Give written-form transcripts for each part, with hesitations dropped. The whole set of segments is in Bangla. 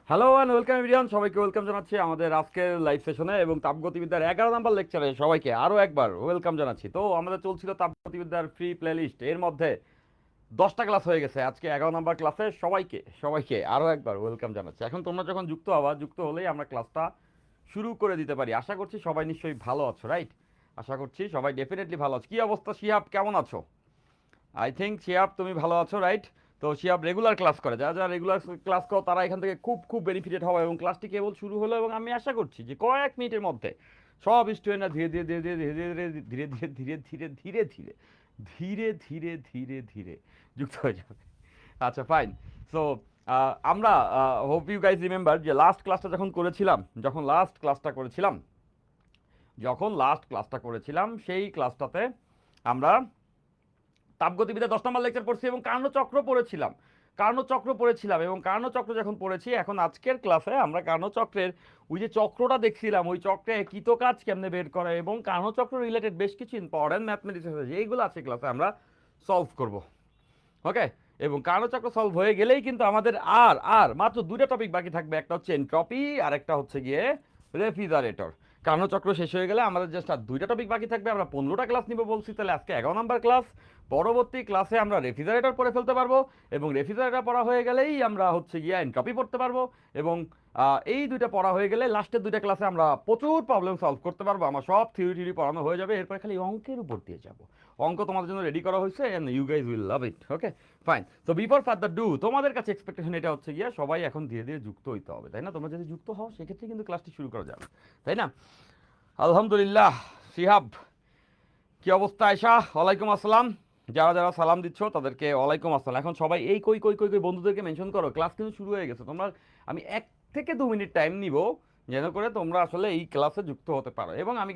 হ্যালো অ্যান্ড ওয়েলকাম এভরিওয়ান, সবাইকে ওয়েলকাম জানাচ্ছি আমাদের আজকের লাইভ সেশনে এবং তাপগতিবিদ্যার 11 নম্বর লেকচারে সবাইকে আরও একবার ওয়েলকাম জানাচ্ছি। তো আমাদের চলছিল তাপগতিবিদ্যার ফ্রি প্লেলিস্ট, এর মধ্যে 10টা ক্লাস হয়ে গেছে। আজকে 11 নম্বর ক্লাসে সবাইকে সবাইকে আরও একবার ওয়েলকাম জানাচ্ছি। এখন তোমরা যখন যুক্ত হবা, যুক্ত হলেই আমরা ক্লাসটা শুরু করে দিতে পারি। আশা করছি সবাই নিশ্চয়ই ভালো আছো, রাইট? আশা করছি সবাই ডেফিনেটলি ভালো আছো। কী অবস্থা শিহাব, কেমন আছো? আই থিঙ্ক শিহাব তুমি ভালো আছো, রাইট? তো শিহাব রেগুলার ক্লাস করে, যারা যারা রেগুলার ক্লাস করো তারা এখান থেকে খুব খুব বেনিফিটেড হবে এবং ক্লাসটি কেবল শুরু হলো এবং আমি আশা করছি যে কয়েক মিনিটের মধ্যে সব স্টুডেন্টরা ধীরে ধীরে ধীরে ধীরে ধীরে ধীরে ধীরে ধীরে ধীরে ধীরে ধীরে ধীরে ধীরে ধীরে ধীরে যুক্ত হয়ে যাবে। আচ্ছা, ফাইন। সো আমরা হোপ ইউ গাইজ রিমেম্বার যে লাস্ট ক্লাসটা যখন লাস্ট ক্লাসটা করেছিলাম সেই ক্লাসটাতে আমরা তাপগতিবিদ্যা 10 নম্বর লেকচার পড়ছি এবং কার্ণচক্র পড়েছিলাম এবং কার্ণচক্র যখন পড়েছি, এখন আজকের ক্লাসে আমরা কার্ণচক্রের ওই যে চক্রটা দেখছিলাম, ওই চক্রে কৃতকাজ কেমনে বের করে এবং কার্ণচক্র রিলেটেড বেশ কিছু ইম্পর্টেন্ট ম্যাথমেটিক্স আছে যেইগুলো আছে ক্লাসে আমরা সলভ করব। ওকে, এবং কার্ণচক্র সলভ হয়ে গেলেই কিন্তু আমাদের আর আর মাত্র দুইটা টপিক বাকি থাকবে, একটা হচ্ছে এনট্রপি আর একটা হচ্ছে গিয়ে রেফ্রিজারেটর। কার্ণচক্র শেষ হয়ে গেলে আমাদের জাস্ট আর দুইটা টপিক বাকি থাকবে। আমরা 15টা ক্লাস নিব বলছি, তাহলে আজকে 11 নম্বর ক্লাস। পরবর্তী ক্লাসে আমরা রেফ্রিজারেটর পড়ে ফেলতে পারবো এবং রেফ্রিজারেটর পড়া হয়ে গেলেই আমরা হচ্ছে গিয়ে এনট্রপি পড়তে পারবো এবং এই দুইটা পড়া হয়ে গেলে লাস্টের দুইটা ক্লাসে আমরা প্রচুর প্রবলেম সলভ করতে পারবো। আমার সব থিওরি পড়ানো হয়ে যাবে, এরপরে খালি অঙ্কের উপর দিয়ে যাবো। অঙ্ক তোমাদের জন্য রেডি করা হয়েছে and you guys will love it. Okay, fine. তো বিফোর ফার্দার ডু, তোমাদের কাছে এক্সপেকটেশন এটা হচ্ছে গিয়া সবাই এখন ধীরে ধীরে যুক্ত হইতে হবে, তাই না? তোমরা যদি যুক্ত হও সেক্ষেত্রে কিন্তু ক্লাসটি শুরু করা যাবে, তাই না? আলহামদুলিল্লাহ। শিহাব, কি অবস্থা? আয়শা, ওয়ালাইকুম আসসালাম। যারা যারা সালাম দিচ্ছ তাদেরকে ওয়ালাইকুম আসসালাম। এখন সবাই এই কই কই কই কই বন্ধুদেরকে মেনশন করো, ক্লাস কিন্তু শুরু হয়ে গেছে। তোমরা, আমি 1 থেকে 2 মিনিট টাইম নিব যেন করে তোমরা আসলে এই ক্লাসে যুক্ত হতে পারো। এবং আমি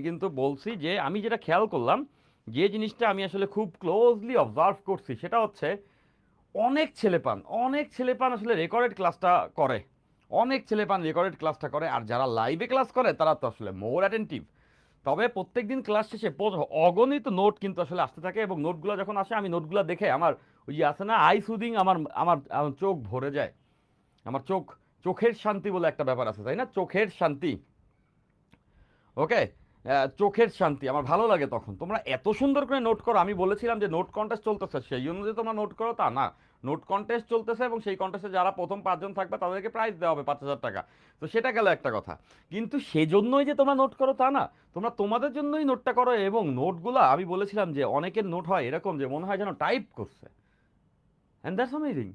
কিন্তু বলছি যে আমি যেটা খেয়াল করলাম, যে জিনিসটা আমি আসলে খুব ক্লোজলি অবজার্ভ করছি সেটা হচ্ছে অনেক ছেলেপান অনেক ছেলেপান আসলে রেকর্ডেড ক্লাসটা করে। অনেক ছেলেপান রেকর্ডেড ক্লাসটা করে, আর যারা লাইভে ক্লাস করে তারা তো আসলে মোর অ্যাটেন্টিভ। তবে প্রত্যেক দিন ক্লাস শেষে অগণিত নোট কিন্তু আসলে আসতে থাকে এবং নোটগুলো যখন আসে আমি নোটগুলো দেখে আমার ওই যে আছে না আই সুদিং, আমার আমার আমার চোখ ভরে যায়। আমার চোখের শান্তি বলে একটা ব্যাপার আছে, তাই না? চোখের শান্তি। ওকে, চোখের শান্তি আমার ভালো লাগে তখন। তোমরা এত সুন্দর করে নোট করো। আমি বলেছিলাম যে নোট কন্টেস্ট চলতেছে, সেই অনুযায়ী তোমরা নোট করো, তা না। নোট কন্টেস্ট চলতেছে এবং সেই কন্টেস্টে যারা প্রথম 5 জন থাকবে তাদেরকে প্রাইজ দেওয়া হবে 5,000 টাকা। তো সেটা গেল একটা কথা, কিন্তু সেজন্যই যে তোমরা নোট করো তা না। তোমরা তোমাদের জন্যই নোটটা করো এবং নোটগুলা আমি বলেছিলাম যে অনেকের নোট হয় এরকম যে মনে হয় যেন টাইপ করছে। And that's amazing.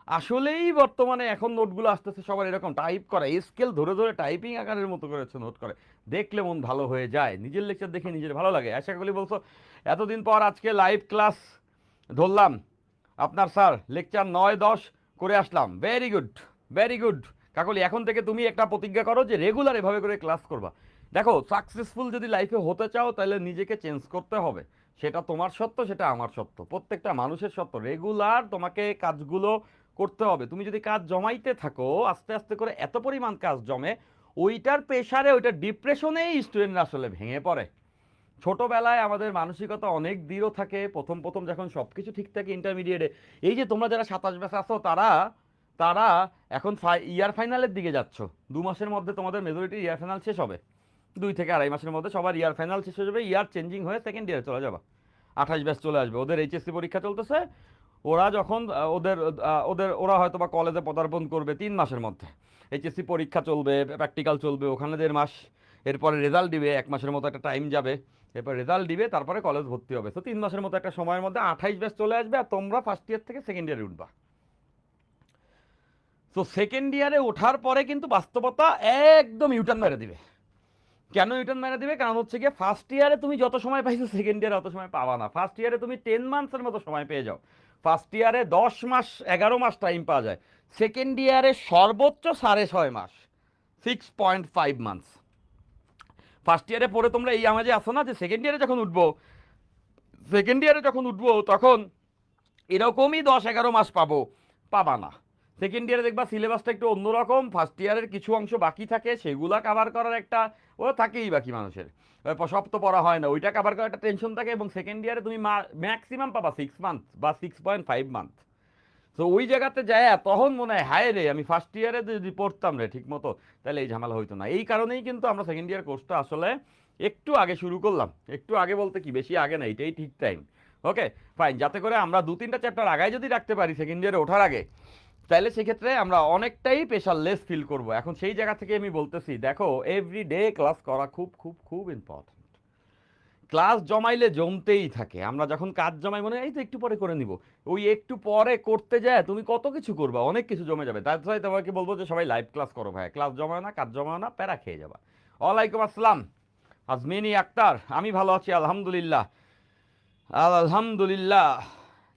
আসলেই বর্তমানে এখন নোটগুলো আসতেছে সবার এরকম টাইপ করা, স্কেল ধরে ধরে টাইপিং আকারের মতো করেছে নোট করে। দেখলে মন ভালো হয়ে যায়, নিজের লেকচার দেখে নিজের ভালো লাগে। আশা করি বলছো এতদিন পর আজকে লাইভ ক্লাস ধরলাম, আপনার স্যার লেকচার 9-10 করে আসলাম। Very good, very good. Kakoli, এখন থেকে তুমি একটা প্রতিজ্ঞা করো যে রেগুলার এভাবে করে ক্লাস করবা। দেখো, সাকসেসফুল যদি লাইফে হতে চাও তাহলে নিজেকে চেঞ্জ করতে হবে। সেটা তোমার সত্য, সেটা আমার সত্য, প্রত্যেকটা মানুষের সত্য। রেগুলার তোমাকে কাজগুলো করতে হবে। তুমি যদি কাজ জমাইতে থাকো আস্তে আস্তে করে এত পরিমাণ কাজ জমে, ওইটার প্রেশারে ওইটার ডিপ্রেশনেই স্টুডেন্টরা আসলে ভেঙে পড়ে। ছোটবেলায় আমাদের মানসিকতা অনেক দৃঢ় থাকে, প্রথম প্রথম যখন সব কিছু ঠিক থাকে ইন্টারমিডিয়েটে। এই যে তোমরা যারা 27 ব্যাচে আছো তারা তারা এখন ইয়ার ফাইনালের দিকে যাচ্ছ। 2 মাসের মধ্যে তোমাদের মেজরিটি ইয়ার ফাইনাল শেষ হবে। 2 থেকে আড়াই মাসের মধ্যে সবার ইয়ার ফাইনাল শেষ হয়ে যাবে, ইয়ার চেঞ্জিং হয়ে সেকেন্ড ইয়ারে চলে যাবে। 28 ব্যাচ চলে আসবে, ওদের এইচএসসি পরীক্ষা চলতেছে। ওরা যখন ওরা হয়তো বা কলেজে পদার্পণ করবে 3 মাসের মধ্যে। এইচএসসি পরীক্ষা চলবে, প্র্যাকটিক্যাল চলবে, ওখানে 1.5 মাস। এরপরে রেজাল্ট দিবে, 1 মাসের মতো একটা টাইম যাবে। এরপর রেজাল্ট দিবে, তারপরে কলেজ ভর্তি হবে। তো 3 মাসের মতো একটা সময়ের মধ্যে 28 ব্যাচ চলে আসবে আর তোমরা ফার্স্ট ইয়ার থেকে সেকেন্ড ইয়ারে উঠবা। তো সেকেন্ড ইয়ারে ওঠার পরে কিন্তু বাস্তবতা একদম ইউটার্ন মেরে দিবে। কেন ইউটার্ন মেরে দিবে? কারণ হচ্ছে গিয়ে ফার্স্ট ইয়ারে তুমি যত সময় পাইছো সেকেন্ড ইয়ারে অত সময় পাবা না। ফার্স্ট ইয়ারে তুমি 10 মান্থসের মতো সময় পেয়ে যাও। ফার্স্ট ইয়ারে 10 মাস 11 মাস টাইম পাওয়া যায়। সেকেন্ড ইয়ারে সর্বোচ্চ 6.5 মাস, 6.5 মান্থস। ফার্স্ট ইয়ারে পরে তোমরা এই আমাজে আসো না যে সেকেন্ড ইয়ারে যখন উঠবো তখন এরকমই 10-11 মাস পাবো, পাবা না। সেকেন্ড ইয়ারে দেখবা সিলেবাসটা একটু অন্যরকম। ফার্স্ট ইয়ারের কিছু অংশ বাকি থাকে, সেগুলা কাভার করার একটা ও থাকেই বাকি মানুষের। সব তো পড়া হয় না, ওইটা কাভার করার একটা টেনশন থাকে। এবং সেকেন্ড ইয়ারে তুমি ম্যাক্সিমাম পাবা 6 মান্থ বা 6.5 মান্থ। তো ওই জায়গাতে যায় তখন মনে হয় হায় রে আমি ফার্স্ট ইয়ারে যদি পড়তাম রে ঠিক মতো, তাহলে এই ঝামেলা হইতো না। এই কারণেই কিন্তু আমরা সেকেন্ড ইয়ার কোর্সটা আসলে একটু আগে শুরু করলাম। একটু আগে বলতে কি বেশি আগে না, এটাই ঠিক টাইম। ওকে ফাইন, যাতে করে আমরা 2-3টা চ্যাপ্টার আগায় যদি রাখতে পারি সেকেন্ড ইয়ারে ওঠার আগে, তাহলে সেক্ষেত্রে আমরা অনেকটাই প্রেশারলেস ফিল করব। এখন সেই জায়গা থেকে আমি বলতেছি দেখো এভরি ডে ক্লাস করা খুব খুব খুব ইম্পর্টেন্ট। ক্লাস জমাইলে জমতেই থাকে, আমরা যখন কাজ জমাই মনে হয় এই তো একটু পরে করে নিব, ওই একটু পরে করতে যায় তুমি কত কিছু করবা, অনেক কিছু জমে যাবে। তার সাথে তোমাকে বলবো যে সবাই লাইভ ক্লাস করো ভাই, ক্লাস জমায় না, কাজ জমায় না, প্যারা খেয়ে যাবা। ওয়ালাইকুম আসসালাম আজমিনী আক্তার, আমি ভালো আছি আলহামদুলিল্লাহ। আলহামদুলিল্লাহ।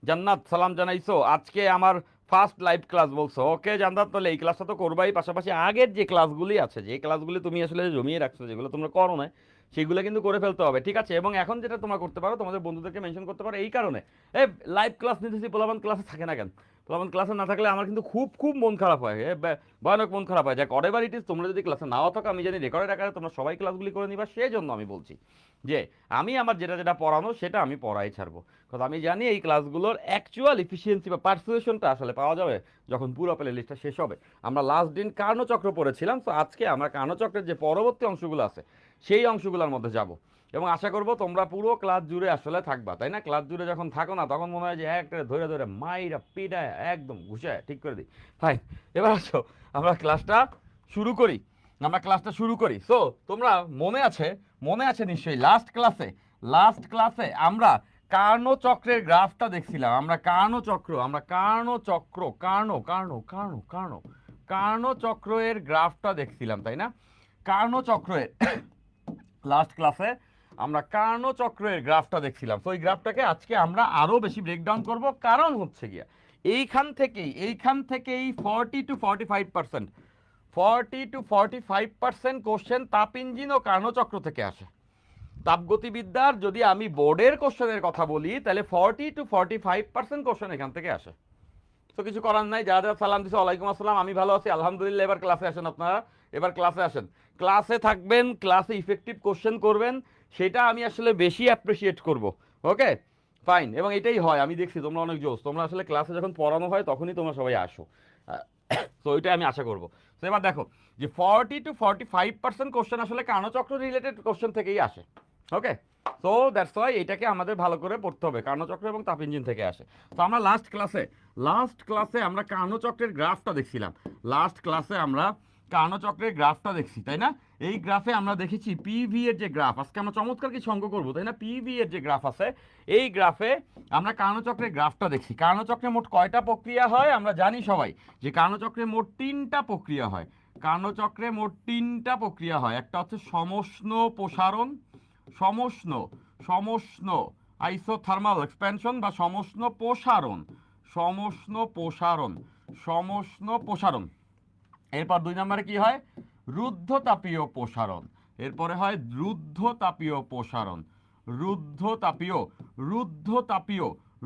জান্নাত সালাম জানাইছো, আজকে আমার ফার্স্ট লাইভ ক্লাস বলছো। ওকে জান্নাত, তাহলে এই ক্লাসটা তো করবাই, পাশাপাশি আগের যে ক্লাসগুলি আছে, যে ক্লাসগুলি তুমি আসলে জমিয়ে রাখছো, যেগুলো তোমরা করো না, সেগুলো কিন্তু করে ফেলতে হবে, ঠিক আছে? এবং এখন যেটা তোমরা করতে পারো, তোমাদের বন্ধুদেরকে মেনশন করতে পারো এই কারণে, এ লাইভ ক্লাস নিতেছি, পোলাবান ক্লাসে থাকে না কেন? পোলাবান ক্লাসে না থাকলে আমার কিন্তু খুব খুব মন খারাপ হয়, ভয়ানক মন খারাপ হয়। যাক অরেভার ইট ইজ, তোমরা যদি ক্লাসে নাও থাকো, আমি জানি রেকর্ডের আকারে তোমরা সবাই ক্লাসগুলি করে নিবা, সেই জন্য আমি বলছি যে আমি আমার যেটা যেটা পড়ানো সেটা আমি পড়াই ছাড়বো। কারণ আমি জানি এই ক্লাসগুলোর অ্যাকচুয়াল এফিসিয়েন্সি বা পারসুয়েশনটা আসলে পাওয়া যাবে যখন পুরো প্লে লিস্টটা শেষ হবে। আমরা লাস্ট দিন কার্ণচক্র পড়েছিলাম, তো আজকে আমরা কার্ণচক্রের যে পরবর্তী অংশগুলো আছে সেই অংশগুলোর মধ্যে যাব, এবং আশা করব তোমরা পুরো ক্লাস জুড়ে আসলে থাকবা, তাই না? ক্লাস জুড়ে যখন থাকো না, তখন মনে হয় যে একটা ধরে ধরে মাইরা পিটায় একদম ঘুষায় ঠিক করে দিই। ফাইন, এবার আসো আমরা ক্লাসটা শুরু করি। আমরা ক্লাসটা শুরু করি। সো তোমরা মনে আছে নিশ্চয়ই লাস্ট ক্লাসে আমরা কার্ণচক্রের গ্রাফটা দেখছিলাম। আমরা কার্ণচক্রের গ্রাফটা দেখছিলাম, তাই না? কার্ণচক্রের লাস্ট ক্লাসে আমরা কার্ণচক্রের গ্রাফটা দেখছিলাম। তো এই গ্রাফটাকে আজকে আমরা আরো বেশি ব্রেকডাউন করব, কারণ হচ্ছে গিয়া এইখান থেকেই 40-45% কোশ্চেন তাপ ইঞ্জিন ও কার্ণচক্র থেকে আসে। তাপগতিবিদ্যার যদি আমি বোর্ডের কোশ্চেনের কথা বলি, তাহলে 40-45% কোশ্চেন এখান থেকে আসে। তো কিছু করার নাই, যারা যারা সালাম দিছে ওয়ালাইকুম আসসালাম, আমি ভালো আছি আলহামদুলিল্লাহ। এবার ক্লাসে আসেন, আপনারা এবার ক্লাসে আসেন, ক্লাসে থাকবেন, ক্লাসে ইফেক্টিভ কোশ্চেন করবেন, সেটা আমি আসলে বেশি অ্যাপ্রিসিয়েট করব। ওকে ফাইন, এবং এটাই হয়, আমি দেখছি তোমরা অনেক জোস, তোমরা আসলে ক্লাসে যখন পড়ানো হয় তখনই তোমরা সবাই আসো। তো ওইটাই আমি আশা করবো। তো এবার দেখো যে 40-45% কোশ্চেন আসলে কার্ণচক্র রিলেটেড কোশ্চেন থেকেই আসে। ওকে, সো দ্যাটস ওয়াই এটাকে আমাদের ভালো করে পড়তে হবে, কার্ণচক্র এবং তাপ ইঞ্জিন থেকে আসে। তো আমরা লাস্ট ক্লাসে আমরা কার্ণচক্রের গ্রাফটা দেখছিলাম। দেখছি, তাই না? এই গ্রাফে আমরা দেখেছি পিভি এর যে গ্রাফ, আজকে আমরা চমৎকার কিছু অঙ্ক করবো, তাই না? পিভি এর যে গ্রাফ আছে, এই গ্রাফে আমরা কার্ণচক্রের গ্রাফটা দেখছি। কার্ণচক্রে মোট কয়টা প্রক্রিয়া হয় আমরা জানি সবাই, যে কার্ণচক্রে মোট 3টা প্রক্রিয়া হয়। একটা হচ্ছে সমষ্ণ আইসোথার্মাল এক্সপ্যানশন বা সমষ্ণ প্রসারণ। এরপর 2 নম্বরে কি হয়? রুদ্ধতাপীয় প্রসারণ। এরপরে হয় রুদ্ধতাপীয় প্রসারণ।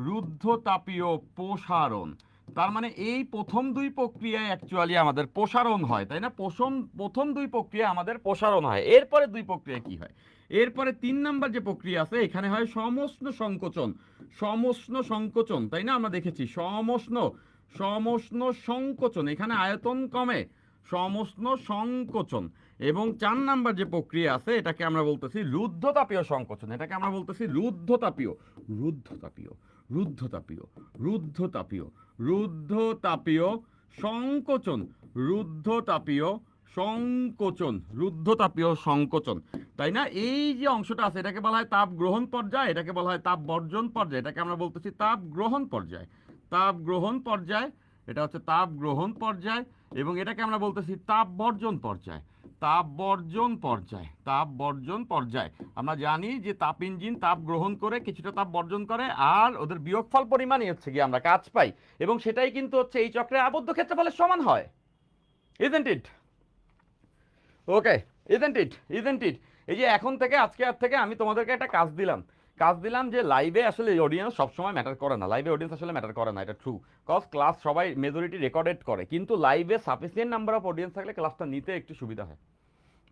রুদ্ধতাপীয় প্রসারণ। তার মানে এই প্রথম 2 প্রক্রিয়ায় অ্যাকচুয়ালি আমাদের প্রসারণ হয়, তাই না? প্রথম 2 প্রক্রিয়া আমাদের প্রসারণ হয়। এরপরে 2 প্রক্রিয়া কি হয়? এরপরে 3 নাম্বার যে প্রক্রিয়া আছে, এখানে হয় সমষ্ণ সংকোচন, তাই না? আমরা দেখেছি সমষ্ণ সংকোচন, এখানে আয়তন কমে, সমষ্ণ সংকোচন। এবং 4 নাম্বার যে প্রক্রিয়া আছে, এটাকে আমরা বলতেছি রুদ্ধতাপীয় সংকোচন। রুদ্ধতাপীয় সংকোচন, তাই না? এই যে অংশটা আছে, এটাকে বলা হয় তাপ গ্রহণ পর্যায়, এটাকে বলা হয় তাপ বর্জন পর্যায়, এটাকে আমরা বলতেছি তাপ গ্রহণ পর্যায়। এটা হচ্ছে তাপ গ্রহণ পর্যায়, এবং এটাকে আমরা বলতেছি তাপ বর্জন পর্যায়। আমরা জানি যে তাপ ইঞ্জিন তাপ গ্রহণ করে কিছুটা তাপ বর্জন করে, আর ওদের বিয়োগফল পরিমাণই হচ্ছে কি আমরা কাজ পাই, এবং সেটাই কিন্তু হচ্ছে এই চক্রের আবদ্ধ ক্ষেত্রফলের সমান হয়। Isn't it? Okay, isn't it? এই যে এখন থেকে আজকে থেকে আমি তোমাদেরকে একটা কাজ দিলাম যে লাইভে আসলে অডিয়েন্স সবসময় ম্যাটার করে না, এটা ট্রু। কজ ক্লাস সবাই মেজরিটি রেকর্ডেড করে, কিন্তু লাইভে সাফিসিয়েন্ট নাম্বার অফ অডিয়েন্স থাকলে ক্লাসটা নিতে একটু সুবিধা হয়,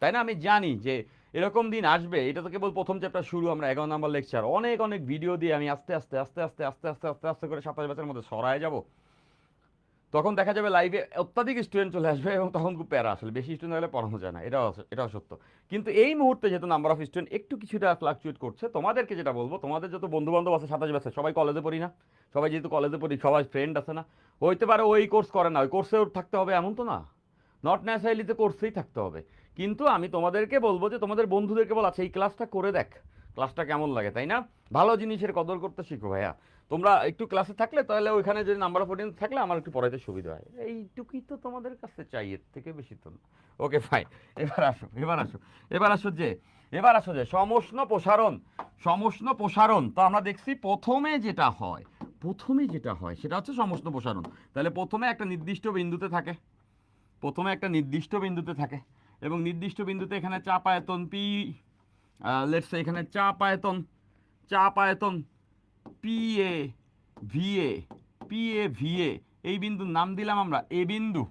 তাই না? আমি জানি যে এরকম দিন আসবে, এটা তো কেবল প্রথম চ্যাপ্টার শুরু, আমরা 11 নম্বর লেকচার, অনেক ভিডিও দিয়ে আমি আস্তে আস্তে করে 27 ব্যাচের মধ্যে সরায় যাব। তখন দেখা যাবে লাইভে অত্যাধিক স্টুডেন্ট চলে আসবে এবং তখন খুব প্যারা আসলে বেশি স্টুডেন্ট হলে পড়ানো যায় না, এটাও সত্য। কিন্তু এই মুহূর্তে যেহেতু নাম্বার অফ স্টুডেন্ট একটু কিছুটা ফ্লাকচুয়েট করছে, তোমাদেরকে যেটা বলবো, তোমাদের যত বন্ধু বান্ধব আছে 27 ব্যাচে, সবাই কলেজে পড়ি না, সবাই যেহেতু কলেজে পড়ি সবাই ফ্রেন্ড আছে না, হইতে পারে ওই কোর্স করে না, ওই কোর্সেও থাকতে হবে এমন তো না, নট ন্যাচারালি তো কোর্সেই থাকতে হবে। কিন্তু আমি তোমাদেরকে বলবো যে তোমাদের বন্ধুদেরকে বল, আচ্ছা এই ক্লাসটা করে দেখ, ক্লাসটা কেমন লাগে, তাই না? ভালো জিনিসের কদর করতে শিখো ভাইয়া। তোমরা একটু ক্লাসে থাকলে তাহলে ওইখানে যদি নাম্বার অফ অডিয়েন্স থাকলে আমার একটু পড়াইতে সুবিধা হয়, এইটুকুই তো তোমাদের কাছে চাই, এর থেকে বেশি তো না। ওকে ফাইন, এবার আসো যে সমষ্ণ প্রসারণ। সমষ্ণ প্রসারণ তো আমরা দেখছি প্রথমে যেটা হয় সেটা হচ্ছে সমষ্ণ প্রসারণ। তাহলে প্রথমে একটা নির্দিষ্ট বিন্দুতে থাকে, এবং নির্দিষ্ট বিন্দুতে এখানে চাপ আয়তন পি, লেটস সে এখানে চাপ আয়তন পি এ ভি এ, এই বিন্দুর নাম দিলাম আমরা এ বিন্দু।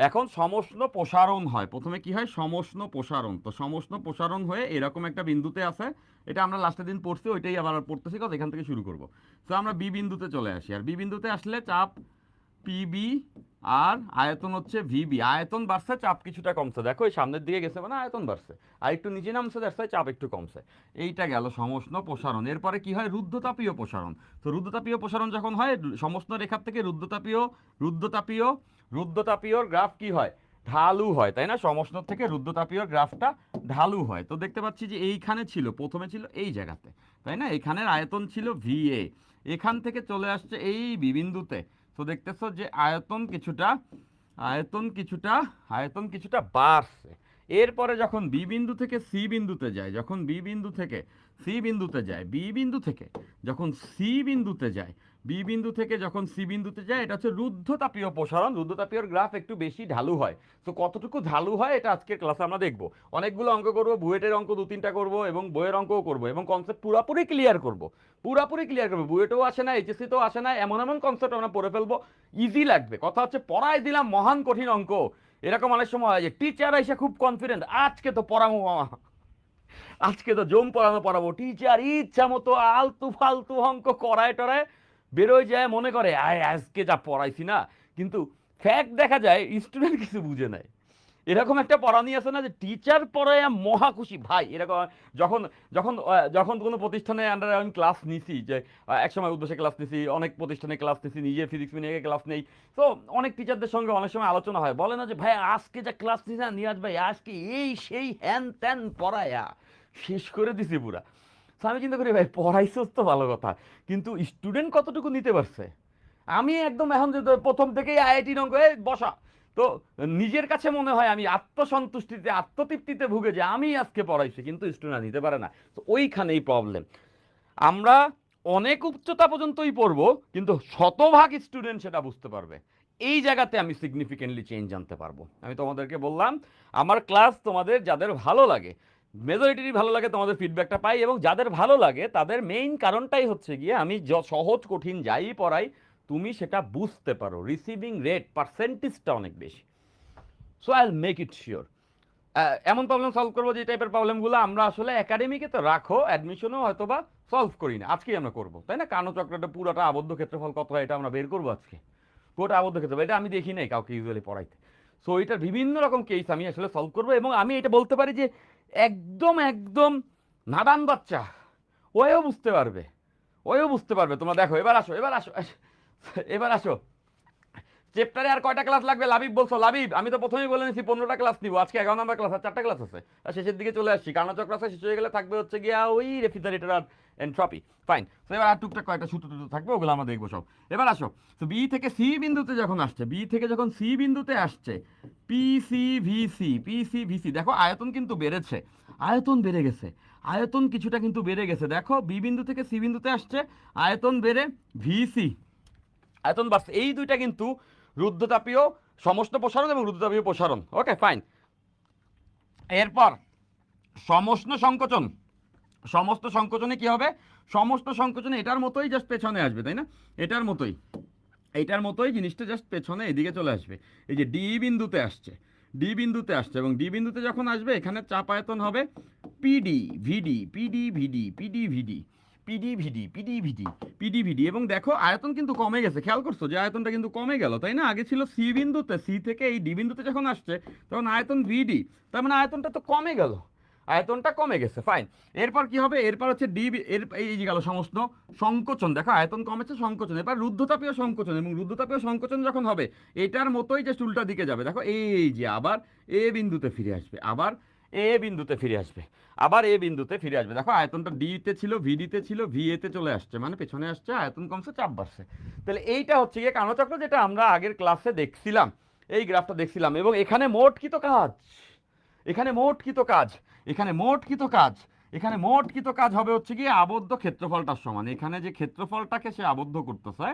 এখন সমষ্ণ প্রসারণ হয়, প্রথমে কি হয়, সমষ্ণ প্রসারণ। তো সমষ্ণ প্রসারণ হয়ে এরকম একটা বিন্দুতে আছে, এটা আমরা লাস্টের দিন পড়ছি, ওইটাই আবার পড়তেছি, কথা এখান থেকে শুরু করব। তো আমরা বি বিন্দুতে চলে আসি, আর বি বিন্দুতে আসলে চাপ পিবি আর আয়তন হচ্ছে ভিবি। আয়তন বাড়ছে, চাপ কিছুটা কমছে, দেখো এই সামনের দিকে গেছে মানে আয়তন বাড়ছে, আর একটু নিচে নামছে, দেখছে চাপ একটু কমছে। এইটা গেল সমষ্ণ প্রসারণ। এরপরে কি হয়, রুদ্ধতাপীয় প্রসারণ। তো রুদ্ধতাপীয় প্রসারণ যখন হয়, সমষ্ণ রেখার থেকে রুদ্ধতাপীয় গ্রাফ কি হয়, ঢালু হয়, তাই না? সমষ্ণ থেকে রুদ্ধতাপীয় গ্রাফটা ঢালু হয়। তো দেখতে পাচ্ছি যে এইখানে ছিল, প্রথমে ছিল এই জায়গাতে, তাই না? এখানের আয়তন ছিল ভিএ, এখান থেকে চলে আসছে এই বিবিন্দুতে। তো দেখতেছো যে আয়তন কিছুটা বাড়ছে। এরপরে যখন বি বিন্দু থেকে সি বিন্দুতে যায়, বি বিন্দু থেকে যখন সি বিন্দুতে যায়, এটা হচ্ছে রুদ্ধতাপীয় প্রসারণ। রুদ্ধতাপীয় গ্রাফ একটু বেশি ঢালু হয়। তো কতটুকু ঢালু হয় এটা আজকের ক্লাসে আমরা দেখব। অনেকগুলো অঙ্ক করব, বুয়েটের অঙ্ক 2-3টা করব এবং বইয়ের অঙ্কও করব, এবং কনসেপ্ট পুরোপুরি ক্লিয়ার করব। বুয়েটেও আসে না, এইচএসসিতেও আসে না, এমন এমন কনসেপ্ট আমরা পড়ে ফেলবো, ইজি লাগবে। কথা হচ্ছে পড়াই দিলাম মহান কঠিন অঙ্ক। এরকম অনেক সময় হয় যে টিচার এসে খুব কনফিডেন্ট, আজকে তো পড়াবো মামা, আজকে তো জম পড়াবো, টিচার ইচ্ছা মতো আলতু ফালতু অঙ্ক করায় টরায় বেরোয় যায়, মনে করে আজকে যা পড়াইছি না, কিন্তু ফ্যাক্ট দেখা যায় স্টুডেন্ট কিছু বুঝে নাই। এরকম একটা পড়ানি আছে না, যে টিচার পড়ায় মহা খুশি ভাই, এরকম। যখন যখন যখন কোনো প্রতিষ্ঠানে আন্ডারে আমি ক্লাস নিছি, যে একসময় উদ্দেশ্যে ক্লাস নিছি, অনেক প্রতিষ্ঠানে ক্লাস নিছি, নিজে ফিজিক্স নিয়ে ক্লাস নেই, তো অনেক টিচারদের সঙ্গে অনেক সময় আলোচনা হয়, বলে না যে ভাই আজকে যা ক্লাস নিছি না নিয়াজ ভাই, আজকে এই সেই হ্যান ত্যান পড়ায়া শেষ করে দিছি পুরা। তো আমি চিন্তা করি ভাই পড়াইছস তো ভালো কথা, কিন্তু স্টুডেন্ট কতটুকু নিতে পারছে? আমি একদম এখন যে প্রথম থেকেই আইআইটি অঙ্ক বসা, তো নিজের কাছে মনে হয় আমি আত্মসন্তুষ্টিতে আত্মতৃপ্তিতে ভুগে যে আমি আজকে পড়াইছি, কিন্তু স্টুডেন্ট নিতে পারে না। তো ওইখানেই প্রবলেম। আমরা অনেক উচ্চতা পর্যন্তই পড়বো, কিন্তু শতভাগ স্টুডেন্ট সেটা বুঝতে পারবে। এই জায়গাতে আমি সিগনিফিকেন্টলি চেঞ্জ আনতে পারবো। আমি তোমাদেরকে বললাম আমার ক্লাস তোমাদের যাদের ভালো লাগে, মেজরিটিরই ভালো লাগে, তোমাদের ফিডব্যাকটা পাই, এবং যাদের ভালো লাগে তাদের মেইন কারণটাই হচ্ছে গিয়ে আমি সহজ কঠিন যাই পড়াই তুমি সেটা বুঝতে পারো, রিসিভিং রেট পার্সেন্টেজটা অনেক বেশি। So I will make it sure. এমন প্রবলেম সলভ করবো যে টাইপের প্রবলেমগুলো আমরা আসলে একাডেমিকে তো রাখো, অ্যাডমিশনও হয়তো বা সলভ করি না, আজকেই আমরা করবো, তাই না? কার্ণচক্রটা পুরোটা আবদ্ধ ক্ষেত্রফল কত হয় এটা আমরা বের করবো আজকে, পুরোটা আবদ্ধ ক্ষেত্রফল, এটা আমি দেখি নাই কাউকে ইউজুয়ালি পড়াইতে। সো এটার বিভিন্ন রকম কেস আমি আসলে সলভ করবো, এবং আমি এটা বলতে পারি যে একদম একদম নাদান বাচ্চা ওয়েও বুঝতে পারবে তোমরা দেখো। এবার আসো চ্যাপ্টারে আর কয়টা ক্লাস লাগবে লাবিব বলছো? লাবিব আমি তো প্রথমেই বলে নিছি 15টা ক্লাস নিব, আজকে 11 নম্বর ক্লাস, আর 4টা ক্লাস আছে, আর শেষের দিকে চলে আসছি। কার্ণচক্র আছে, শেষ হয়ে গেলে থাকবে হচ্ছে গিয়া ওই রেফ্রিজারেটর আর এন্ট্রপি। ফাইন। তো এবার আর টুকটাক কয়টা সূত্র টুত্র থাকবে, ওগুলো আমরা দেখবো সব। এবার আসো, তো বি থেকে সি বিন্দুতে যখন সি বিন্দুতে আসছে, পিসি ভিসি দেখো আয়তন কিন্তু বেড়েছে, আয়তন বেড়ে গেছে, আয়তন কিছুটা কিন্তু বেড়ে গেছে। দেখো বি বিন্দু থেকে সি বিন্দুতে আসছে, আয়তন বেড়ে ভিসি আয়তন বাড়ছে। এই দুইটা কিন্তু রুদ্ধতাপীয় সমষ্ণ প্রসারণ এবং রুদ্ধতাপীয় প্রসারণ। Okay fine. এরপর সমষ্ণ সংকোচন। সমস্ত সংকোচনে কি হবে? সমস্ত সংকোচনে এটার মতোই জাস্ট পেছনে আসবে, তাই না? এইটার মতোই জিনিসটা জাস্ট পেছনে এদিকে চলে আসবে। এই যে ডি বিন্দুতে আসছে, এবং ডি বিন্দুতে যখন আসবে এখানে চাপ আয়তন হবে পিডি ভিডি। পিডিভিডি এবং দেখো আয়তন কিন্তু কমে গেছে, খেয়াল করছো যে আয়তনটা কিন্তু কমে গেল, তাই না? আগে ছিল সি বিন্দুতে, সি থেকে এই ডি বিন্দুতে যখন আসছে তখন আয়তন ভিডি, তার মানে আয়তনটা তো কমে গেল, আয়তনটা কমে গেছে, ফাইন। এরপর কি হবে? এরপর হচ্ছে ডি, এর এই যে গেল সমস্ত সংকোচন, দেখো আয়তন কমেছে, সংকোচন, এবার রুদ্ধতাপীয় সংকোচন, এবং রুদ্ধতাপীয় সংকোচন যখন হবে এটার মতোই যে উল্টা দিকে যাবে, দেখো এই যে আবার এ বিন্দুতে ফিরে আসবে, আবার এ বিন্দুতে ফিরে আসবে, আবার এ বিন্দুতে ফিরে আসবে। দেখো আয়তনটা ডিতে ছিল, ভিডিতে ছিল, ভিএতে চলে আসছে, মানে পেছনে আসছে, আয়তন কমছে, চাপ বাড়ছে। তাহলে এইটা হচ্ছে গিয়ে কার্নোচক্র, যেটা আমরা আগের ক্লাসে দেখছিলাম, এই গ্রাফটা দেখছিলাম। এবং এখানে মোট কৃত কাজ, এখানে মোট কৃত কাজ, এখানে মোট কৃত কাজ, এখানে মোট কৃত কাজ হবে হচ্ছে গিয়ে আবদ্ধ ক্ষেত্রফলটার সমান। এখানে যে ক্ষেত্রফলটাকে সে আবদ্ধ করতেছে,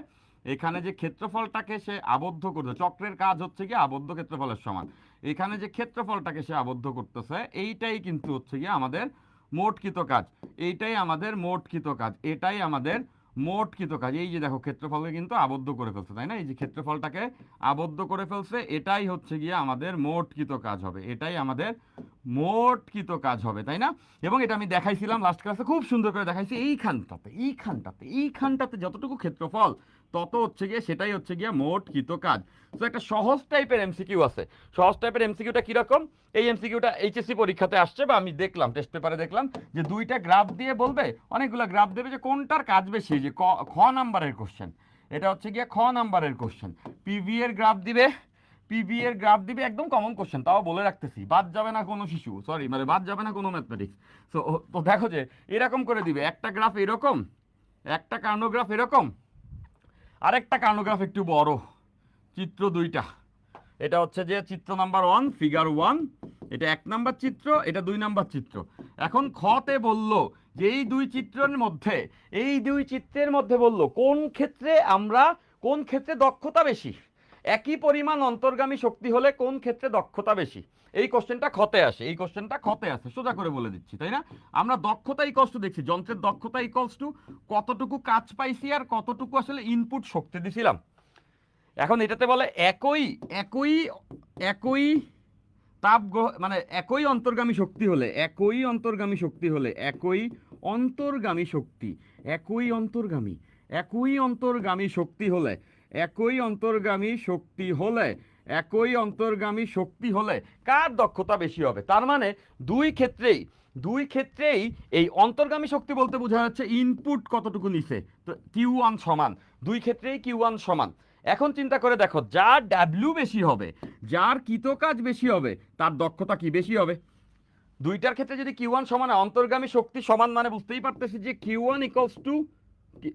এখানে যে ক্ষেত্রফলটাকে সে আবদ্ধ করতেছে, চক্রের কাজ হচ্ছে গিয়ে আবদ্ধ ক্ষেত্রফলের সমান। এখানে যে ক্ষেত্রফলটাকে সে আবদ্ধ করতেছে এইটাই কিন্তু হচ্ছে গিয়ে আমাদের মোটকৃত কাজ, এইটাই আমাদের মোটকৃত কাজ, এটাই আমাদের মোটকৃত কাজ। এই যে দেখো ক্ষেত্রফলকে কিন্তু আবদ্ধ করে ফেলছে, তাই না? এই যে ক্ষেত্রফলটাকে আবদ্ধ করে ফেলছে, এটাই হচ্ছে গিয়ে আমাদের মোটকৃত কাজ হবে, এটাই আমাদের মোটকৃত কাজ হবে, তাই না? এবং এটা আমি দেখাইছিলাম লাস্ট ক্লাসে, খুব সুন্দর করে দেখাইছি। এইখানটাতে এইখানটাতে এইখানটাতে যতটুকু ক্ষেত্রফল তত হচ্ছে গিয়ে সেটাই হচ্ছে গিয়ে মোটকৃত কাজ। তো একটা সহজ টাইপের এমসিকিউ আছে, সহজ টাইপের এমসিকিউটা কিরকম? এই এমসিকিউটা এইচএসসি পরীক্ষাতে আসছে, বা আমি দেখলাম টেস্ট পেপারে দেখলাম যে দুইটা গ্রাফ দিয়ে বলবে, অনেকগুলো গ্রাফ দেবে, যে কোনটার কাজ বেশি, যে খ নাম্বারের কোশ্চেন, এটা হচ্ছে গিয়ে খ নাম্বারের কোশ্চেন। পিভি এর গ্রাফ দিবে, পিভি এর গ্রাফ দিবে, একদম কমন কোশ্চেন, তাও বলে রাখতেছি, বাদ যাবে না কোনো শিশু, সরি মানে বাদ যাবে না কোনো ম্যাথমেটিক্স। তো দেখো যে এরকম করে দিবে, একটা গ্রাফ এরকম, একটা কার্নোগ্রাফ এরকম, আরেকটা কার্নোগ্রাফ একটু বড়, চিত্র দুইটা। এটা হচ্ছে যে চিত্র নাম্বার 1, ফিগার 1, এটা 1 নাম্বার চিত্র, এটা 2 নাম্বার চিত্র। এখন খতে বলল যে এই দুই চিত্রের মধ্যে, এই দুই চিত্রের মধ্যে বলল কোন ক্ষেত্রে আমরা, কোন ক্ষেত্রে দক্ষতা বেশি, একই পরিমাণ অন্তর্গামী শক্তি হলে কোন ক্ষেত্রে দক্ষতা বেশি। এই কোশ্চেনটা খতে আসে, এই কোশ্চেনটা খতে আসে, সোজা করে বলে দিচ্ছি, তাই না? আমরা দক্ষতা ইকুয়ালস টু দেখছি, যন্ত্রের দক্ষতা ইকুয়ালস টু কতটুকু কাজ পাইছি আর কতটুকু আসলে ইনপুট শক্তি দিছিলাম। এখন এটাতে বলে একই একই একই তাপ মানে একই অন্তর্গামী শক্তি হলে, একই অন্তর্গামী শক্তি হলে, একই অন্তর্গামী শক্তি, একই অন্তর্গামী, একই অন্তর্গামী শক্তি হলে, একই অন্তর্গামী শক্তি হলে, একই অন্তর্গামী শক্তি হলে কার দক্ষতা বেশি হবে? তার মানে দুই ক্ষেত্রেই, দুই ক্ষেত্রেই এই অন্তর্গামী শক্তি বলতে বোঝা যাচ্ছে ইনপুট কতটুকু নিছে, তো Q1 সমান, দুই ক্ষেত্রেই Q1 সমান। এখন চিন্তা করে দেখো, যার ডাব্লিউ বেশি হবে, যার কৃতকাজ বেশি হবে, তার দক্ষতা কি বেশি হবে? দুইটার ক্ষেত্রে যদি Q1 সমান, অন্তর্গামী শক্তি সমান, মানে বুঝতেই পারতেছি যে Q1 ইকুয়ালস টু,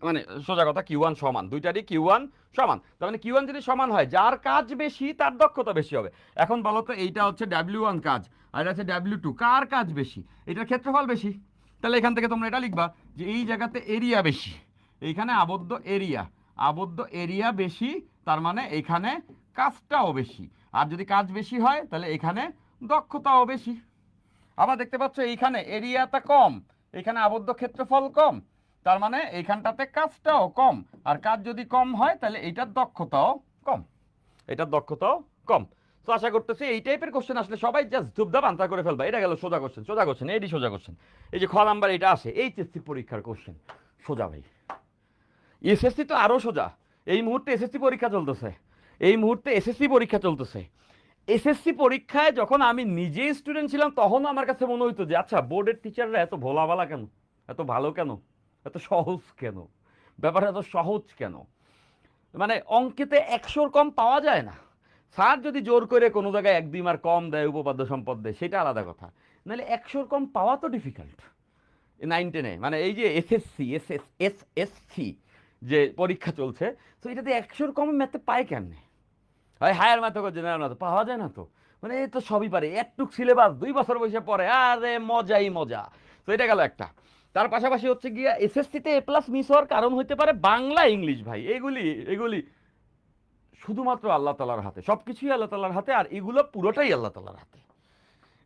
মানে সোজা কথা Q1 সমান, দুইটারই Q1 সমান, তার মানে Q1 যদি সমান হয়, যার কাজ বেশি তার দক্ষতা বেশি হবে। এখন বলো তো, এইটা হচ্ছে W1 কাজ আর এটা হচ্ছে W2, কার কাজ বেশি? এটার ক্ষেত্রফল বেশি, তাহলে এখান থেকে তোমরা এটা লিখবা যে এই জায়গাতে এরিয়া বেশি, এইখানে আবদ্ধ এরিয়া, আবদ্ধ এরিয়া বেশি, তার মানে এখানে কাজটাও বেশি, আর যদি কাজ বেশি হয় তাহলে এখানে দক্ষতাও বেশি। আবার দেখতে পাচ্ছ এইখানে এরিয়াটা কম, এখানে আবদ্ধ ক্ষেত্রফল কম, তার মানে এইখানটাতে কাজটাও কম, আর কাজ যদি কম হয় তাহলে এইটার দক্ষতাও কম, এটার দক্ষতাও কম। তো আশা করতেছি এই টাইপের কোশ্চেন আসলে সবাই জাস্ট ধুপধাপ আনসার করে ফেলবা। এটা গেল সোজা কোশ্চেন, সোজা কোশ্চেন, এডি সোজা কোশ্চেন। এই যে খ নাম্বার এটা আসে এইচএসসি পরীক্ষার কোশ্চেন, সোজা ভাই। এসএসসি তো আরো সোজা, এই মুহূর্তে এসএসসি পরীক্ষা চলতেছে, এই মুহূর্তে এসএসসি পরীক্ষা চলতেছে। এসএসসি পরীক্ষায় যখন আমি নিজেই স্টুডেন্ট ছিলাম তখনও আমার কাছে মনে হইতো যে আচ্ছা বোর্ডের টিচাররা এত ভোলাভালা কেন, এত ভালো কেন, এত সহজ কেন, ব্যাপারটা এত সহজ কেন? মানে অঙ্কেতে 100 কম পাওয়া যায় না। স্যার যদি জোর করে কোনো জায়গায় 1-2 মার্ক কম দেয়, উপপাদ্য সম্পদ দেয়, সেটা আলাদা কথা, নাহলে 100 কম পাওয়া তো ডিফিকাল্ট 9-10-এ। মানে এই যে এসএসসি এসএসসি যে পরীক্ষা চলছে, তো এটাতে 100 কম ম্যাথে পায় কেমনে? হয় হায়ার ম্যাথ হোক, জেনারেল ম্যাথ, পাওয়া যায় না তো। মানে এই তো সবই পারে, একটুক সিলেবাস 2 বছর বসে পড়ে, আরে মজাই মজা। তো এটা গেল একটা। তার পাশাপাশি হচ্ছে গিয়া এসএসসিতে এ প্লাস মিস হওয়ার কারণ হইতে পারে বাংলা, ইংলিশ। ভাই এগুলি এগুলি শুধুমাত্র আল্লাহ তালার হাতে, সব কিছুই আল্লাহ তালার হাতে, আর এগুলো পুরোটাই আল্লাহ তালার হাতে।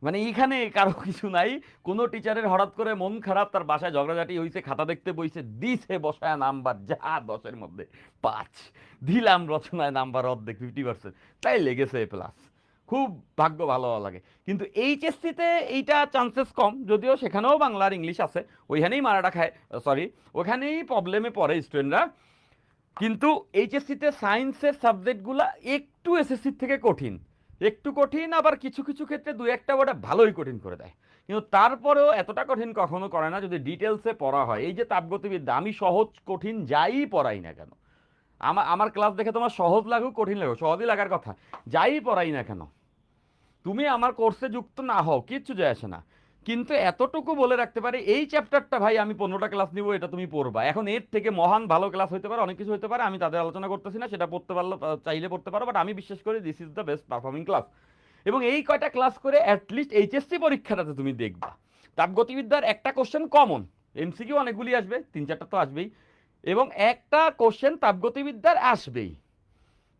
মানে এইখানে কারো কিছু নাই। কোনো টিচারের হঠাৎ করে মন খারাপ, তার বাসায় ঝগড়াঝাটি হয়েছে, খাতা দেখতে বইছে, দিছে বসায় নাম্বার যা 10-এর মধ্যে 5, দিলাম রচনায় নাম্বার অর্ধেক 50%, তাই লেগেছে এ প্লাস। খুব ভাগ্য ভালো লাগে। কিন্তু এইচএসসিতে এইটা চান্সেস কম, যদিও সেখানেও বাংলা আর ইংলিশ আছে, ওইখানেই মারাটা খায়, সরি ওখানেই প্রবলেমে পড়ে স্টুডেন্টরা। কিন্তু এইচএসসিতে সায়েন্সের সাবজেক্টগুলো একটু এসএসসির থেকে কঠিন, একটু কঠিন, আবার কিছু কিছু ক্ষেত্রে দু একটা ওটা ভালোই কঠিন করে দেয়। কিন্তু তারপরেও এতটা কঠিন কখনো করে না যদি ডিটেলসে পড়া হয়। এই যে তাপগতিবিদ্যা, আমি সহজ কঠিন যাই পড়াই না কেন, আমার আমার ক্লাস দেখে তোমার সহজ লাগুক কঠিন লাগুক, সহজই লাগার কথা, যাই পড়াই না কেন, তুমি আমার কোর্সে যুক্ত না হও কিচ্ছু যায় আসে না। কিন্তু এতটুকু বলে রাখতে পারি, এই চ্যাপ্টারটা ভাই আমি 15টা ক্লাস নিব, এটা তুমি পড়বা। এখন এর থেকে মহান ভালো ক্লাস হতে পারে, অনেক কিছু হতে পারে, আমি তাদের আলোচনা করতেছি না, সেটা পড়তে পারলে চাইলে পড়তে পারো, বাট আমি বিশ্বাস করি this is the best performing class. এবং এই কয়টা ক্লাস করে অ্যাটলিস্ট এইচএসসি পরীক্ষাটাতে তুমি দেখবা তাপগতিবিদ্যার একটা কোশ্চেন কমন, এমসিকিউ অনেকগুলি আসবে, 3-4টা তো আসবেই, এবং একটা কোশ্চেন তাপগতিবিদ্যার আসবেই,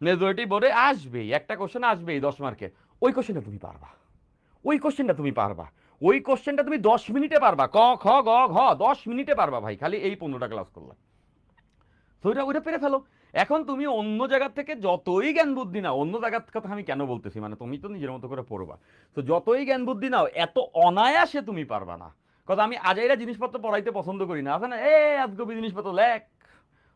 মেজরিটি বোর্ডে আসবেই, একটা কোশ্চেন আসবেই 10 মার্কের। ওই কোশ্চেনটা তুমি পারবা, ওই কোশ্চেনটা তুমি পারবা, ওই কোশ্চেনটা তুমি 10 মিনিটে পারবা, ক খ গ ঘ 10 মিনিটে পারবা ভাই, খালি এই 15টা ক্লাস করলে। তো ওইটা ওইটা পেরে ফেলো। এখন তুমি অন্য জায়গার থেকে যতই জ্ঞান বুদ্ধি নাও, অন্য জায়গার কথা আমি কেন বলতেছি, মানে তুমি তো নিজের মতো করে পড়বা, তো যতই জ্ঞান বুদ্ধি নাও এত অনায়াসে তুমি পারবা না। কথা আমি আজাইরা জিনিসপত্র পড়াইতে পছন্দ করি না, আছে না এ আজগবি জিনিসপত্র লেখ,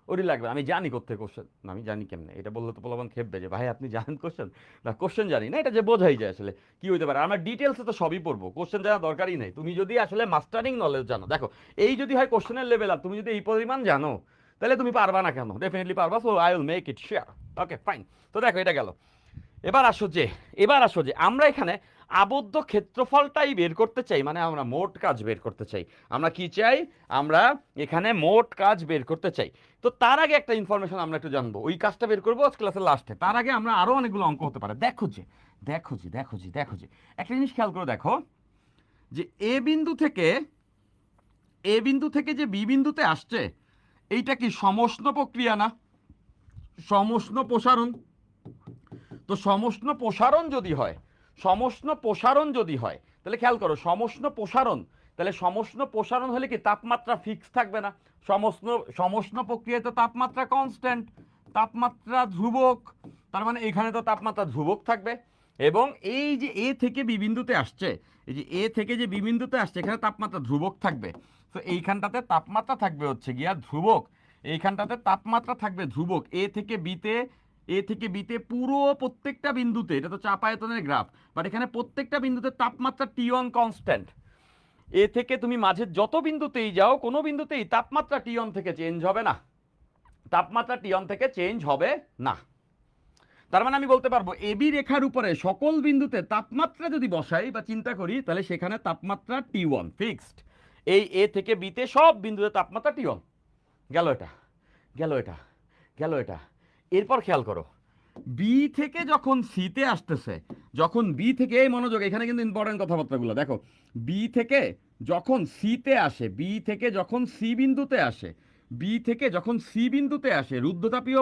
ওরই লাগবে, আমি জানি কোথায় কোশ্চেন, আমি জানি কেমনে, এটা বললে তো পোলাপান খেপবে যে ভাই আপনি জানেন কোশ্চেন, না কোশ্চেন জানি না, এটা যে বোঝাই যায় আসলে কি হইতে পারে। আমরা ডিটেলসে তো সবই পড়বো, কোশ্চেন জানা দরকারই নেই, তুমি যদি আসলে মাস্টারিং নলেজ জানো। দেখো এই যদি হয় কোশ্চেনের লেভেল আর তুমি যদি এই পরিমাণ জানো, তাহলে তুমি পারবা না কেন, ডেফিনেটলি পারবা। So I will make it share. Okay fine. তো দেখো এটা গেল। এবার আসো যে আমরা এখানে আবদ্ধ ক্ষেত্রফলটাই বের করতে চাই, মানে আমরা মোট কাজ বের করতে চাই। আমরা কি চাই? আমরা এখানে মোট কাজ বের করতে চাই। তো তার আগে একটা ইনফরমেশন আমরা একটু জানবো, ওই কাজটা বের করবো আজ ক্লাসের লাস্টে। তার আগে আমরা আরো অনেকগুলো অঙ্ক হতে পারে। দেখো যে একটা জিনিস খেয়াল করে দেখো, যে এ বিন্দু থেকে যে বি বিন্দুতে আসছে, এইটা কি সমষ্ণ প্রক্রিয়া না সমষ্ণ প্রসারণ? তো সমষ্ণ প্রসারণ যদি হয় তাহলে খেয়াল করো, সমষ্ণ প্রসারণ হলে কি তাপমাত্রা ফিক্স থাকবে না? সমষ্ণ প্রক্রিয়ায় তো তাপমাত্রা কনস্ট্যান্ট, তাপমাত্রা ধ্রুবক, তার মানে এখানে তো তাপমাত্রা ধ্রুবক থাকবে। এবং এই যে এ থেকে বি বিন্দুতে আসছে, এই যে এ থেকে যে বি বিন্দুতে আসছে, এখানে তাপমাত্রা ধ্রুবক থাকবে। তো এইখানটাতে তাপমাত্রা থাকবে হচ্ছে গিয়া ধ্রুবক, এইখানটাতে তাপমাত্রা থাকবে ধ্রুবক। এ থেকে বিতে পুরো প্রত্যেকটা বিন্দুতে, এটা তো চাপ আয়তনের গ্রাফ, বাট এখানে প্রত্যেকটা বিন্দুতে তাপমাত্রা T1 কনস্ট্যান্ট। এ থেকে তুমি মাঝে যত বিন্দুতেই যাও, কোনো বিন্দুতেই তাপমাত্রা T1 থেকে চেঞ্জ হবে না, তাপমাত্রা T1 থেকে চেঞ্জ হবে না। তার মানে আমি বলতে পারবো এবি রেখার উপরে সকল বিন্দুতে তাপমাত্রা যদি বসাই বা চিন্তা করি, তাহলে সেখানে তাপমাত্রা T1 ফিক্সড। এই এ থেকে বিতে সব বিন্দুতে তাপমাত্রা T1। গেল এটা, গেল এটা, গেল এটা। এরপর খেয়াল করো, বি থেকে যখন সিতে আসতেছে, যখন বি থেকে, এই মনোযোগ, এখানে কিন্তু ইম্পর্টেন্ট কথাবার্তাগুলো দেখো, বি থেকে যখন সিতে আসে, বি থেকে যখন সি বিন্দুতে আসে, বি থেকে যখন সি বিন্দুতে আসে, রুদ্ধতাপীয়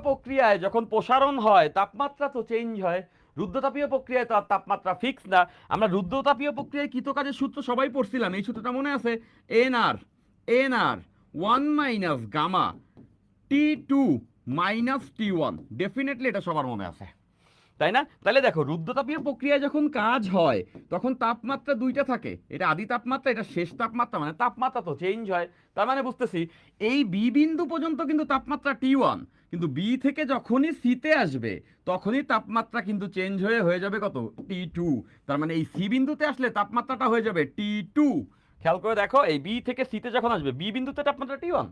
প্রক্রিয়ায় যখন প্রসারণ হয় তাপমাত্রা তো চেঞ্জ হয়। রুদ্ধতাপীয় প্রক্রিয়ায় তো আর তাপমাত্রা ফিক্স না। আমরা রুদ্ধতাপীয় প্রক্রিয়ায় কৃতকাজের সূত্র সবাই পড়ছিলাম, এই সূত্রটা মনে আছে? এন আর 1 - গামা T2 - T1, ডেফিনেটলি এটা সবার মনে আছে, তাই না? তাহলে দেখো, রুদ্ধতাপীয় প্রক্রিয়ায় যখন কাজ হয় তখন তাপমাত্রা দুইটা থাকে, এটা আদি তাপমাত্রা, এটা শেষ তাপমাত্রা, মানে তাপমাত্রা তো চেঞ্জ হয়। তার মানে বুঝতেছি এই বি বিন্দু পর্যন্ত কিন্তু তাপমাত্রা T1, কিন্তু বি থেকে যখনই সিতে আসবে তখনই তাপমাত্রা কিন্তু চেঞ্জ হয়ে যাবে কত? T2। তার মানে এই সি বিন্দুতে আসলে তাপমাত্রাটা হয়ে যাবে T2। খেয়াল করে দেখো, এই বি থেকে সিতে যখন আসবে, বি বিন্দুতে তাপমাত্রা T1,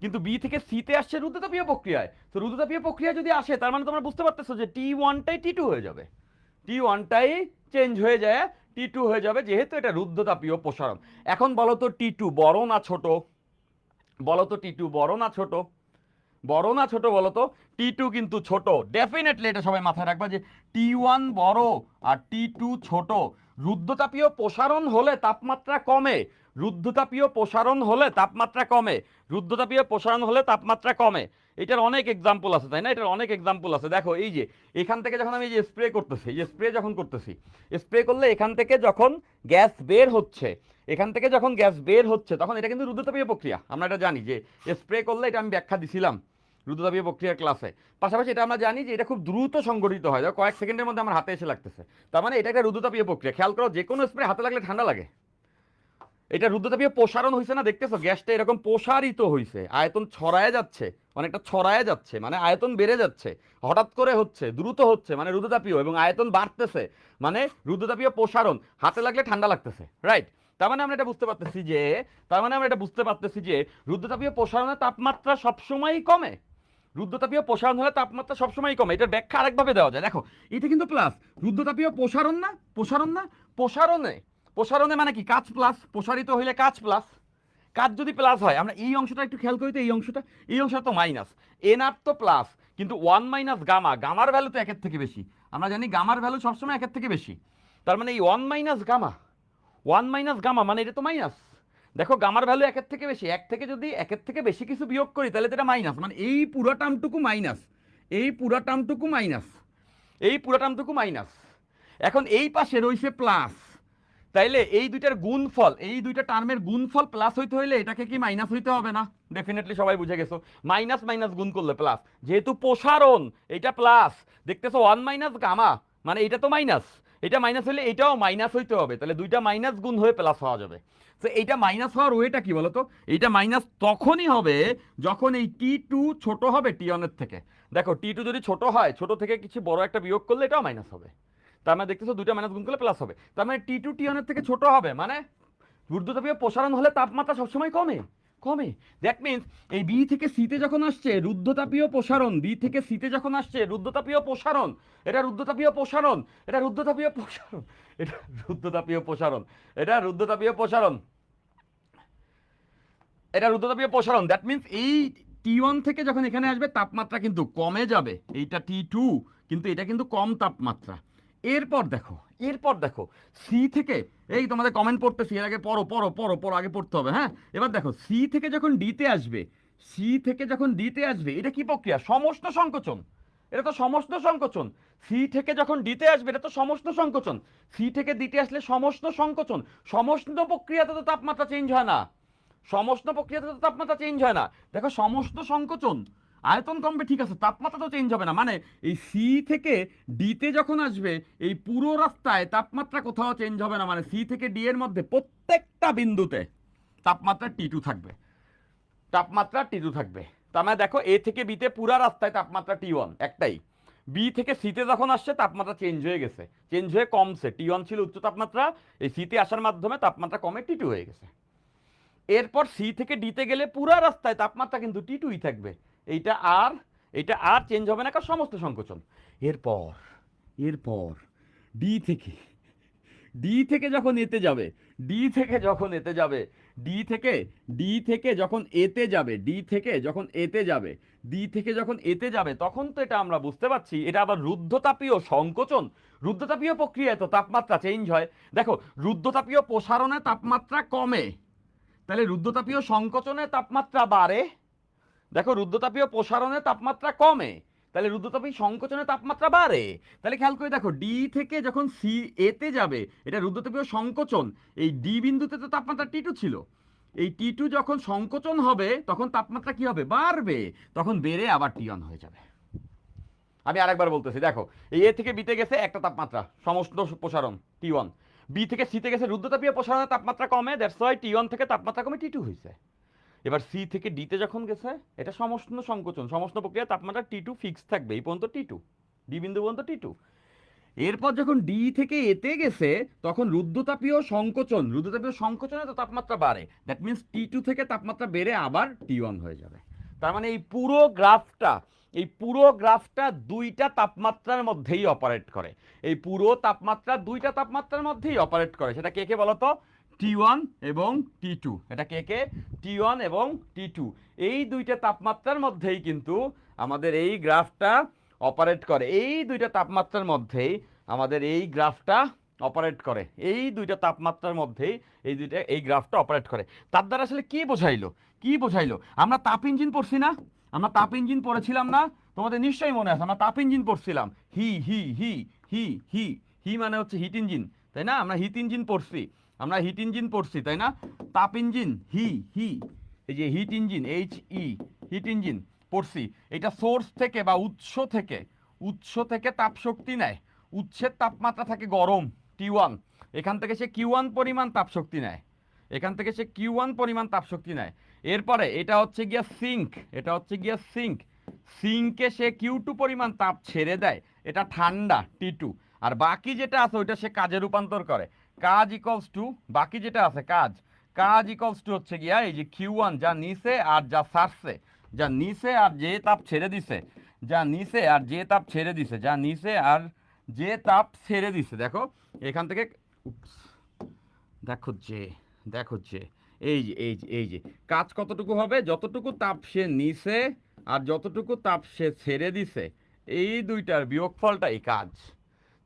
কিন্তু বি থেকে সিতে আসছে রুদ্ধতাপীয় প্রক্রিয়ায়। তো রুদ্ধতাপীয় প্রক্রিয়া যদি আসে, তার মানে তোমরা বুঝতে পারতেছো যে T1টাই T2 হয়ে যাবে, T1টাই চেঞ্জ হয়ে যায় T2 হয়ে যাবে, যেহেতু এটা রুদ্ধতাপীয় প্রসারণ। এখন বলো তো T2 বড় না ছোট? বলো তো T2 বড় না ছোট? বড় না ছোট বলো তো? T2 কিন্তু ছোট, ডেফিনেটলি এটা সবাই মাথায় রাখবা যে T1 বড় আর T2 ছোট। রুদ্ধতাপীয় প্রসারণ হলে তাপমাত্রা কমে, রুদ্ধতাপীয় প্রসারণ হলে তাপমাত্রা কমে, রুদ্ধতাপীয় প্রসারণ হলে তাপমাত্রা কমে। এটার অনেক এক্সাম্পল আছে, তাই না? এটার অনেক এক্সাম্পল আছে। দেখো এই যে এখান থেকে যখন আমি এই যে স্প্রে করতেছি, এই যে স্প্রে যখন করতেছি, স্প্রে করলে এখান থেকে যখন গ্যাস বের হচ্ছে, এখান থেকে যখন গ্যাস বের হচ্ছে তখন এটা কিন্তু রুদ্ধতাপীয় প্রক্রিয়া, আমরা এটা জানি যে স্প্রে করলে, এটা আমি ব্যাখ্যা দিছিলাম রুদ্রতাপীয় প্রক্রিয়ার ক্লাসে। পাশাপাশি এটা আমরা জানি যে এটা খুব দ্রুত সংঘটিত হয়, কয়েক সেকেন্ডের মধ্যে আমার হাতে এসে লাগতেছে। তার মানে এটা একটা রুদ্রতাপীয় প্রক্রিয়া। খেয়াল করো, যে কোনো স্প্রে হাতে লাগলে ঠান্ডা লাগে। এটা রুদ্রতাপীয় প্রসারণ হয়েছে না, দেখতেছো গ্যাসটা এরকম প্রসারিত হয়েছে, আয়তন ছড়ায় যাচ্ছে, অনেকটা ছড়ায় যাচ্ছে, মানে আয়তন বেড়ে যাচ্ছে, হঠাৎ করে হচ্ছে, দ্রুত হচ্ছে, মানে রুদ্রতাপীয়, এবং আয়তন বাড়তেছে, মানে রুদ্রতাপীয় প্রসারণ। হাতে লাগলে ঠান্ডা লাগতেছে, রাইট? তার মানে আমরা এটা বুঝতে পারতেছি যে, রুদ্রতাপীয় প্রসারণের তাপমাত্রা সবসময়ই কমে। রুদ্রতাপীয় প্রসারণ হলে তাপমাত্রা সবসময়ই কমে। এটার ব্যাখ্যা আরেকভাবে দেওয়া যায়, দেখো এটা কিন্তু প্লাস, রুদ্রতাপীয় প্রসারণ না, প্রসারণে, প্রসারণে মানে কি, কাজ প্লাস, প্রসারিত হইলে কাজ প্লাস। কাজ যদি প্লাস হয়, আমরা এই অংশটা একটু খেয়াল করি তো, এই অংশটা তো মাইনাস, এন আর তো প্লাস, কিন্তু ওয়ান মাইনাস গামা, গামার ভ্যালু তো একের থেকে বেশি, আমরা জানি গামার ভ্যালু সবসময় একের থেকে বেশি। তার মানে এই ওয়ান মাইনাস গামা মানে এটা তো মাইনাস। দেখো গামার ভ্যালু একের থেকে বেশি, এক থেকে যদি একের থেকে বেশি কিছু বিয়োগ করি তাহলে তো এটা মাইনাস, মানে এই পুরো টার্মটুকু মাইনাস, এই পুরো টার্মটুকু মাইনাস। এখন এই পাশে রয়েছে প্লাস, তাইলে এই দুইটার গুণফল, এই দুইটা টার্মের গুণফল প্লাস হইতে হইলে এটাকে কি মাইনাস হইতে হবে না? ডেফিনেটলি সবাই বুঝে গেছো, মাইনাস মাইনাস গুণ করলে প্লাস, যেহেতু প্রসারণ এটা প্লাস, দেখতেছো ওয়ান মাইনাস গামা মানে এটা তো মাইনাস, এটা মাইনাস হলে এটাও মাইনাস হইতে হবে, তাহলে দুইটা মাইনাস গুণ হয়ে প্লাস হওয়া যাবে। তো এইটা মাইনাস হওয়ার ওয়েটা কি বলতো? এইটা মাইনাস তখনই হবে যখন এই টি টু ছোট হবে টি ওয়ানের থেকে। দেখো টি টু যদি ছোট হয়, ছোট থেকে কিছু বড় একটা বিয়োগ করলে এটাও মাইনাস হবে। তার মানে দেখতেছো দুইটা মাইনাস গুণ করলে প্লাস হবে, তার মানে টি টু টি ওয়ানের থেকে ছোট হবে, মানে রুদ্রতাপীয় প্রসারণ হলে তাপমাত্রা সবসময় কমে। দ্যাট মিনস এই বি থেকে সিতে যখন আসছে রুদ্রতাপীয় প্রসারণ, বি থেকে সিতে যখন আসছে রুদ্রতাপীয় প্রসারণ, এটা রুদ্রতাপীয় প্রসারণ, এটা রুদ্রতাপীয় প্রসারণ, এটা রুদ্রতাপীয় প্রসারণ, এটা রুদ্রতাপীয় প্রসারণ, এটা রুদ্রতাপীয় প্রসারণ। দ্যাট মিনস এই টি ওয়ান থেকে যখন এখানে আসবে তাপমাত্রা কিন্তু কমে যাবে, এইটা টি টু, কিন্তু এটা কিন্তু কম তাপমাত্রা। এরপর দেখো সি থেকে, এই তোমাদের কমেন্ট পড়তেছি, এর আগে পড়ো আগে পড়তে হবে, হ্যাঁ। এবার দেখো সি থেকে যখন ডিতে আসবে, এটা কি প্রক্রিয়া? সমস্ত সংকোচন, এটা তো সমস্ত সংকোচন। সি থেকে যখন ডিতে আসবে এটা তো সমস্ত সংকোচন, সি থেকে ডিতে আসলে সমস্ত সংকোচন। সমস্ত প্রক্রিয়াতে তো তাপমাত্রা চেঞ্জ হয় না, দেখো সমস্ত সংকোচন, আয়তন কমবে ঠিক আছে, তাপমাত্রা তো চেঞ্জ হবে না। মানে এই সি থেকে ডিতে যখন আসবে এই পুরো রাস্তায় তাপমাত্রা কোথাও চেঞ্জ হবে না, মানে সি থেকে ডি এর মধ্যে প্রত্যেকটা বিন্দুতে তাপমাত্রা টি টু থাকবে, তার মানে দেখো এ থেকে বিতে পুরো রাস্তায় তাপমাত্রা টি ওয়ান একটাই, বি থেকে সিতে যখন আসছে তাপমাত্রা চেঞ্জ হয়ে গেছে, চেঞ্জ হয়ে কমছে, টি ওয়ান ছিল উচ্চ তাপমাত্রা, এই সিতে আসার মাধ্যমে তাপমাত্রা কমে টি টু হয়ে গেছে। এরপর সি থেকে ডিতে গেলে পুরো রাস্তায় তাপমাত্রা কিন্তু টি টুই থাকবে, এইটা আর চেঞ্জ হবে না, কারণ সমস্ত সংকোচন। এরপর ডি থেকে যখন এতে যাবে, ডি থেকে যখন এতে যাবে তখন তো এটা আমরা বুঝতে পারছি এটা আবার রুদ্ধতাপীয় সংকোচন। রুদ্ধতাপীয় প্রক্রিয়ায় তো তাপমাত্রা চেঞ্জ হয়। দেখো রুদ্ধতাপীয় প্রসারণে তাপমাত্রা কমে, তাহলে রুদ্ধতাপীয় সংকোচনে তাপমাত্রা বাড়ে। দেখো রুদ্ধতাপীয় প্রসারণে তাপমাত্রা কমে, তাহলে রুদ্ধতাপীয় সংকোচনে তাপমাত্রা বাড়ে। তাহলে খেয়াল করে দেখো ডি থেকে যখন সি এতে যাবে এটা রুদ্ধতাপীয় সংকোচন, এই ডি বিন্দুতে তো তাপমাত্রা টি টু ছিল, এই টি টু যখন সংকোচন হবে তখন তাপমাত্রা কি হবে? বাড়বে, তখন বেড়ে আবার টি ওয়ান হয়ে যাবে। আমি আরেকবার বলতেছি, দেখো এই এ থেকে বিতে গেছে একটা তাপমাত্রা সমস্ত প্রসারণ টি ওয়ান, বি থেকে সিতে গেছে রুদ্ধতাপীয় প্রসারণের তাপমাত্রা কমে, দ্যাটস ওয়াই টি ওয়ান থেকে তাপমাত্রা কমে টি টু হয়েছে। এবার সি থেকে ডিতে যখন গেছে এটা সমস্ত সংকোচন, সমস্ত প্রক্রিয়া তাপমাত্রা টি টু ফিক্স থাকবে, এই পর্যন্ত টি টু, ডি বিন্দু পর্যন্ত টি টু। এরপর যখন ডি থেকে এতে গেছে তখন রুদ্ধতাপীয় সংকোচনে তো তাপমাত্রা বাড়ে, দ্যাট মিনস টি টু থেকে তাপমাত্রা বেড়ে আবার টি ওয়ান হয়ে যাবে। তার মানে এই পুরো গ্রাফটা দুইটা তাপমাত্রার মধ্যেই অপারেট করে, এই পুরো তাপমাত্রা দুইটা তাপমাত্রার মধ্যেই অপারেট করে। সেটা কে বলতো? টি ওয়ান এবং টি টু। এটা কে? টি ওয়ান এবং টি টু, এই দুইটা তাপমাত্রার মধ্যেই কিন্তু আমাদের এই গ্রাফটা অপারেট করে, এই দুইটা তাপমাত্রার মধ্যেই আমাদের এই গ্রাফটা অপারেট করে, এই দুইটা তাপমাত্রার মধ্যেই এই গ্রাফটা অপারেট করে। তার দ্বারা আসলে কি বোঝাইলো? আমরা তাপ ইঞ্জিন পড়ছি না, আমরা তাপ ইঞ্জিন পড়েছিলাম না? তোমাদের নিশ্চয়ই মনে আছে আমরা তাপ ইঞ্জিন পড়ছিলাম, হি হি হি হি হি হি মানে হচ্ছে হিট ইঞ্জিন, তাই না? আমরা হিট ইঞ্জিন পড়ছি, তাই না? তাপ ইঞ্জিন হি হি, এই যে hit engine, H E, hit engine, পড়ছি, এটা সোর্স থেকে বা উৎস থেকে তাপ শক্তি নেয়, উৎসের তাপমাত্রা থাকে গরম T1, এখান থেকে সে Q1 পরিমাণ তাপ শক্তি নেয়, এখান থেকে সে Q1 পরিমাণ তাপ শক্তি নেয়। এরপরে এটা হচ্ছে গিয়া সিঙ্ক, এটা হচ্ছে গিয়া সিঙ্ক, সিঙ্কে সে Q2 পরিমাণ তাপ ছেড়ে দেয়, এটা ঠান্ডা T2। আর বাকি যেটা আছে ওইটা সে কাজে রূপান্তর করে, কাজ ইকলস টু, বাকি যেটা আছে কাজ, কাজ ইকলস টু হচ্ছে গিয়া এই যে Q1 যা নিচে আর যা ছাড়ছে, যা নিচে আর যে তাপ ছেড়ে দিছে, যা নিচে আর যে তাপ ছেড়ে দিছে, যা নিচে আর যে তাপ ছেড়ে দিছে, দেখো এখান থেকে দেখো যে, দেখো যে এই যে কাজ কতটুকু হবে, যতটুকু তাপ সে নিছে আর যতটুকু তাপ সে ছেড়ে দিছে, এই দুইটার বিয়োগফলটা এই কাজ।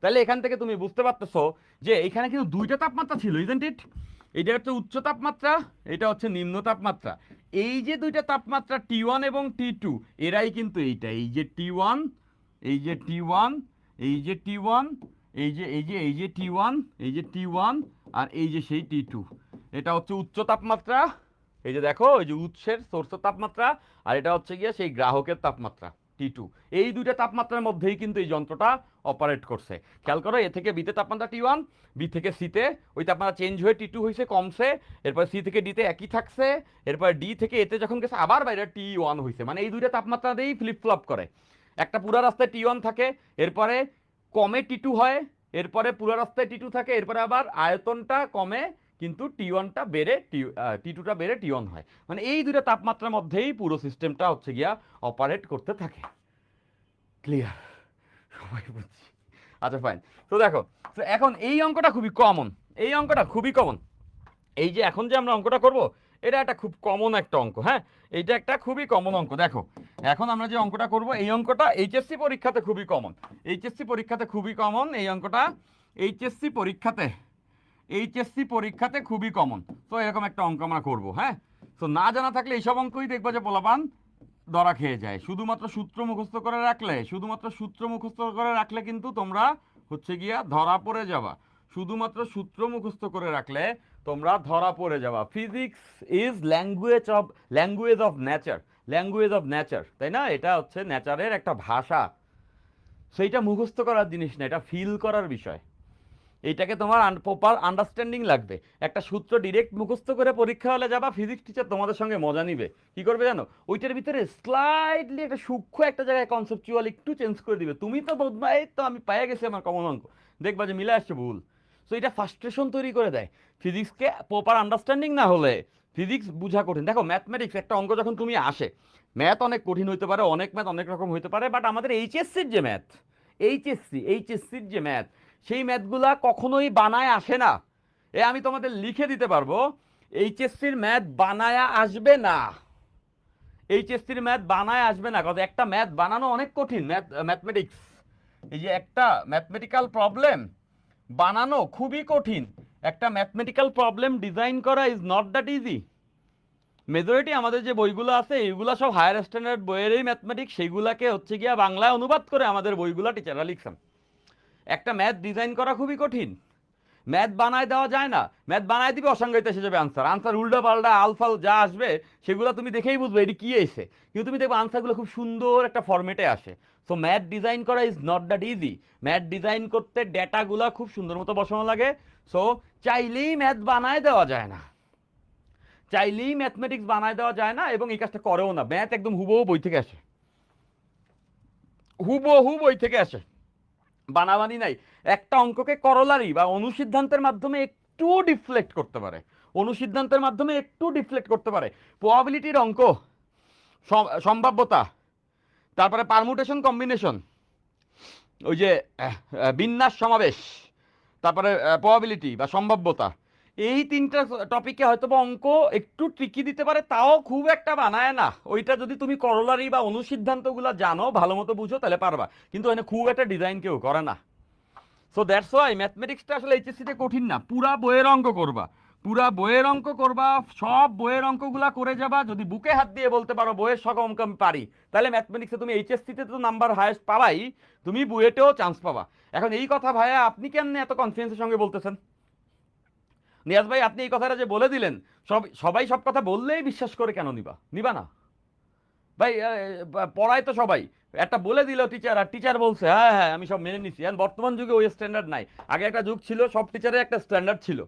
তাহলে এখান থেকে তুমি বুঝতে পারতেছো যে এখানে কিন্তু দুইটা তাপমাত্রা ছিল, ইজেন্ট ইট? এটা হচ্ছে উচ্চ তাপমাত্রা, এটা হচ্ছে নিম্ন তাপমাত্রা। এই যে দুইটা তাপমাত্রা T1 এবং T2, এরাই কিন্তু এইটা, এই যে T1, এই যে T1, এই যে T1, এই যে T1, এই যে T1, আর এই যে সেই T2। এটা হচ্ছে উচ্চ তাপমাত্রা, এই যে দেখো এই যে উৎসের সোর্সের তাপমাত্রা, আর এটা হচ্ছে গিয়ে সেই গ্রাহকের তাপমাত্রা T2। এই দুইটা তাপমাত্রার মধ্যেই কিন্তু এই যন্ত্রটা অপারেট করছে। খেয়াল করো, এ থেকে বিতে তাপমাত্রা T1, বি থেকে সিতে ওই তাপমাত্রা চেঞ্জ হয়ে T2 হয়েছে, কমছে, এরপর সি থেকে ডিতে একই থাকছে, এরপর ডি থেকে এতে যখন গেছে আবার বাইরে T1 হয়েছে। মানে এই দুইটা তাপমাত্রা দিয়েই ফ্লিপ ফ্লপ করে। একটা পুরা রাস্তায় T1 থাকে, এরপরে কমে T2 হয়, এরপরে পুরো রাস্তায় T2 থাকে, এরপরে আবার আয়তনটা কমে কিন্তু T1টা বেড়ে T2টা বেড়ে T1 হয়। মানে এই দুইটা তাপমাত্রার মধ্যেই পুরো সিস্টেমটা হচ্ছে গিয়া অপারেট করতে থাকে। ক্লিয়ার? সবাই বুঝছি? আচ্ছা ফাইন। তো দেখো, তো এখন এই অঙ্কটা খুবই কমন, এই অঙ্কটা খুবই কমন। এই যে এখন যে আমরা অঙ্কটা করব, এটা একটা খুব কমন একটা অঙ্ক, হ্যাঁ, এইটা একটা খুবই কমন অঙ্ক। দেখো এখন আমরা যে অঙ্কটা করব, এই অঙ্কটা এইচএসসি পরীক্ষাতে খুবই কমন, এইচএসসি পরীক্ষাতে খুবই কমন এই অঙ্কটা, এইচএসসি পরীক্ষাতে, এইচএসসি পরীক্ষাতে খুবই কমন। তো এরকম একটা অঙ্ক আমরা করব, হ্যাঁ। তো না জানা থাকলে এইসব অঙ্কই দেখবো যে পোলাপান ধরা খেয়ে যায়। শুধুমাত্র সূত্র মুখস্থ করে রাখলে, শুধুমাত্র সূত্র মুখস্থ করে রাখলে কিন্তু তোমরা হচ্ছে গিয়া ধরা পড়ে যাবা, শুধুমাত্র সূত্র মুখস্থ করে রাখলে তোমরা ধরা পড়ে যাবা। Physics is language of nature, language of nature, তাই না? এটা হচ্ছে নেচারের একটা ভাষা, সেইটা মুখস্থ করার জিনিস না, এটা ফিল করার বিষয়। এইটাকে তোমার প্রপার আন্ডারস্ট্যান্ডিং লাগবে। একটা সূত্র ডিরেক্ট মুখস্থ করে পরীক্ষা হলে যাবা, ফিজিক্স টিচার তোমাদের সঙ্গে মজা নিবে। কি করবে জানো? ওইটার ভিতরে স্লাইডলি একটা সূক্ষ্ম একটা জায়গায় কনসেপচুয়াল একটু চেঞ্জ করে দিবে। তুমি তো বোধহয় এই তো আমি পেয়ে গেছি আমার কমন অঙ্ক, দেখবা যে মিলে আসছে ভুল। সো এটা ফ্রাস্ট্রেশন তৈরি করে দেয়। ফিজিক্সকে প্রপার আন্ডারস্ট্যান্ডিং না হলে ফিজিক্স বোঝা কঠিন। দেখো ম্যাথমেটিক্স একটা অঙ্ক যখন তুমি আসে, ম্যাথ অনেক কঠিন হইতে পারে, অনেক ম্যাথ অনেক রকম হইতে পারে, বাট আমাদের এইচএসসির যে ম্যাথ, এইচএসসির যে ম্যাথ, সেই ম্যাথগুলা কখনোই বানায় আসে না। আমি তোমাদের লিখে দিতে পারবো, এইচএসসির ম্যাথ বানায় আসবে না, এইচএসসির ম্যাথ বানায় আসবে না। কারণ একটা ম্যাথ বানানো অনেক কঠিন, ম্যাথমেটিক্স, এই যে একটা ম্যাথমেটিক্যাল প্রবলেম বানানো খুবই কঠিন। একটা ম্যাথমেটিক্যাল প্রবলেম ডিজাইন করা is not that easy. Majority আমাদের যে বইগুলো আছে এইগুলো সব হায়ার স্ট্যান্ডার্ড বইয়েরই ম্যাথমেটিক্স, সেইগুলাকে হচ্ছে গিয়া বাংলায় অনুবাদ করে আমাদের বইগুলো টিচাররা লিখছেন। একটা ম্যাথ ডিজাইন করা খুবই কঠিন, ম্যাথ বানায় দেওয়া যায় না। ম্যাথ বানায় দিবে, অসংজ্ঞায়িত এসে যাবে আনসার, আনসার উল্টা পাল্টা আলফাল যা আসবে সেগুলো তুমি দেখেই বুঝবে এটি কি এসে, কিন্তু তুমি দেখবে আনসারগুলো খুব সুন্দর একটা ফরম্যাটে আসে। সো ম্যাথ ডিজাইন করা is not that easy. Math design করতে ডেটাগুলো খুব সুন্দর মতো বসানো লাগে। সো চাইলেই ম্যাথ বানায় দেওয়া যায় না, চাইলেই ম্যাথমেটিক্স বানায় দেওয়া যায় না, এবং এই কাজটা করেও না। ম্যাথ একদম হুবহু বই থেকে আসে, হুবহু বই থেকে আসে, বানাবানি নাই। একটা অঙ্ককে করলারি বা অনুসিদ্ধান্তের মাধ্যমে একটু ডিফ্লেক্ট করতে পারে, অনুসিদ্ধান্তের মাধ্যমে একটু ডিফ্লেক্ট করতে পারে। প্রবাবিলিটির অঙ্ক, সম্ভাব্যতা, তারপরে পারমুটেশন কম্বিনেশন, ওই যে বিন্যাস সমাবেশ, তারপরে প্রবাবিলিটি বা সম্ভাব্যতা, এই তিনটা টপিকে হয়তো বা অঙ্ক একটু ট্রিকি দিতে পারে, তাও খুব একটা বানায় না। ওইটা যদি তুমি করলারি বা অনুসিদ্ধান্তগুলো জানো, ভালো মতো বুঝো, তাহলে পারবা, কিন্তু এখানে খুব একটা ডিজাইন কেউ করে না। সো দ্যাটস ওয়াই ম্যাথমেটিক্সটা আসলে এইচএসসিতে কঠিন না। পুরা বইয়ের অঙ্ক করবা, পুরা বইয়ের অঙ্ক করবা, সব বইয়ের অঙ্কগুলা করে যাবা। যদি বুকে হাত দিয়ে বলতে পারো বইয়ের সব অঙ্ক আমি পারি, তাহলে ম্যাথমেটিক্সে তুমি এইচএসসিতে তো নাম্বার হায়েস্ট পাবাই, তুমি বুয়েটেও চান্স পাবা। এখন এই কথা ভাইয়া আপনি কেমনে এত কনফিডেন্সের সঙ্গে বলতেছেন? নিয়াজ ভাই আপনি এই কথাটা যে বলে দিলেন, সবাই সব কথা বললেই বিশ্বাস করে কেন নিবা? নিবা না, ভাই পড়ায় তো সবাই, একটা বলে দিল টিচার আর টিচার বলছে হ্যাঁ হ্যাঁ আমি সব মেনে নিচ্ছি। এখন বর্তমান যুগে ওই স্ট্যান্ডার্ড নাই। আগে একটা যুগ ছিল সব টিচারের একটা স্ট্যান্ডার্ড ছিল,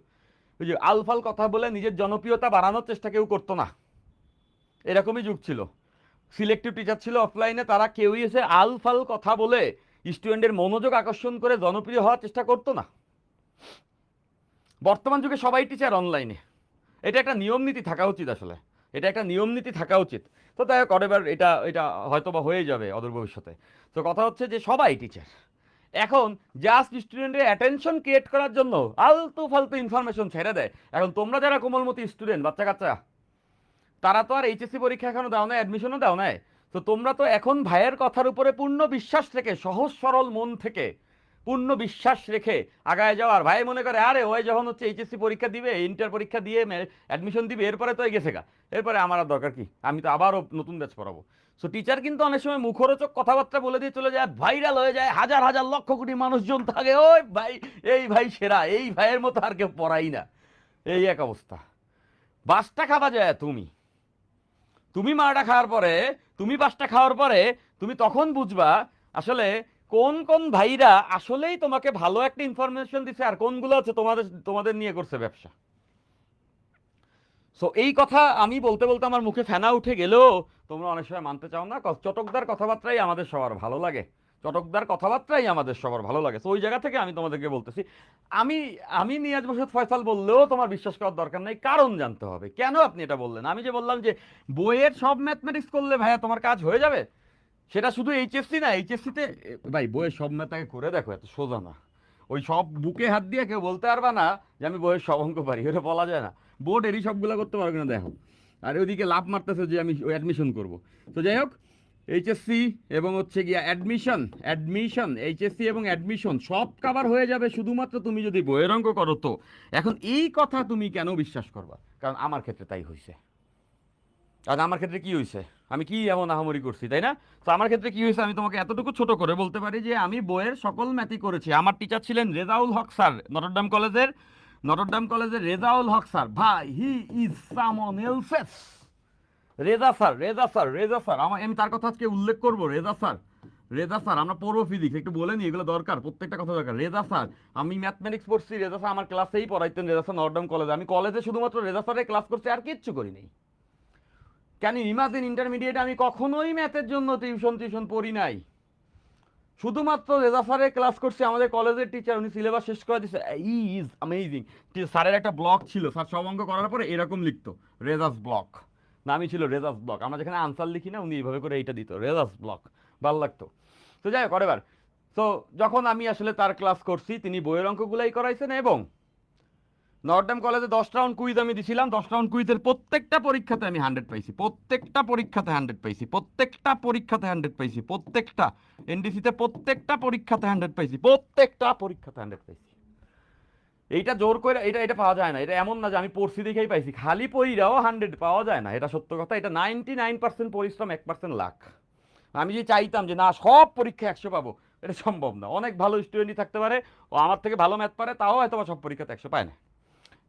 ওই যে আলফাল কথা বলে নিজের জনপ্রিয়তা বাড়ানোর চেষ্টা কেউ করতো না, এরকমই যুগ ছিল। সিলেক্টিভ টিচার ছিল অফলাইনে, তারা কেউই এসে আলফাল কথা বলে স্টুডেন্টের মনোযোগ আকর্ষণ করে জনপ্রিয় হওয়ার চেষ্টা করতো না। বর্তমান যুগে সবাই টিচার অনলাইনে, এটা একটা নিয়ম নীতি থাকা উচিত আসলে, এটা একটা নিয়ম নীতি থাকা উচিত। তো তাই হোক, এবার এটা এটা হয়তো বা হয়ে যাবে অদূর ভবিষ্যতে। তো কথা হচ্ছে যে সবাই টিচার এখন, জাস্ট স্টুডেন্টের অ্যাটেনশন ক্রিয়েট করার জন্য আলতু ফালতু ইনফরমেশন ছেড়ে দেয়। এখন তোমরা যারা কোমলমতি স্টুডেন্ট, বাচ্চা কাচ্চা, তারা তো আর এইচএসসি পরীক্ষা এখনো দাও না, অ্যাডমিশনও দাও নাই। তো তোমরা তো এখন ভাইয়ের কথার উপরে পূর্ণ বিশ্বাস রেখে, সহজ সরল মন থেকে পূর্ণ বিশ্বাস রেখে আগায় যাও। আর ভাই মনে করে আরে ওই যখন হচ্ছে এইচএসসি পরীক্ষা দিবে, ইন্টার পরীক্ষা দিয়ে অ্যাডমিশন দিবে, এরপরে তো গেছে গা, এরপরে আমার আর দরকার কি, আমি তো আবারও নতুন ব্যাচ পড়াবো। সো টিচার কিন্তু অনেক সময় মুখরোচক কথাবার্তা বলে দিয়ে চলে যায়, ভাইরাল হয়ে যায়, হাজার হাজার লক্ষ কোটি মানুষজন থাকে, ওই ভাই এই ভাই সেরা, এই ভাইয়ের মতো আর কেউ পড়াই না, এই এক অবস্থা। বাসটা খাওয়া যায় তুমি, তুমি মারটা খাওয়ার পরে, তুমি পাঁচটা খাওয়ার পরে তুমি তখন বুঝবা আসলে কোন কোন ভাইরা আসলেই তোমাকে ভালো একটা ইনফরমেশন দিছে, আর কোনগুলো হচ্ছে তোমাদের তোমাদের নিয়ে করছে ব্যবসা। সো এই কথা আমি বলতে বলতে আমার মুখে ফেনা উঠে গেলেও তোমরা অনেক সময় মানতে চাও না। চটকদার কথাবার্তাই আমাদের সবার ভালো লাগে, চটকদার কথাবার্তাই আমাদের সবার ভালো লাগে। তো ওই জায়গা থেকে আমি তোমাদেরকে বলতেছি, আমি আমি নিয়াজ মোর্শেদ ফয়সাল বললেও তোমার বিশ্বাস করার দরকার নেই, কারণ জানতে হবে কেন আপনি এটা বললেন। আমি যে বললাম যে বইয়ের সব ম্যাথমেটিক্স করলে ভাইয়া তোমার কাজ হয়ে যাবে, সেটা শুধু এইচএসসি না, এইচএসসিতে ভাই বইয়ের সব ম্যাথকে করে দেখো, এত সোজা না। ওই সব বুকে হাত দিয়ে কেউ বলতে পারবা না যে আমি বইয়ের সব অঙ্ক পারি, ওটা বলা যায় না। বোর্ড এরই সবগুলো করতে পারবে না দেখো, আর ওইদিকে লাভ মারতেছে যে আমি অ্যাডমিশন করব। তো যাই হোক, এইচএসসি এবং হচ্ছে গিয়া অ্যাডমিশন, অ্যাডমিশন এইচএসসি এবং অ্যাডমিশন সব কাভার হয়ে যাবে শুধুমাত্র তুমি যদি বইয়ের অঙ্ক করো। তো এখন এই কথা তুমি কেন বিশ্বাস করবা? কারণ আমার ক্ষেত্রে তাই হয়েছে। আর আমার ক্ষেত্রে কি হয়েছে, আমি কি এমন আহামরি করছি, তাই না? তো আমার ক্ষেত্রে কি হয়েছে আমি তোমাকে এতটুকু ছোট করে বলতে পারি যে আমি বইয়ের সকল ম্যাথই করেছি। আমার টিচার ছিলেন রেজাউল হক স্যার, নটরডাম কলেজের, নটরডাম কলেজের রেজাউল হক স্যার। ভাই হি ইজ সামন else's. Reza sir, Reza sir, Reza sir, আমি তার কথা আজকে উল্লেখ করবো। রেজা স্যার, রেজা স্যার, আমরা পড়বো ফিজিক্স, একটু বলে নি, এগুলো দরকার, প্রত্যেকটা কথা দরকার। রেজা স্যার, আমি ম্যাথমেটিক্স পড়ছি, রেজা স্যার আমার ক্লাসেই পড়াইতেন। রেজা স্যার নটরডাম কলেজে, আমি কলেজে শুধুমাত্র রেজা স্যারের ক্লাস করছি, আর কিচ্ছু করি নাই। কেন ইমাজিন ইন্টারমিডিয়েট আমি কখনোই ম্যাথের জন্য টিউশন পড়ি নাই, শুধুমাত্র রেজা স্যারের ক্লাস করছি। আমাদের কলেজের টিচার, উনি সিলেবাস শেষ করে দিচ্ছে, ই ইজ অ্যামেজিং। স্যারের একটা ব্লক ছিল, স্যার সব অঙ্ক করার পরে এরকম লিখতো, রেজাস ব্লক, নামই ছিল রেজাস ব্লক। আমরা যেখানে আনসার লিখি না, উনি এইভাবে করে এইটা দিত, রেজাস ব্লক, ভালো লাগতো। তো যাই হোক, এবার তো যখন আমি আসলে তার ক্লাস করছি, তিনি বইয়ের অঙ্কগুলাই করাইছেন। এবং নর্থডাম কলেজে 10 রাউন্ড কুইজ আমি দিছিলাম, 10 রাউন্ড কুইজের প্রত্যেকটা পরীক্ষাতে আমি 100 পাইছি, প্রত্যেকটা পরীক্ষাতে 100 পাইছি, প্রত্যেকটা পরীক্ষাতে 100 পাইছি, প্রত্যেকটা এনডিসিতে প্রত্যেকটা পরীক্ষাতে 100 পাইছি, প্রত্যেকটা পরীক্ষাতে 100 পাইছি। এইটা জোর করে এটা এটা পাওয়া যায় না, এটা এমন না যে আমি পড়ছি দেখেই পাইছি, খালি পড়িরাও 100 পাওয়া যায় না, এটা সত্য কথা। এটা 99% পরিশ্রম, 1% লাক। আমি যে চাইতাম যে না সব পরীক্ষা 100 পাবো, এটা সম্ভব না। অনেক ভালো স্টুডেন্টই থাকতে পারে, ও আমার থেকে ভালো ম্যাথ পারে, তাও হয়তো সব পরীক্ষাতে 100 পায় না।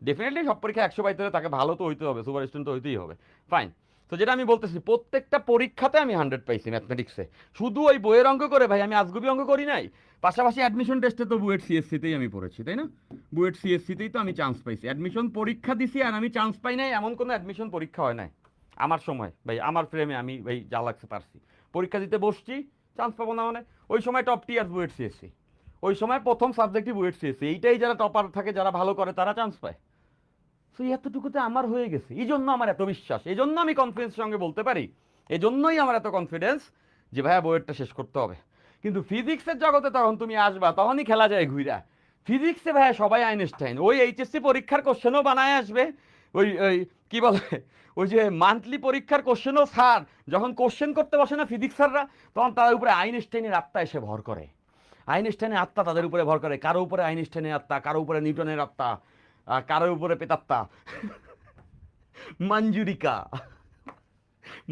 ডেফিনেটলি সব পরীক্ষা 100 পাইতে হলে তাকে ভালো তো হইতে হবে, সুপার স্টুডেন্ট তো হইতেই হবে, ফাইন। তো যেটা আমি বলতেছি, প্রত্যেকটা পরীক্ষাতে আমি 100 পাইছি ম্যাথমেটিক্সে। শুধু ওই বইয়ের অঙ্ক করে ভাই আমি আজগুবি অঙ্ক করি নাই, পাশাপাশি অ্যাডমিশন টেস্টে তো বুয়েট সিএসসিতেই আমি পড়েছি, তাই না? বুয়েট সিএসসিতেই তো আমি চান্স পাইছি, অ্যাডমিশন পরীক্ষা দিছি আর আমি চান্স পাই নাই এমন কোনো অ্যাডমিশন পরীক্ষা হয় নাই আমার সময় ভাই। আমার ফ্রেমে আমি ভাই যা লাগছে পারছি, পরীক্ষা দিতে বসছি, চান্স পাবো না মানে? ওই সময় টপ টিয়ার বুয়েট সিএসসি, ওই সময় প্রথম সাবজেক্টই বুয়েট সিএসসি, এইটাই যারা টপার থাকে, যারা ভালো করে, তারা চান্স পায়। তো এতটুকুতে আমার হয়ে গেছে, এই জন্য আমার এত বিশ্বাস, এই জন্য আমি কনফিডেন্সের সঙ্গে বলতে পারি, এই জন্যই আমার এত কনফিডেন্স যে ভাইয়া বইয়েরটা শেষ করতে হবে। কিন্তু ফিজিক্সের জগতে তখন তুমি আসবা, তখনই খেলা যায় ঘুইরা। ফিজিক্সে ভাইয়া সবাই আইনস্টাইন, ওই এইচএসসি পরীক্ষার কোশ্চেনও বানায় আসবে, ওই ওই কি বলে, ওই যে মান্থলি পরীক্ষার কোশ্চেনও স্যার যখন কোশ্চেন করতে বসে না ফিজিক্স স্যাররা, তখন তাদের উপরে আইনস্টাইনের আত্মা এসে ভর করে। আইনস্টাইনের আত্মা তাদের উপরে ভর করে, কারো উপরে আইনস্টাইনের আত্মা, কারো উপরে নিউটনের আত্মা, কারোর উপরে পেতাত্তা, মঞ্জুরিকা,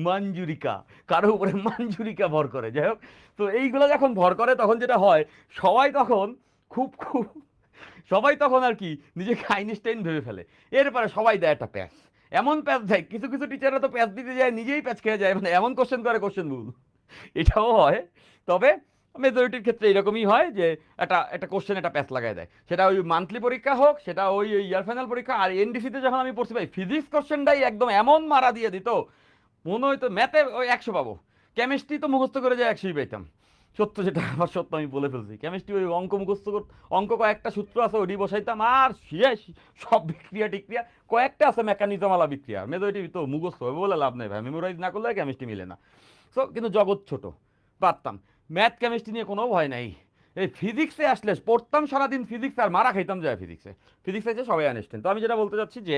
মঞ্জুরিকা, কারো উপরে মঞ্জুরিকা ভর করে। যাই হোক, তো এইগুলো যখন ভর করে তখন যেটা হয়, সবাই তখন খুব খুব সবাই তখন আর কি নিজেকে আইনস্টাইন ভেবে ফেলে। এরপরে সবাই দেয় একটা প্যাচ, এমন প্যাচ দেয়, কিছু কিছু টিচাররা তো প্যাচ দিতে যায় নিজেই প্যাচ খেয়ে যায়, মানে এমন কোশ্চেন করে কোশ্চেন ভুল, এটাও হয়। তবে মেজরিটির ক্ষেত্রে এরকমই হয় যে একটা একটা কোশ্চেন একটা প্যাচ লাগাই দেয়, সেটা ওই মান্থলি পরীক্ষা হোক, সেটা ওই ইয়ার ফাইনাল পরীক্ষা। আর এনডিসিতে যখন আমি পড়ছি ভাই, ফিজিক্স কোশ্চেনটাই একদম এমন মারা দিয়ে দিত, মনে হয়তো ম্যাথে ওই 100 পাবো, কেমিস্ট্রি তো মুখস্থ করে যায় 100ই পাইতাম। সত্য, যেটা আমার সত্য, আমি বলে ফেলছি। কেমিস্ট্রি ওই অঙ্ক মুখস্থ অঙ্ক কয়েকটা সূত্র আছে ওডি বসাইতাম আর শেষ, সব বিক্রিয়া টিক্রিয়া কয়েকটা আছে মেকানিজমালা বিক্রিয়া, মেজরিটি তো মুখস্থ হবে বলে লাভ নেই ভাই, মেমোরাইজ না করলে কেমিস্ট্রি মিলে না। সো কিন্তু জগৎ ছোট, পারতাম। ম্যাথ কেমিস্ট্রি নিয়ে কোনো ভয় নাই। এই ফিজিক্সে আসলে পড়তাম সারাদিন ফিজিক্স আর মারা খাইতাম যায় ফিজিক্সে। ফিজিক্সে যে সবাই আনস্টেন। তো আমি যেটা বলতে চাচ্ছি যে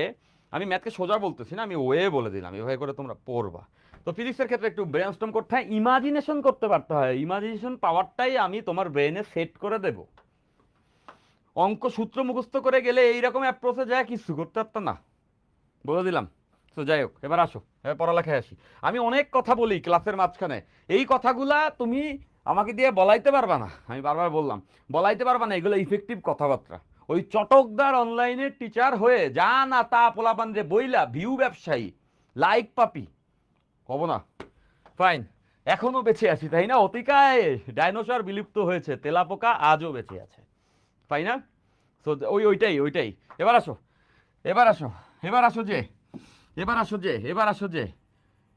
আমি ম্যাথকে সোজা বলতেছি না, আমি ওয়ে বলে দিলাম, এভাবে করে তোমরা পড়বা। তো ফিজিক্সের ক্ষেত্রে একটু ব্রেনস্টর্ম করতে হয়, ইমাজিনেশন করতে পারতে হয়, ইমাজিনেশন পাওয়ারটাই আমি তোমার ব্রেনে সেট করে দেব। অঙ্ক সূত্র মুখস্থ করে গেলে এইরকম অ্যাপ্রোচে যায় কিছু করতে পারতাম না, বলে দিলাম। তো যাই হোক, এবার আসো, এবার পড়ালেখায় আসি। আমি অনেক কথা বলি ক্লাসের মাঝখানে, এই কথাগুলা তুমি আমাকে দিয়ে বলাইতে পারবা না, আমি বারবার বললাম, বলাইতে পারবা না, এগুলো ইফেক্টিভ কথাবার্তা। ওই চটকদার অনলাইনের টিচার হয়ে যা না তা পোলাপান যে বইলা ভিউ ব্যবসায়ী, লাইক পাপি হব না। ফাইন, এখনো বেঁচে আছি তাই না, অতিকায় ডাইনোসর বিলুপ্ত হয়েছে, তেলাপোকা আজও বেঁচে আছে, তাই না? তো ওইটাই। এবার আসো, এবার আসো, এবার আসো যে এবার আসো যে এবার আসো যে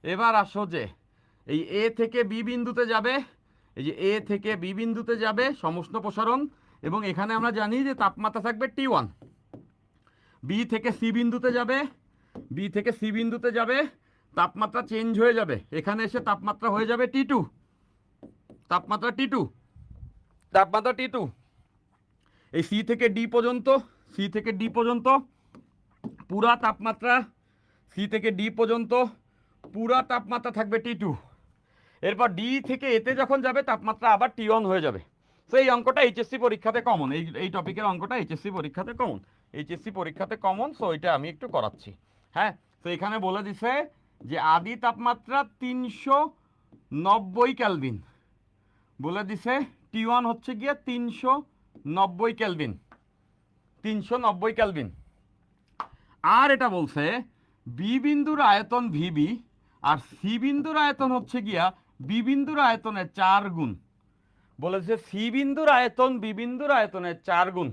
এবার আসো যে এই এ থেকে বি বিন্দুতে যাবে, এই যে এ থেকে বি বিন্দুতে যাবে সমষ্ণ প্রসারণ, এবং এখানে আমরা জানি যে তাপমাত্রা থাকবে T1। বি থেকে সি বিন্দুতে যাবে, বি থেকে সি বিন্দুতে যাবে, তাপমাত্রা চেঞ্জ হয়ে যাবে, এখানে এসে তাপমাত্রা হয়ে যাবে T2, তাপমাত্রা T2, তাপমাত্রা T2। এই সি থেকে ডি পর্যন্ত, সি থেকে ডি পর্যন্ত পুরা তাপমাত্রা, সি থেকে ডি পর্যন্ত পুরা তাপমাত্রা থাকবে T2। এরপর ডি থেকে এতে যখন যাবে তাপমাত্রা আবার T1 হয়ে যাবে। তো এই অঙ্কটা এইচএসসি পরীক্ষাতে কমন, এই টপিকের অঙ্কটা এইচএসসি পরীক্ষাতে কমন, এইচএসসি পরীক্ষাতে কমন। সো এটা আমি একটু করাচ্ছি। হ্যাঁ, তো এখানে বলে দিছে যে আদি তাপমাত্রা 390 কেলভিন, বলে দিছে T1 হচ্ছে গিয়ে 390 কেলভিন, 390 কেলভিন। আর এটা বলছে বি বিন্দুর আয়তন ভিবি, আর সি বিন্দুর আয়তন হচ্ছে গিয়া বি বিন্দুর আয়তনের 4 গুণ। বলেছে সি বিন্দুর আয়তন বি বিন্দুর আয়তনের 4 গুণ,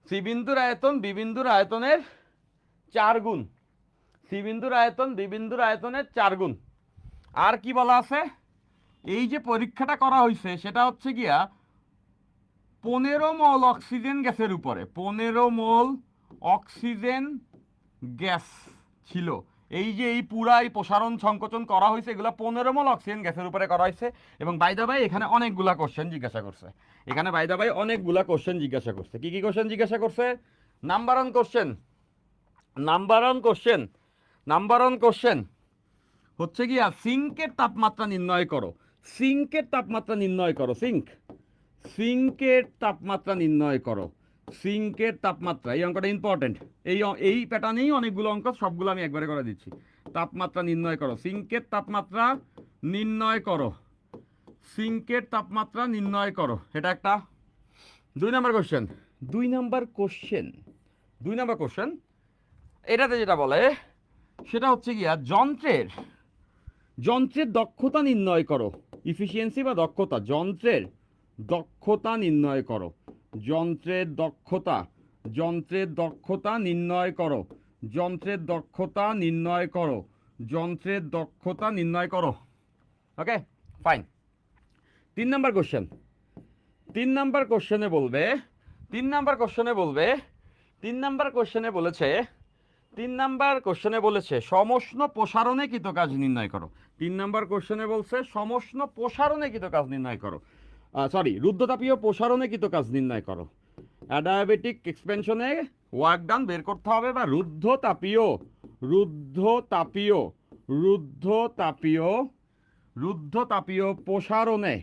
সি বিন্দুর আয়তন বি বিন্দুর আয়তনের 4 গুণ, সি বিন্দুর আয়তন বি বিন্দুর আয়তনের 4 গুণ। আর কি বলা আছে, এই যে পরীক্ষাটা করা হয়েছে সেটা হচ্ছে গিয়া 15 মোল অক্সিজেন গ্যাসের উপরে, 15 মোল অক্সিজেন গ্যাস ছিল। এই যে এই পুরা এই প্রসারণ সংকোচন করা হয়েছে, এগুলো 15 মোল অক্সিজেন গ্যাসের উপরে করা হয়েছে। এবং বাইদা ভাই এখানে অনেকগুলা কোশ্চেন জিজ্ঞাসা করছে, এখানে বাইদা ভাই অনেকগুলা কোশ্চেন জিজ্ঞাসা করছে। কি কি কোশ্চেন জিজ্ঞাসা করছে? Number on question, number on question, number on question হচ্ছে গিয়া সিঙ্কের তাপমাত্রা নির্ণয় করো, সিঙ্কের তাপমাত্রা নির্ণয় করো, সিঙ্কের তাপমাত্রা নির্ণয় করো, সিঙ্কের তাপমাত্রা। এই অঙ্কটা ইম্পর্টেন্ট, এই প্যাটার্নেই অনেকগুলো অঙ্ক, সবগুলো আমি একবারে করে দিচ্ছি। তাপমাত্রা নির্ণয় করো, সিঙ্কের তাপমাত্রা নির্ণয় করো, সিঙ্কের তাপমাত্রা নির্ণয় করো। এটা একটা 2 নম্বর কোশ্চেন, 2 নম্বর কোশ্চেন, 2 নম্বর কোশ্চেন। এটাতে যেটা বলে সেটা হচ্ছে গিয়া যন্ত্রের যন্ত্রের দক্ষতা নির্ণয় করো, ইফিসিয়েন্সি বা দক্ষতা, যন্ত্রের দক্ষতা নির্ণয় করো, যন্ত্রের দক্ষতা, যন্ত্রের দক্ষতা নির্ণয় করো, যন্ত্রের দক্ষতা নির্ণয় করো, যন্ত্রের দক্ষতা নির্ণয় করো। ওকে, ফাইন। 3 নম্বর কোশ্চেন, 3 নম্বর কোশ্চেনে বলবে, 3 নম্বর কোশ্চেনে বলবে, 3 নম্বর কোশ্চেনে বলেছে, 3 নম্বর কোশ্চেনে বলেছে সমষ্ণ প্রসারণে কৃত কাজ নির্ণয় করো। 3 নম্বর কোশ্চেনে বলছে সমষ্ণ প্রসারণে কৃত কাজ নির্ণয় করো, সরি, রুদ্ধতাপীয় প্রসারণে কৃত কাজ নির্ণয় করো। অ্যাডায়াবেটিক এক্সপেনশনে ওয়ার্ক ডান বের করতে হবে, বা রুদ্ধতাপীয়, রুদ্ধতাপীয়, রুদ্ধতাপীয়, রুদ্ধতাপীয় প্রসারণে,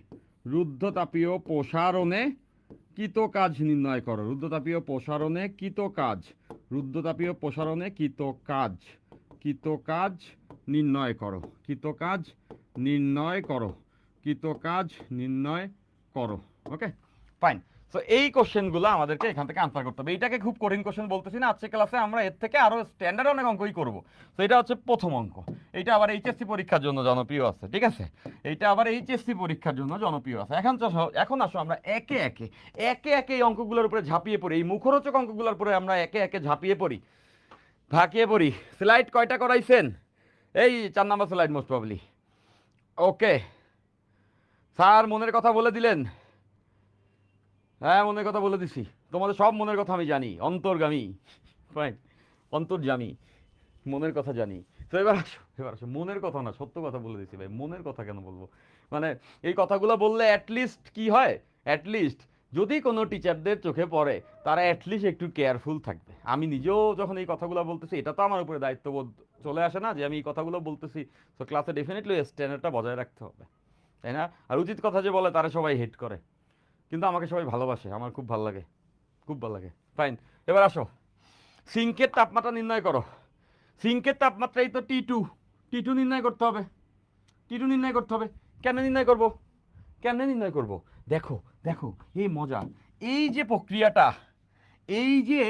রুদ্ধতাপীয় প্রসারণে কৃত কাজ নির্ণয় করো, রুদ্ধতাপীয় প্রসারণে কৃত কাজ, রুদ্ধতাপীয় প্রসারণে কৃত কাজ, কৃত কাজ নির্ণয় করো, কৃত কাজ নির্ণয় করো, কৃত কাজ নির্ণয় করো। ওকে, ফাইন। সো এই কোশ্চেনগুলো আমাদেরকে এখান থেকে আনসার করতে হবে। এইটাকে খুব কঠিন কোশ্চেন বলতেছি না, আজকে ক্লাসে আমরা এর থেকে আরো স্ট্যান্ডার্ড অনেক অঙ্কই করব। তো এটা হচ্ছে প্রথম অঙ্ক, এইটা আবার এইচএসসি পরীক্ষার জন্য জনপ্রিয় আছে, ঠিক আছে, এইটা আবার এইচএসসি পরীক্ষার জন্য জনপ্রিয় আছে। এখন আসো আমরা একে একে এই অঙ্কগুলোর উপরে ঝাঁপিয়ে পড়ি, এই মুখরোচক অঙ্কগুলোর উপরে আমরা একে একে ঝাঁপিয়ে পড়ি, স্লাইড কয়টা করাইছেন? এই 4 number slide most probably. Okay sir মনের কথা বলে দিলেন? হ্যাঁ মনের কথা বলে দিছি, তোমাদের সব মনের কথা আমি জানি, অন্তর্গামী, ফাইন, অন্তর্জামী, মনের কথা জানি। তো এবার আসো মনের কথা না, সত্য কথা বলে দিছি ভাই, মনের কথা কেন বলবো? মানে এই কথাগুলো বললে অ্যাটলিস্ট কি হয়, অ্যাটলিস্ট যদি কোনো টিচারদের চোখে পড়ে তারা অ্যাটলিস্ট একটু কেয়ারফুল থাকবে। আমি নিজেও যখন এই কথাগুলো বলতেছি, এটা তো আমার উপরে দায়িত্ববোধ চলে আসে না যে আমি এই কথাগুলো বলতেছি, তো ক্লাসে ডেফিনেটলি স্ট্যান্ডার্ডটা বজায় রাখতে হবে, তাই না? আর উচিত কথা যে বলে তারা সবাই হেট করে, কিন্তু আমাকে সবাই ভালোবাসে, আমার খুব ভালো লাগে, খুব ভালো লাগে। ফাইন, এবার আসো সিঙ্কের তাপমাত্রা নির্ণয় করো। সিঙ্কের তাপমাত্রা এই তো টি টু নির্ণয় করতে হবে, টি টু নির্ণয় করতে হবে। কেমনে নির্ণয় করব? কেমনে নির্ণয় করব? দেখো দেখো এই মজা, এই যে প্রক্রিয়াটা, এই যে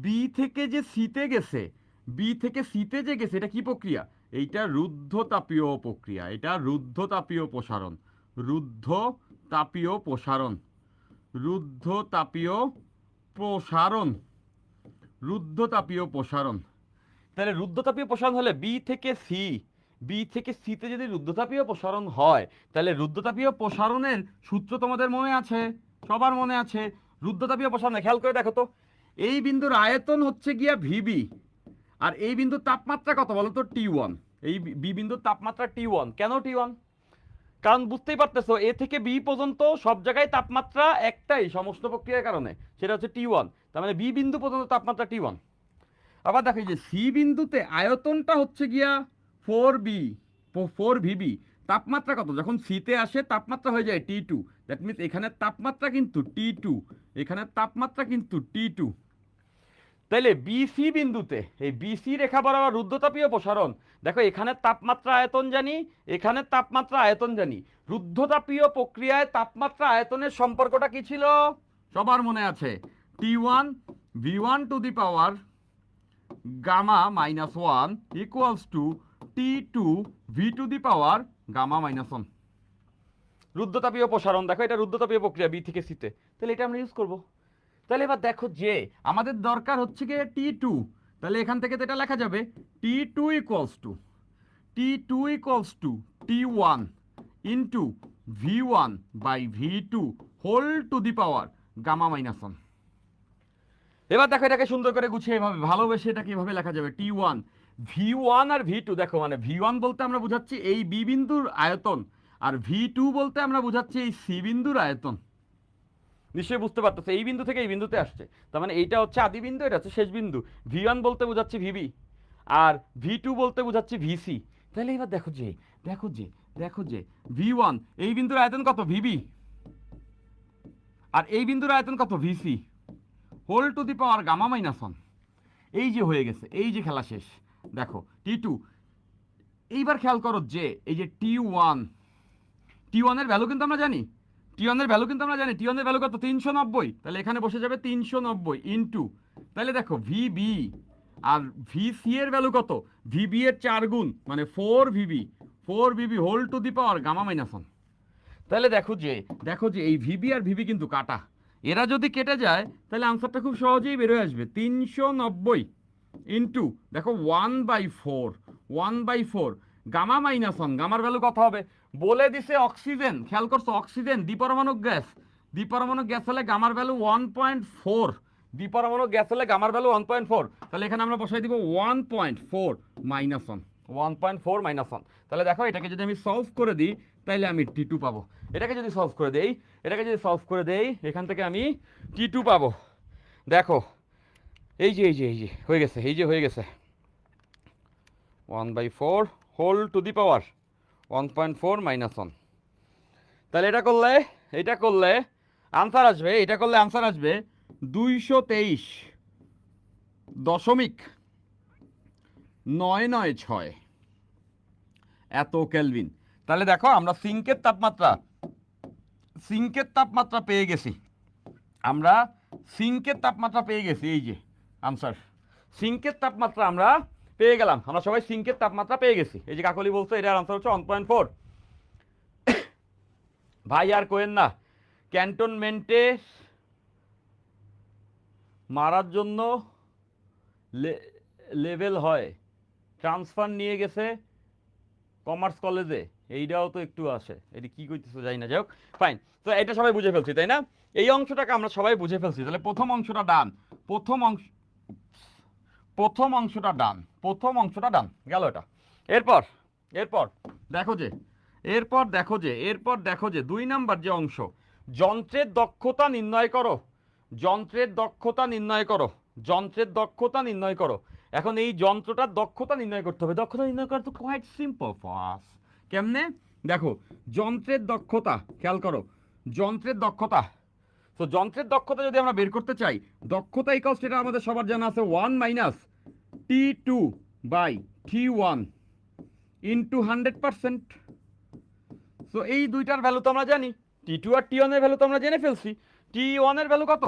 বি থেকে যে সিতে গেছে, বি থেকে সিতে যে গেছে, এটা কি প্রক্রিয়া? এইটা রুদ্ধ তাপীয় প্রক্রিয়া, এটা রুদ্ধ তাপীয় প্রসারণ, রুদ্ধ তাপীয় প্রসারণ, রুদ্ধ তাপীয় প্রসারণ, রুদ্ধ তাপীয় প্রসারণ। তাহলে রুদ্ধতাপীয় প্রসারণ হলে বি থেকে সিতে যদি রুদ্ধতাপীয় প্রসারণ হয়, তাহলে রুদ্ধতাপীয় প্রসারণের সূত্র তোমাদের মনে আছে, সবার মনে আছে। রুদ্ধতাপীয় প্রসারণে খেয়াল করে দেখো তো, এই বিন্দুর আয়তন হচ্ছে গিয়া ভিবি, আর এই বিন্দুর তাপমাত্রা কত বলো তো? টি1। এই বি বিন্দুর তাপমাত্রা টি1। কেন টি1? কারণ বুঝতেই পারতেছো এ থেকে বি পর্যন্ত সব জায়গায় তাপমাত্রা একটাই সমস্ত প্রক্রিয়ার কারণে, সেটা হচ্ছে টি1। তার মানে বি বিন্দু পর্যন্ত তাপমাত্রা টি1। আবার দেখো যে সি বিন্দুতে আয়তনটা হচ্ছে গিয়া 4b, 4vb। তাপমাত্রা কত? যখন সিতে আসে তাপমাত্রা হয়ে যায় টি2, দ্যাট মিনস এখানে তাপমাত্রা কিন্তু টি2, এখানে তাপমাত্রা কিন্তু টি2। তাইলে বিসি বিন্দুতে এই বিসি রেখা বরাবর রুদ্ধতাপীয় প্রসারণ, দেখো এখানে তাপমাত্রা আয়তন জানি, এখানে তাপমাত্রা আয়তন জানি। রুদ্ধতাপীয় প্রক্রিয়ায় তাপমাত্রা আয়তনের সম্পর্কটা কি ছিল? সবার মনে আছে, টি1 ভি1 to the power gamma minus 1 equals to টি2 V to the power gamma minus 1। রুদ্ধতাপীয় প্রসারণ, দেখো এটা রুদ্ধতাপীয় প্রক্রিয়া বি থেকে সিতে, তাহলে এটা আমরা ইউজ করব। তাহলে এবার দেখো যে আমাদের দরকার হচ্ছে গিয়ে টি2, তাহলে এখান থেকে তো এটা লেখা যাবে টি2 ইকুয়ালস টু টি1 ইন্টু ভি1 বাই ভি2 whole to the power gamma minus 1। এবার দেখো এটাকে সুন্দর করে গুছিয়ে এভাবে ভালোবেসে এটাকে এভাবে লেখা যাবে টি1 ভি1 আর ভি2। দেখো মানে ভি1 বলতে আমরা বুঝাচ্ছি এই বি বিন্দুর আয়তন, আর ভি2 বলতে আমরা বুঝাচ্ছি এই সি বিন্দুর আয়তন। নিশ্চয়ই বুঝতে পারতেছে এই বিন্দু থেকে এই বিন্দুতে আসছে, তার মানে এইটা হচ্ছে আদি বিন্দু, এটা হচ্ছে শেষ বিন্দু। ভি1 বলতে বোঝাচ্ছি ভিবি, আর ভি2 বলতে বোঝাচ্ছি ভিসি। তাহলে এবার দেখো যে ভি1 এই বিন্দুর আয়তন কত? ভিবি। আর এই বিন্দুর আয়তন কত? VC whole to the power gamma minus 1। এই যে হয়ে গেছে, এই যে খেলা শেষ। দেখো টি2, এইবার খেয়াল করো যে এই যে টি1 এর ভ্যালু কিন্তু আমরা জানি, টি1 এর ভ্যালু কত? 390। তাহলে এখানে বসে যাবে 390 ইন্টু, তাহলে দেখো ভিবি আর ভিসি এর ভ্যালু কত? ভিবি এর 4 গুণ মানে 4 VB whole to the power gamma minus 1। তাহলে দেখো যে এই ভিবি আর ভিবি কিন্তু কাটা, এরা যদি কেটে যায় তাহলে আনসারটা খুব সহজেই বেরোয় আসবে 390 ইন্টু দেখো 1/4 গামা মাইনাস 1। গামার ভ্যালু কত হবে? বলে দিছে অক্সিজেন, খেয়াল করছো অক্সিজেন দ্বিপরমাণুক গ্যাস হলে গামার ভ্যালু 1.4, দ্বিপরমাণুক গ্যাস হলে গামার ভ্যালু 1.4। তাহলে এখানে আমরা বসাই দিব 1.4 মাইনাস 1। তাহলে দেখো এটাকে যদি আমি সলভ করে দিই তাহলে আমি টি2 পাবো। এটাকে যদি সলভ করে দেই এখান থেকে আমি টি2 পাবো। দেখো এই যে হয়ে গেছে 1/4 whole to the power 1.4 minus 1। তাহলে এটা করলে আনসার আসবে, 223.996 এত কেলভিন। তাহলে দেখো আমরা সিঙ্কের তাপমাত্রা পেয়ে গেছি, আমরা সিঙ্কের তাপমাত্রা পেয়ে গেছি, এই যে আনসার, সিঙ্কের তাপমাত্রা আমরা পেয়ে গেলাম, আমরা সবাই সিঙ্কের তাপমাত্রা পেয়ে গেছি। এই যে কাকলি বলছে এটার আনসার হচ্ছে 1.4। ভাই আর কোয়েন না, ক্যান্টনমেন্টে মারার জন্য লেভেল হয়, ট্রান্সফার নিয়ে গেছে কমার্স কলেজে, এইটাও তো একটু আসে, এটি কি কইতেছে জানি না, যাই হোক ফাইন। তো এটা সবাই বুঝে ফেলছি তাই না, এই অংশটাকে আমরা সবাই বুঝে ফেলছি। তাহলে প্রথম অংশটা ডান, প্রথম অংশটা ডান, প্রথম অংশটা ডান গেল এটা। এরপর এরপর দেখো যে এরপর দেখো যে 2 নাম্বার যে অংশ, যন্ত্রের দক্ষতা নির্ণয় করো, যন্ত্রের দক্ষতা নির্ণয় করো, যন্ত্রের দক্ষতা নির্ণয় করো। এখন এই যন্ত্রটার দক্ষতা নির্ণয় করতে হবে, দক্ষতা নির্ণয় করা তো কোয়াইট সিম্পল ফাস্ট। কেমনে দেখো, যন্ত্রের দক্ষতা খেয়াল করো, যন্ত্রের দক্ষতা, তো যন্ত্রের দক্ষতা যদি আমরা বের করতে চাই, দক্ষতা ইকুয়ালস, এটা আমাদের সবার জানা আছে 1 minus T2 by T1 into 100%। So এই দুইটার ভ্যালু তো আমরা জানি, T2 আর T1 এর ভ্যালু তো আমরা জেনে ফেলছি। T1 এর ভ্যালু কত?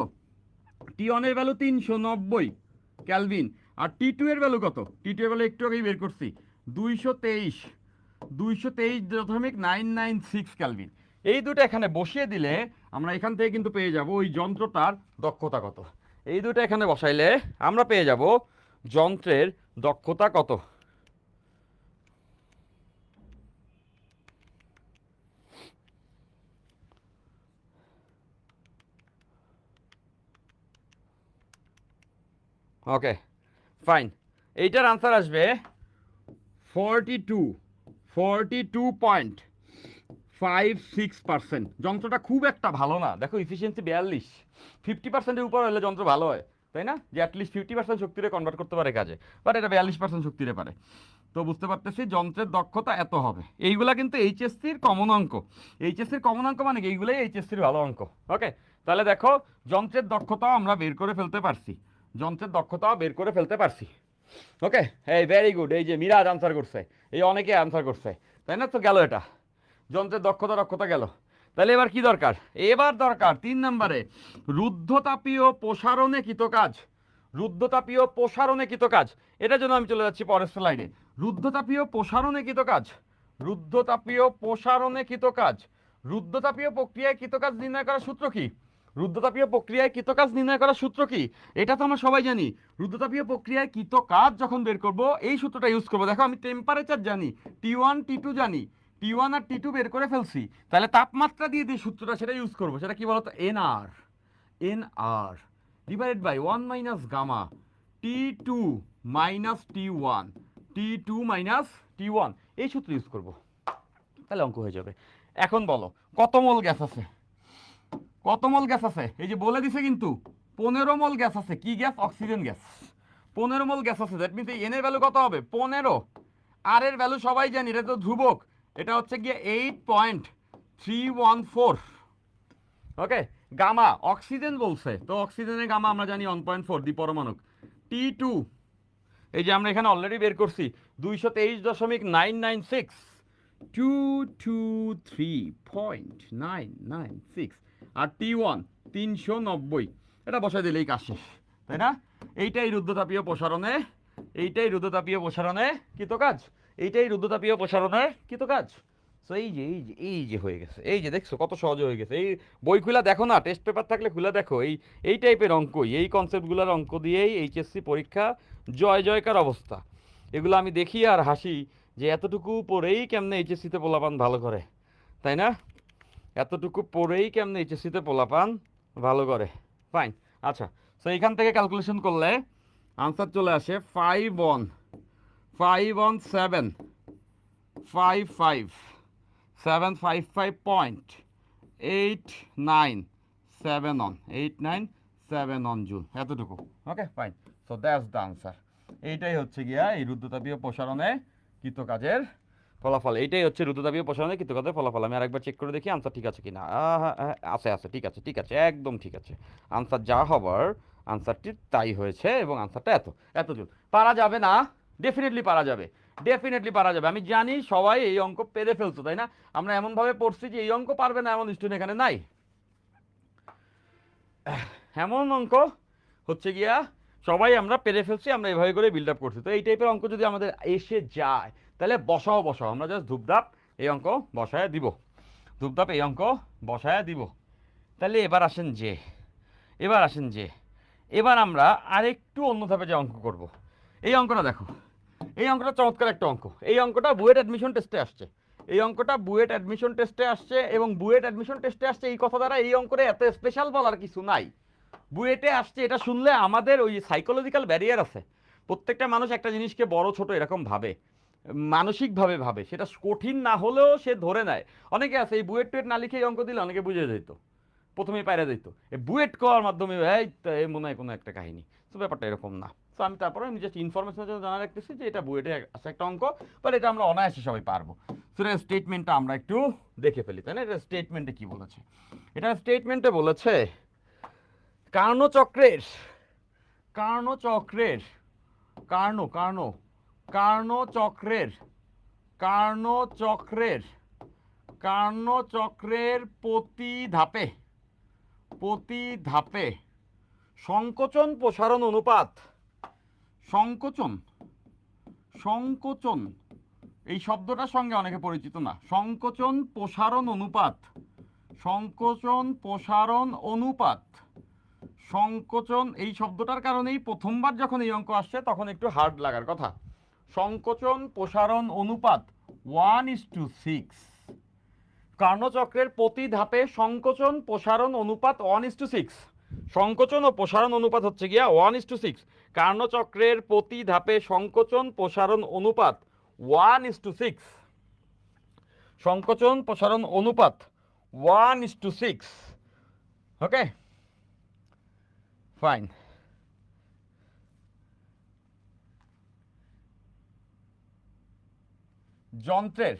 T1 এর ভ্যালু 390 ক্যালভিন। আর T2 এর ভ্যালু কত? T2 এর ভ্যালু একটু আগেই বের করছি, 223.996 ক্যালভিন। এই দুটো এখানে বসিয়ে দিলে আমরা এখান থেকে কিন্তু পেয়ে যাব ওই যন্ত্রটার দক্ষতা কত। এই দুটো এখানে বসাইলে আমরা পেয়ে যাব যন্ত্রের দক্ষতা কত। ওকে ফাইন, এইটার আনসার আসবে 42.56%। যন্ত্রটা খুব একটা ভালো না, দেখো ইফিসিয়েন্সি 42, 50%-এর উপর হলে যন্ত্র ভালো হয় তাই না, যে অ্যাটলিস্ট 50% শক্তিরে কনভার্ট করতে পারে কাজে, বাট এটা 42% শক্তিরে পারে। তো বুঝতে পারতেছি যন্ত্রের দক্ষতা এত হবে। এইগুলা কিন্তু এইচএসসির কমন অঙ্ক, এইচএসসির কমন অঙ্ক মানে এইগুলাই এইচএসসির ভালো অঙ্ক। ওকে, তাহলে দেখো যন্ত্রের দক্ষতাও আমরা বের করে ফেলতে পারছি, যন্ত্রের দক্ষতাও বের করে ফেলতে পারছি। ওকে, এই ভেরি গুড, এই যে মিরাজ আনসার করছে, এই অনেকে আনসার করছে তাই না, তো গেল এটা যন্ত্রের দক্ষতা গেল। তাহলে এবার কি দরকার? এবার দরকার 3 নম্বরে রুদ্ধতাপীয় প্রসারণে কৃতকাজ, রুদ্ধতাপীয় প্রসারণে কৃতকাজ। এটার জন্য আমি চলে যাচ্ছি পরের স্লাইডে। রুদ্ধতাপীয় প্রসারণে কৃতকাজ, রুদ্ধতাপীয় প্রসারণে কৃতকাজ, রুদ্ধতাপীয় প্রক্রিয়ায় কৃতকাজ নির্ণয় করার সূত্র কি? রুদ্ধতাপীয় প্রক্রিয়ায় কৃতকাজ নির্ণয় করার সূত্র কি? এটা তো আমরা সবাই জানি। রুদ্ধতাপীয় প্রক্রিয়ায় কৃতকাজ যখন বের করব এই সূত্রটা ইউজ করব। দেখো আমি টেম্পারেচার জানি, T1 T2 জানি, T1 আর T2 বের করে ফেলছি, তাহলে তাপমাত্রা দিয়ে যে সূত্রটা সেটা ইউজ করবো। সেটা কি বলতো? NR, NR divided by 1 minus gamma T2 minus T1, T2 minus T1, এই সূত্র ইউজ করব, তাহলে অঙ্ক হয়ে যাবে। এখন বলো কত মোল গ্যাস আছে? কত মোল গ্যাস আছে? এই যে বলে দিছে কিন্তু 15 মোল গ্যাস আছে। কি গ্যাস? Oxygen gas. 15 মোল গ্যাস আছে, দ্যাট মিনস এই এন এর ভ্যালু কত হবে? 15। আর এর ভ্যালু সবাই জানি, এটা তো ধ্রুবক, এটা হচ্ছে গিয়ে 8.314। ওকে, গামা অক্সিজেন বলছে, তো অক্সিজেনের গামা আমরা জানি 1.4 দ্বিপরমাণুক। T2 এই যে আমরা এখানে অলরেডি বের করছি 223.996, 223.996। আর T1 390, এটা বসাই দিলেই কাজ শেষ তাই না? এইটাই রুদ্ধতাপীয় প্রসারণে, এইটাই রুদ্ধতাপীয় প্রসারণে কৃতকাজ, এইটাই রুদ্ধতাপীয় প্রসারণে কৃতকাজ। সো এই যে এই যে এই যে হয়ে গেছে, এই যে দেখছো কত সহজে হয়ে গেছে। এই বই খুলে দেখো না, টেস্ট পেপার থাকলে খুলে দেখো, এই টাইপের অঙ্কই, এই কনসেপ্টগুলোর অঙ্ক দিয়েই এইচএসসি পরীক্ষা জয় জয়কার অবস্থা। এগুলো আমি দেখি আর হাসি যে এতটুকু পড়েই কেমনে এইচএসসিতে পোলাপান ভালো করে তাই না, এতটুকু পড়েই কেমনে এইচএসসিতে পোলাপান ভালো করে। ফাইন, আচ্ছা, সো এইখান থেকে ক্যালকুলেশন করলে আনসার চলে আসে 51755.8971 জুল, এতটুকু। ওকে fine, so that's the answer. এইটাই হচ্ছে গিয়া এই রুদ্ধতাপীয় প্রসারণে কৃতকাজের ফলাফল, এইটাই হচ্ছে রুদ্ধতাপীয় প্রসারণে কৃতকাজের ফলাফল। আমি আরেকবার চেক করে দেখি আনসার ঠিক আছে কিনা। আছে, ঠিক আছে, ঠিক আছে, একদম ঠিক আছে। আনসার যা হবার আনসারটি তাই হয়েছে, এবং আনসারটা এত জুল। পারা যাবে না? ডেফিনেটলি পারা যাবে, ডেফিনেটলি পারা যাবে। আমি জানি সবাই এই অঙ্ক পেরে ফেলছো তাই না? আমরা এমনভাবে পড়ছি যে এই অঙ্ক পারবে না এমন স্টুডেন্ট এখানে নাই। এমন অঙ্ক হচ্ছে গিয়া সবাই আমরা পেরে ফেলছি, আমরা এভাবে করে বিল্ড আপ করছি। তো এই টাইপের অঙ্ক যদি আমাদের এসে যায় তাহলে বসাও বসাও, আমরা জাস্ট ধূপধাপ এই অঙ্ক বসায় দিব, ধূপধাপ এই অঙ্ক বসায় দিব। তাহলে এবার আসেন যে এবার আমরা আরেকটু অন্য ধাপে যে অঙ্ক করব। এই অঙ্কটা দেখো, এই অঙ্কটা চমৎকার একটা অঙ্ক। এই অঙ্কটা বুয়েট অ্যাডমিশন টেস্টে আসছে, এই অঙ্কটা বুয়েট অ্যাডমিশন টেস্টে আসছে, এবং বুয়েট অ্যাডমিশন টেস্টে আসছে এই কথা দ্বারা এই অঙ্করে এত স্পেশাল বলার কিছু নাই। বুয়েটে আসছে এটা শুনলে আমাদের ওই সাইকোলজিক্যাল ব্যারিয়ার আছে, প্রত্যেকটা মানুষ একটা জিনিসকে বড় ছোট এরকম ভাবে, মানসিকভাবে ভাবে, সেটা কঠিন না হলেও সে ধরে নেয়। অনেকে আছে এই বুয়েট টুয়েট না লিখে এই অঙ্ক দিলে অনেকে বুঝে যেত, প্রথমেই পায়রা যেত, এই বুয়েট করার মাধ্যমে এই তো এই মনে হয় কোনো একটা কাহিনী। তো ব্যাপারটা এরকম না। তো আমি তারপরে আমি জাস্ট ইনফরমেশনের জন্য জানা রাখতেছি যে এটা বুয়েটে আছে একটা অঙ্ক, বাট এটা আমরা অনায়াসে সবাই পারবো। তো এটা স্টেটমেন্টটা আমরা একটু দেখে ফেলি, তাই না? এটা স্টেটমেন্টে কি বলেছে? এটা স্টেটমেন্টে বলেছে কার্ণচক্রের কার্ণচক্রের কার্ণ কার্ণ কার্ণচক্রের কার্ণচক্রের কার্ণচক্রের প্রতি ধাপে সংকোচন প্রসারণ অনুপাত, সংকোচন সংকোচন এই শব্দটার সঙ্গে অনেকে পরিচিত না। সংকোচন প্রসারণ অনুপাত, সংকোচন প্রসারণ অনুপাত, সংকোচন এই শব্দটার কারণেই প্রথমবার যখন এই অঙ্ক আসছে তখন একটু হার্ড লাগার কথা। সংকোচন প্রসারণ অনুপাত 1:6, কার্ণচক্রের প্রতি ধাপে সংকোচন প্রসারণ অনুপাত 1:6। সংকোচন ও প্রসারণ অনুপাত হচ্ছে গিয়া 1:6। কার্ণচক্রের প্রতি ধাপে সংকোচন প্রসারণ অনুপাত 1:6, সংকোচন প্রসারণ অনুপাত 1:6। ওকে, ফাইন। যন্ত্রের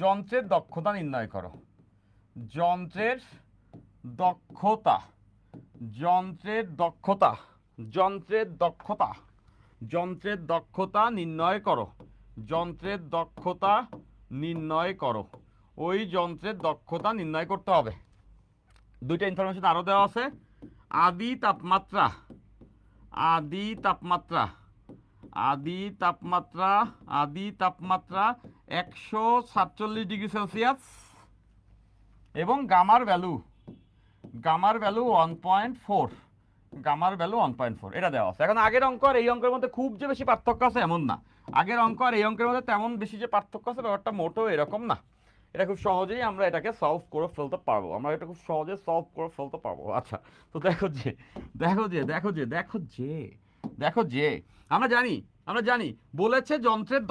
যন্ত্রের দক্ষতা নির্ণয় করো। যন্ত্রের দক্ষতা যন্ত্রের দক্ষতা যন্ত্রের দক্ষতা যন্ত্রের দক্ষতা নির্ণয় করো। যন্ত্রের দক্ষতা নির্ণয় করো। ওই যন্ত্রের দক্ষতা নির্ণয় করতে হবে। দুইটা ইনফরমেশন আরও দেওয়া আছে। আদি তাপমাত্রা আদি তাপমাত্রা আদি তাপমাত্রা আদি তাপমাত্রা 147°C এবং গামার ভ্যালু 1.4, গামার ভ্যালু 1.4 এটা দেওয়া আছে। এখন আগের অঙ্ক আর এই অঙ্কের মধ্যে খুব যে বেশি পার্থক্য আছে এমন না। আগের অঙ্ক আর এই অঙ্কের মধ্যে তেমন বেশি যে পার্থক্য আছে ব্যাপারটা মোটেও এরকম না। এটা খুব সহজেই আমরা এটাকে সলভ করে ফেলতে পারবো, আমরা এটা খুব সহজে সলভ করে ফেলতে পারবো। আচ্ছা, তো দেখো যে আমরা জানি বলেছে যন্ত্রের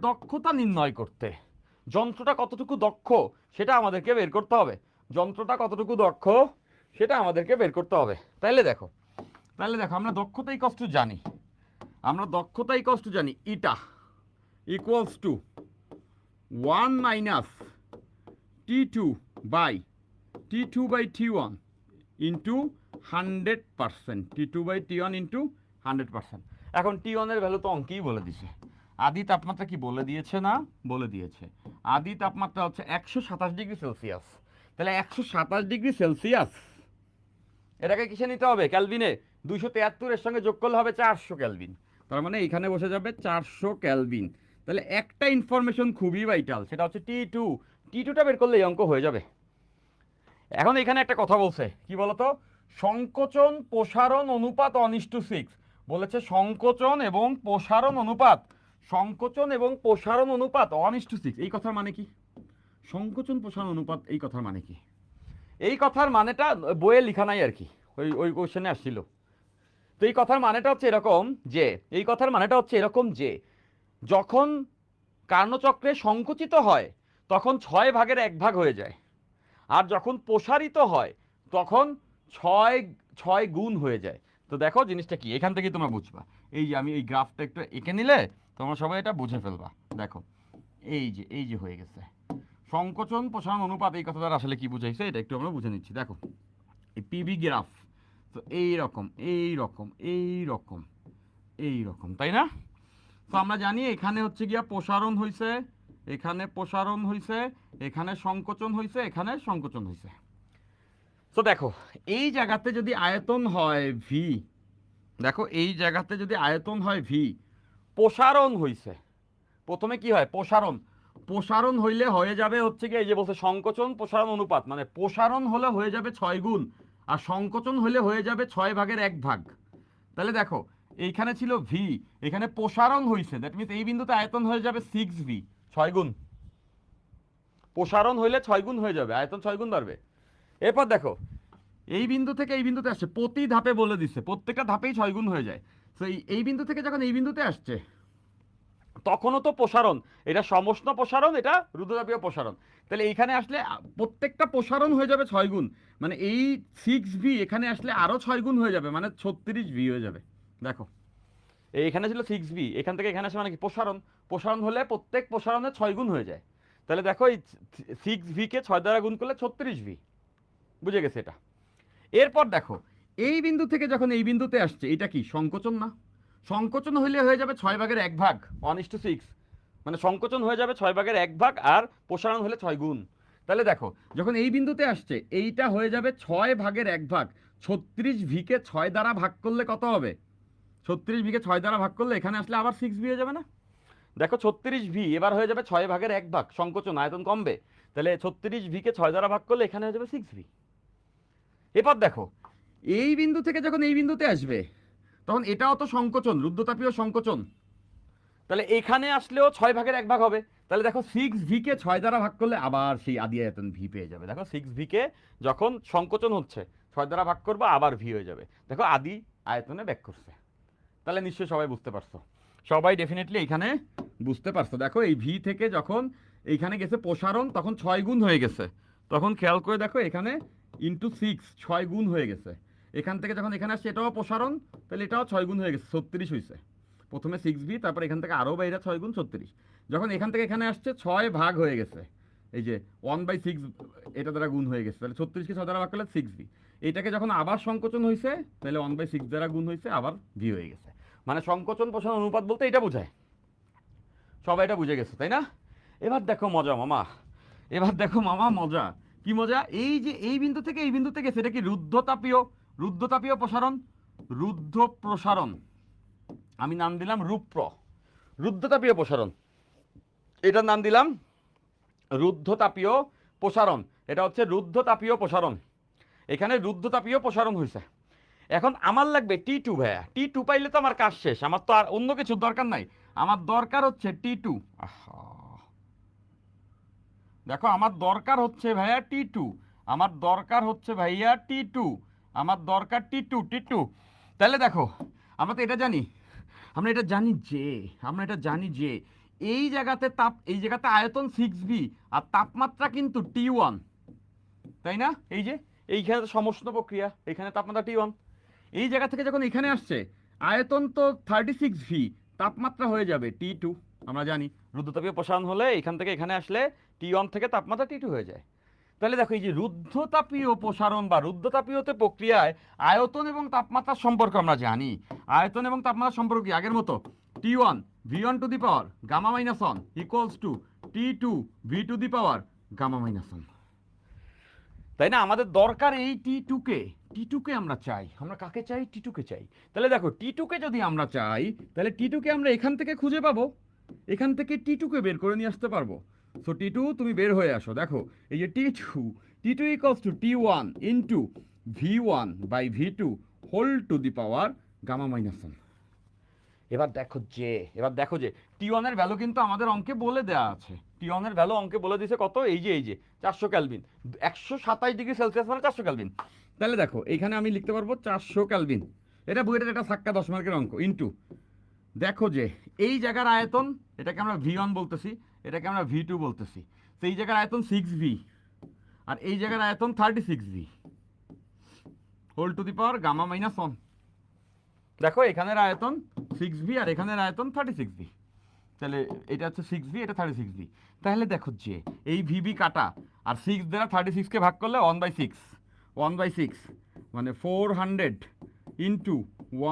দক্ষতা নির্ণয় করতে। যন্ত্রটা কতটুকু দক্ষ সেটা আমাদেরকে বের করতে হবে। যন্ত্রটা কতটুকু দক্ষ সেটা আমাদেরকে বের করতে হবে। তাইলে দেখো আমরা দক্ষতা ইকুয়ালস টু জানি eta equals to 1 minus T2/T1 into 100%, T2/T1 into 100%। এখন T1 এর ভ্যালু তো অঙ্কেই বলে দিছে। আদি তাপমাত্রা কি বলে দিয়েছে না? বলে দিয়েছে। আদি তাপমাত্রা হচ্ছে 127°C। তাহলে 127°C এটাকে কিসে নিতে হবে? ক্যালভিনে। 273 এর সঙ্গে যোগ করলে হবে 400 ক্যালভিন। তার মানে এখানে বসে যাবে 400 ক্যালভিন। তাহলে একটা ইনফরমেশন খুবই ভাইটাল, সেটা হচ্ছে টি টুটা বের করলে এই অঙ্ক হয়ে যাবে। এখন এখানে একটা কথা বলছে, কি বলতো? সংকোচন প্রসারণ অনুপাত 1:6 বলেছে। সংকোচন এবং প্রসারণ অনুপাত 1:6। এই কথার মানে কি? সংকোচন প্রসারণ অনুপাত এই কথার মানে কি? এই কথার মানেটা বইয়ে লেখা নাই আর কি, ওই কোশ্চেনে আসছিল। তো এই কথার মানেটা হচ্ছে এরকম যে যখন কার্ণচক্রে সংকুচিত হয় তখন 6/1 হয়ে যায়, আর যখন প্রসারিত হয় তখন 6 গুণ হয়ে যায়। তো দেখো জিনিসটা কি, এখান থেকেই তোমরা বুঝবা। এই যে আমি এই গ্রাফটা একটু এঁকে নিলে তোমরা সবাই এটা বুঝে ফেলবা। দেখো এই যে হয়ে গেছে সংকোচন প্রসারণ অনুপাত। এই কথাটা আসলে কি বুঝাইছে এটা একটু আমরা বুঝে নিচ্ছি। দেখো এই পিভি গ্রাফ তো এইরকম, তাই না? তো আমরা জানি এখানে হচ্ছে গিয়া প্রসারণ হইছে, এখানে প্রসারণ হইছে, এখানে সংকোচন হইছে, এখানে সংকোচন হইছে। তো দেখো এই জায়গাতে যদি আয়তন হয় ভি, দেখো এই জায়গাতে যদি আয়তন হয় ভি, প্রসারণ হইছে, প্রথমে কি হয় প্রসারণ, প্রসারণ হইলে হয়ে যাবে হচ্ছে কি এই যে বলছে সংকোচন প্রসারণ অনুপাত, মানে প্রসারণ হলে হয়ে যাবে 6 গুণ আর সংকোচন হলে হয়ে যাবে 6/1 তাহলে দেখো এইখানে ছিল ভি, এখানে প্রসারণ হইছে, দ্যাট মিনস এই বিন্দুতে আয়তন হয়ে যাবে 6v, 6 গুণ, প্রসারণ হইলে 6 গুণ হয়ে যাবে, আয়তন 6 গুণ বাড়বে। এরপর দেখো এই বিন্দু থেকে এই বিন্দুতে আসছে, প্রতি ধাপে বলে দিচ্ছে প্রত্যেকটা ধাপেই 6 গুণ হয়ে যায়। তো এই বিন্দু থেকে যখন এই বিন্দুতে আসছে তখনও তো প্রসারণ, এটা সমষ্ণ প্রসারণ, এটা রুদ্রতাপীয় প্রসারণ, তাহলে এইখানে আসলে প্রত্যেকটা প্রসারণ হয়ে যাবে 6 গুণ, মানে এই 6v এখানে আসলে আরো 6 গুণ হয়ে যাবে, মানে 36v হয়ে যাবে। দেখো এইখানে ছিল 6v, এখান থেকে এখানে আসে মানে কি প্রসারণ, প্রসারণ হলে প্রত্যেক প্রসারণে 6 গুণ হয়ে যায়, তাহলে দেখো এই 6v কে 6 দ্বারা গুণ করলে 36v, বুঝে গেছে এটা। এরপর দেখো এই বিন্দু থেকে যখন এই বিন্দুতে আসছে এটা কি সংকোচন না, সংকোচন হইলে হয়ে যাবে 6/1, 1:6, মানে সংকোচন হয়ে যাবে 6/1 আর প্রসারণ হলে 6 গুণ। তাহলে দেখো যখন এই বিন্দুতে আসছে এইটা হয়ে যাবে 6/1, 36v কে 6 দ্বারা ভাগ করলে কত হবে, 36v কে 6 দ্বারা ভাগ করলে এখানে আসলে আবার 6v হয়ে যাবে না। দেখো 36v এবার হয়ে যাবে 6/1, সংকোচন আয়তন কমবে, তাহলে 36v কে 6 দ্বারা ভাগ করলে এখানে হয়ে যাবে 6v। এরপর দেখো এই বিন্দু থেকে যখন এই বিন্দুতে আসবে তখন এটাও তো সংকোচন, রুদ্ধতাপীয় সংকোচন, তাহলে এখানে আসলেও 6/1 হবে, তাহলে দেখো 6v কে 6 দ্বারা ভাগ করলে আবার সেই আদি আয়তন ভি পেয়ে যাবে। দেখো 6v কে যখন সংকোচন হচ্ছে 6 দ্বারা ভাগ করবো আবার ভি হয়ে যাবে, দেখো আদি আয়তনে ব্যাক করছে। তাহলে নিশ্চয়ই সবাই বুঝতে পারছো, সবাই ডেফিনেটলি এইখানে বুঝতে পারছো। দেখো এই ভি থেকে যখন এইখানে গেছে প্রসারণ তখন 6 গুণ হয়ে গেছে, তখন খেয়াল করে দেখো এখানে ইন্টু 6 6 গুণ হয়ে গেছে, এখান থেকে যখন এখানে আসছে এটাও প্রসারণ, তাহলে এটাও 6 গুণ হয়ে গেছে, 36 হয়েছে, প্রথমে 6v তারপর এখান থেকে আরও বাইরে 6 গুণ 36, যখন এখান থেকে এখানে আসছে 6 ভাগ হয়ে গেছে, এই যে 1/6 এটা দ্বারা গুণ হয়ে গেছে, তাহলে 36কে 6 দ্বারা ভাগ করলে 6v, এটাকে যখন আবার সংকোচন হয়েছে তাহলে 1/6 দ্বারা গুণ হয়েছে আবার ভি হয়ে গেছে, মানে সংকোচন প্রসারণ অনুপাত বলতে এটা বোঝায়। সবাই এটা বুঝে গেছে তাই না? এবার দেখো মজা মামা, এবার দেখো মামা মজা, কি মজা, এই যে এই বিন্দু থেকে এই বিন্দুতে গেছে এটা কি রুদ্ধতাপীয়, রুদ্ধতাপীয় প্রসারণ, রুদ্ধ প্রসারণ, আমি নাম দিলাম রূপ্র, রুদ্ধতাপীয় প্রসারণ, এটার নাম দিলাম রুদ্ধতাপীয় প্রসারণ, এটা হচ্ছে রুদ্ধতাপীয় প্রসারণ, এখানে রুদ্ধতাপীয় প্রসারণ হয়েছে। এখন আমার লাগবে T2 ভাইয়া, T2 পাইলে তো আমার কাজ শেষ, আমার তো আর অন্য কিছুর দরকার নাই, আমার দরকার হচ্ছে T2। দেখো আমার দরকার হচ্ছে ভাইয়া T2, আমার দরকার হচ্ছে ভাইয়া T2, আমার দরকার T2। তাহলে দেখো আমরা তো এটা জানি, আমরা এটা জানি যে, আমরা এটা জানি যে এই জায়গাতে এই জায়গাতে আয়তন 6v আর তাপমাত্রা কিন্তু T1, তাই না? এই যে এইখানে তো সমষ্ণ প্রক্রিয়া, এখানে তাপমাত্রা T1, এই জায়গা থেকে যখন এখানে আসছে আয়তন তো 36v, তাপমাত্রা হয়ে যাবে T2, আমরা জানি রুদ্ধতাপীয় প্রসারণ হলে এখান থেকে এখানে আসলে T1 থেকে তাপমাত্রা T2 হয়ে যায়। তাহলে দেখো এই যে রুদ্ধতাপীয় প্রসারণ বা রুদ্ধতাপীয়তে প্রক্রিয়ায় আয়তন এবং তাপমাত্রার সম্পর্ক আমরা জানি, আয়তন এবং তাপমাত্রার সম্পর্ক কি আগের মতো, T1 V1 to the power gamma minus 1 equals to T2 V to the power gamma minus 1, তাই না? আমাদের দরকার এই টি টুকে আমরা চাই, আমরা কাকে চাই, টি2কে চাই। তাহলে দেখো টি2কে যদি আমরা চাই তাহলে টি2কে আমরা এখান থেকে খুঁজে পাবো, এখান থেকে টি2কে বের করে নিয়ে আসতে পারবো। সো টি2 তুমি বের হয়ে আসো, দেখো এই যে T two equals to T1 into V1 by V2 whole to the power gamma minus 1। এবার দেখো যে T1 এর ভ্যালু কিন্তু আমাদের অঙ্কে বলে দেওয়া আছে, T1 এর ভ্যালু অঙ্কে বলে দিয়েছে কত, এই যে 400 কেলভিন, 127°C মানে 400 কেলভিন। তাহলে দেখো এখানে আমি লিখতে পারবো 400 কেলভিন, এটা বুয়েটের একটা সাক্কা 10 মার্কের অঙ্ক, ইন্টু দেখো যে এই জায়গার আয়তন, এটাকে আমরা V1 বলতেছি, এটাকে আমরা V2 বলতেছি, তো এই জায়গার আয়তন 6v আর এই জায়গার আয়তন 36v whole to the power gamma minus 1। দেখো এখানের আয়তন 6v আর এখানের আয়তন 36v, তাহলে এটা হচ্ছে 6v, এটা 36v, তাহলে দেখো যে এই vb কাটা আর 6 দ্বারা 36কে ভাগ করলে 1/6 মানে 400 into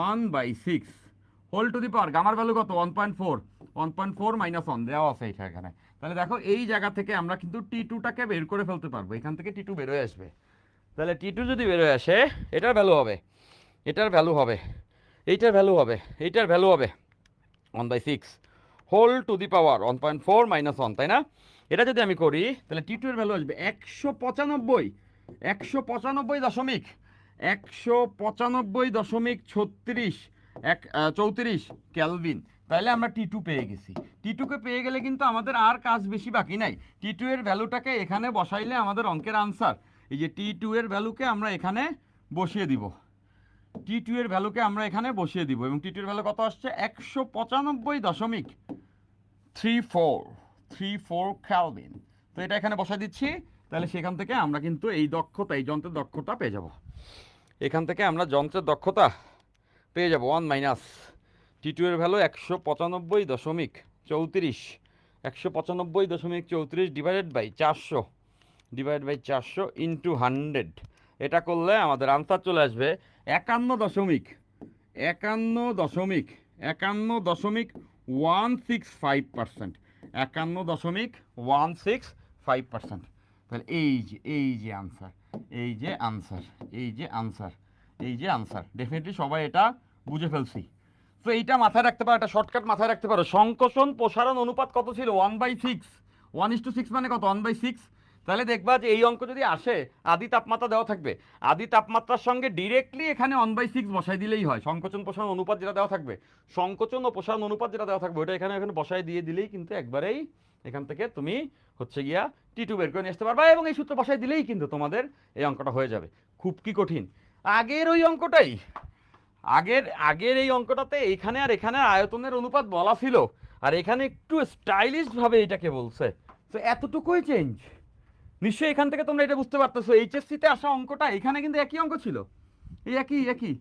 1/6 whole to the power গামার ভ্যালু কত 1.4 মাইনাস 1 দেওয়া আছে এটা এখানে। তাহলে দেখো এই জায়গা থেকে আমরা কিন্তু T2টাকে বের করে ফেলতে পারবো, এখান থেকে T2 বের হয়ে আসবে, তাহলে T2 যদি বেরোয় আসে, এটার ভ্যালু হবে, এটার ভ্যালু হবে, এইটার ভ্যালু হবে, এইটার ভ্যালু হবে 1/6 whole to the power 1.4 minus 1, তাই না? এটা যদি আমি করি তাহলে T2 এর ভ্যালু আসবে 195, 195.36 34 কেলভিন। তাহলে আমরা T2 পেয়ে গেছি। T2 কে পেয়ে গেলে কিন্তু আমাদের আর কাজ বেশি বাকি নাই। T2 এর ভ্যালুটাকে এখানে বসাইলে আমাদের অঙ্কের আনসার। এই যে T2 এর ভ্যালুকে আমরা এখানে বসিয়ে দিব, T2 এর ভ্যালুকে আমরা এখানে বসিয়ে দিব, এবং T2 এর ভ্যালু কত আসছে 195.34 কেলভিন। তো এটা এখানে বসাই দিচ্ছি। তাহলে সেখান থেকে আমরা কিন্তু এই দক্ষতা, এই যন্ত্রের দক্ষতা পেয়ে যাব। এখান থেকে আমরা যন্ত্রের দক্ষতা পেয়ে যাব 1 মাইনাস T2 এর ভ্যালু 195.34, 195.34 ডিভাইডেড বাই 400 ইন্টু 100। এটা করলে আমাদের আনসার চলে আসবে 51.165%, 51.165%। তাহলে এই যে আনসার, এই যে আনসার, এই যে আনসার, এই যে আনসার। ডেফিনেটলি সবাই এটা বুঝে ফেলছি। তো এইটা মাথায় রাখতে পারো, একটা শর্টকাট মাথায় রাখতে পারো। সংকোচন প্রসারণ অনুপাত কত ছিল? 1/6। 1:6 মানে কত? 1/6। তাহলে দেখবা যে এই অঙ্ক যদি আসে, আদি তাপমাত্রা দেওয়া থাকবে, আদি তাপমাত্রার সঙ্গে ডিরেক্টলি এখানে 1/6 বসাই দিলেই হয়। সংকোচন প্রসারণ অনুপাত যেটা দেওয়া থাকবে, সংকোচন ও প্রসারণ অনুপাত যেটা দেওয়া থাকবে, ওটা এখানে বসাই দিয়ে দিলেই কিন্তু একবারেই এখান থেকে তুমি হচ্ছে গিয়া T2 বের করে নিয়ে আসতে পারবা, এবং এই সূত্র বসাই দিলেই কিন্তু তোমাদের এই অঙ্কটা হয়ে যাবে। খুব কি কঠিন? আগের ওই অঙ্কটাই, আগের এই অঙ্কটাতে এইখানে আর এখানে আয়তনের অনুপাত বলা ছিল, আর এখানে একটু স্টাইলিশ ভাবে এটাকে বলছে। তো এতটুকুই চেঞ্জ। নিশ্চয়ই এখান থেকে তোমরা এটা বুঝতে পারতেছো, এইচএসসিতে আসা অঙ্কটা এখানে কিন্তু একই অঙ্ক ছিল, এই একই,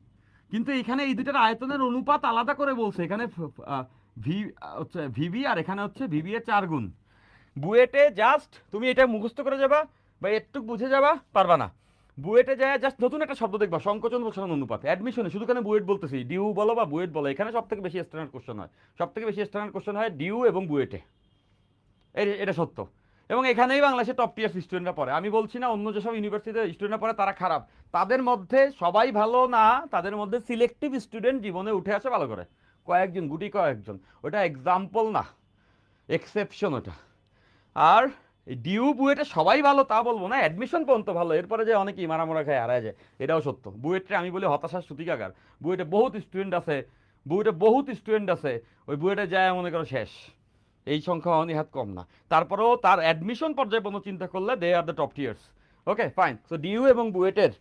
কিন্তু এখানে এই দুটার আয়তনের অনুপাত আলাদা করে বলছে। এখানে ভি হচ্ছে ভিবি, আর এখানে হচ্ছে ভিবি এর 4 গুণ। বুয়েটে জাস্ট তুমি এটা মুখস্থ করে যাবা বা একটু বুঝে যাবা, পারবা না। বুয়েটে যায় জাস্ট নতুন একটা শব্দ দেখবা, সংকোচন প্রসারণ অনুপাত। অ্যাডমিশনে শুধু কেন বুয়েট বলতেছি, ডিউ বলো বা বুয়েট বলো, এখানে সব থেকে বেশি স্ট্যান্ডার্ড কোশ্চেন হয়, সব থেকে বেশি স্ট্যান্ডার্ড কোশ্চেন হয় ডিউ এবং বুয়েটে। এটা সত্য। এবং এখানেই বাংলাদেশের টপ টিয়ার স্টুডেন্টরা পড়ে। আমি বলছি না অন্য যেসব ইউনিভার্সিটিতে স্টুডেন্টরা পড়ে তারা খারাপ, তাদের মধ্যে সবাই ভালো না, তাদের মধ্যে সিলেক্টিভ স্টুডেন্ট জীবনে উঠে আসে ভালো করে, কয়েকজন, গুটি কয়েকজন। ওটা এক্সাম্পল না, এক্সেপশন ওটা। আর ডিউ বুয়েটে সবাই ভালো তা বলবো না, অ্যাডমিশন পর্যন্ত ভালো, এরপরে যে অনেকেই মারামারা খায় হারায় যায়, এটাও সত্য। বুয়েটে আমি বলি হতাশার সূতিকাগার। বুয়েটে বহুত স্টুডেন্ট আছে, বুয়েটে বহুত স্টুডেন্ট আছে, ওই বুয়েটে যায় মনে করো শেষ, এই সংখ্যা অনেক কম না। তারপরেও তার অ্যাডমিশন পর্যায়ে কোনো চিন্তা করলে they are the top tiers. Okay fine. So DU এবং বুয়েটের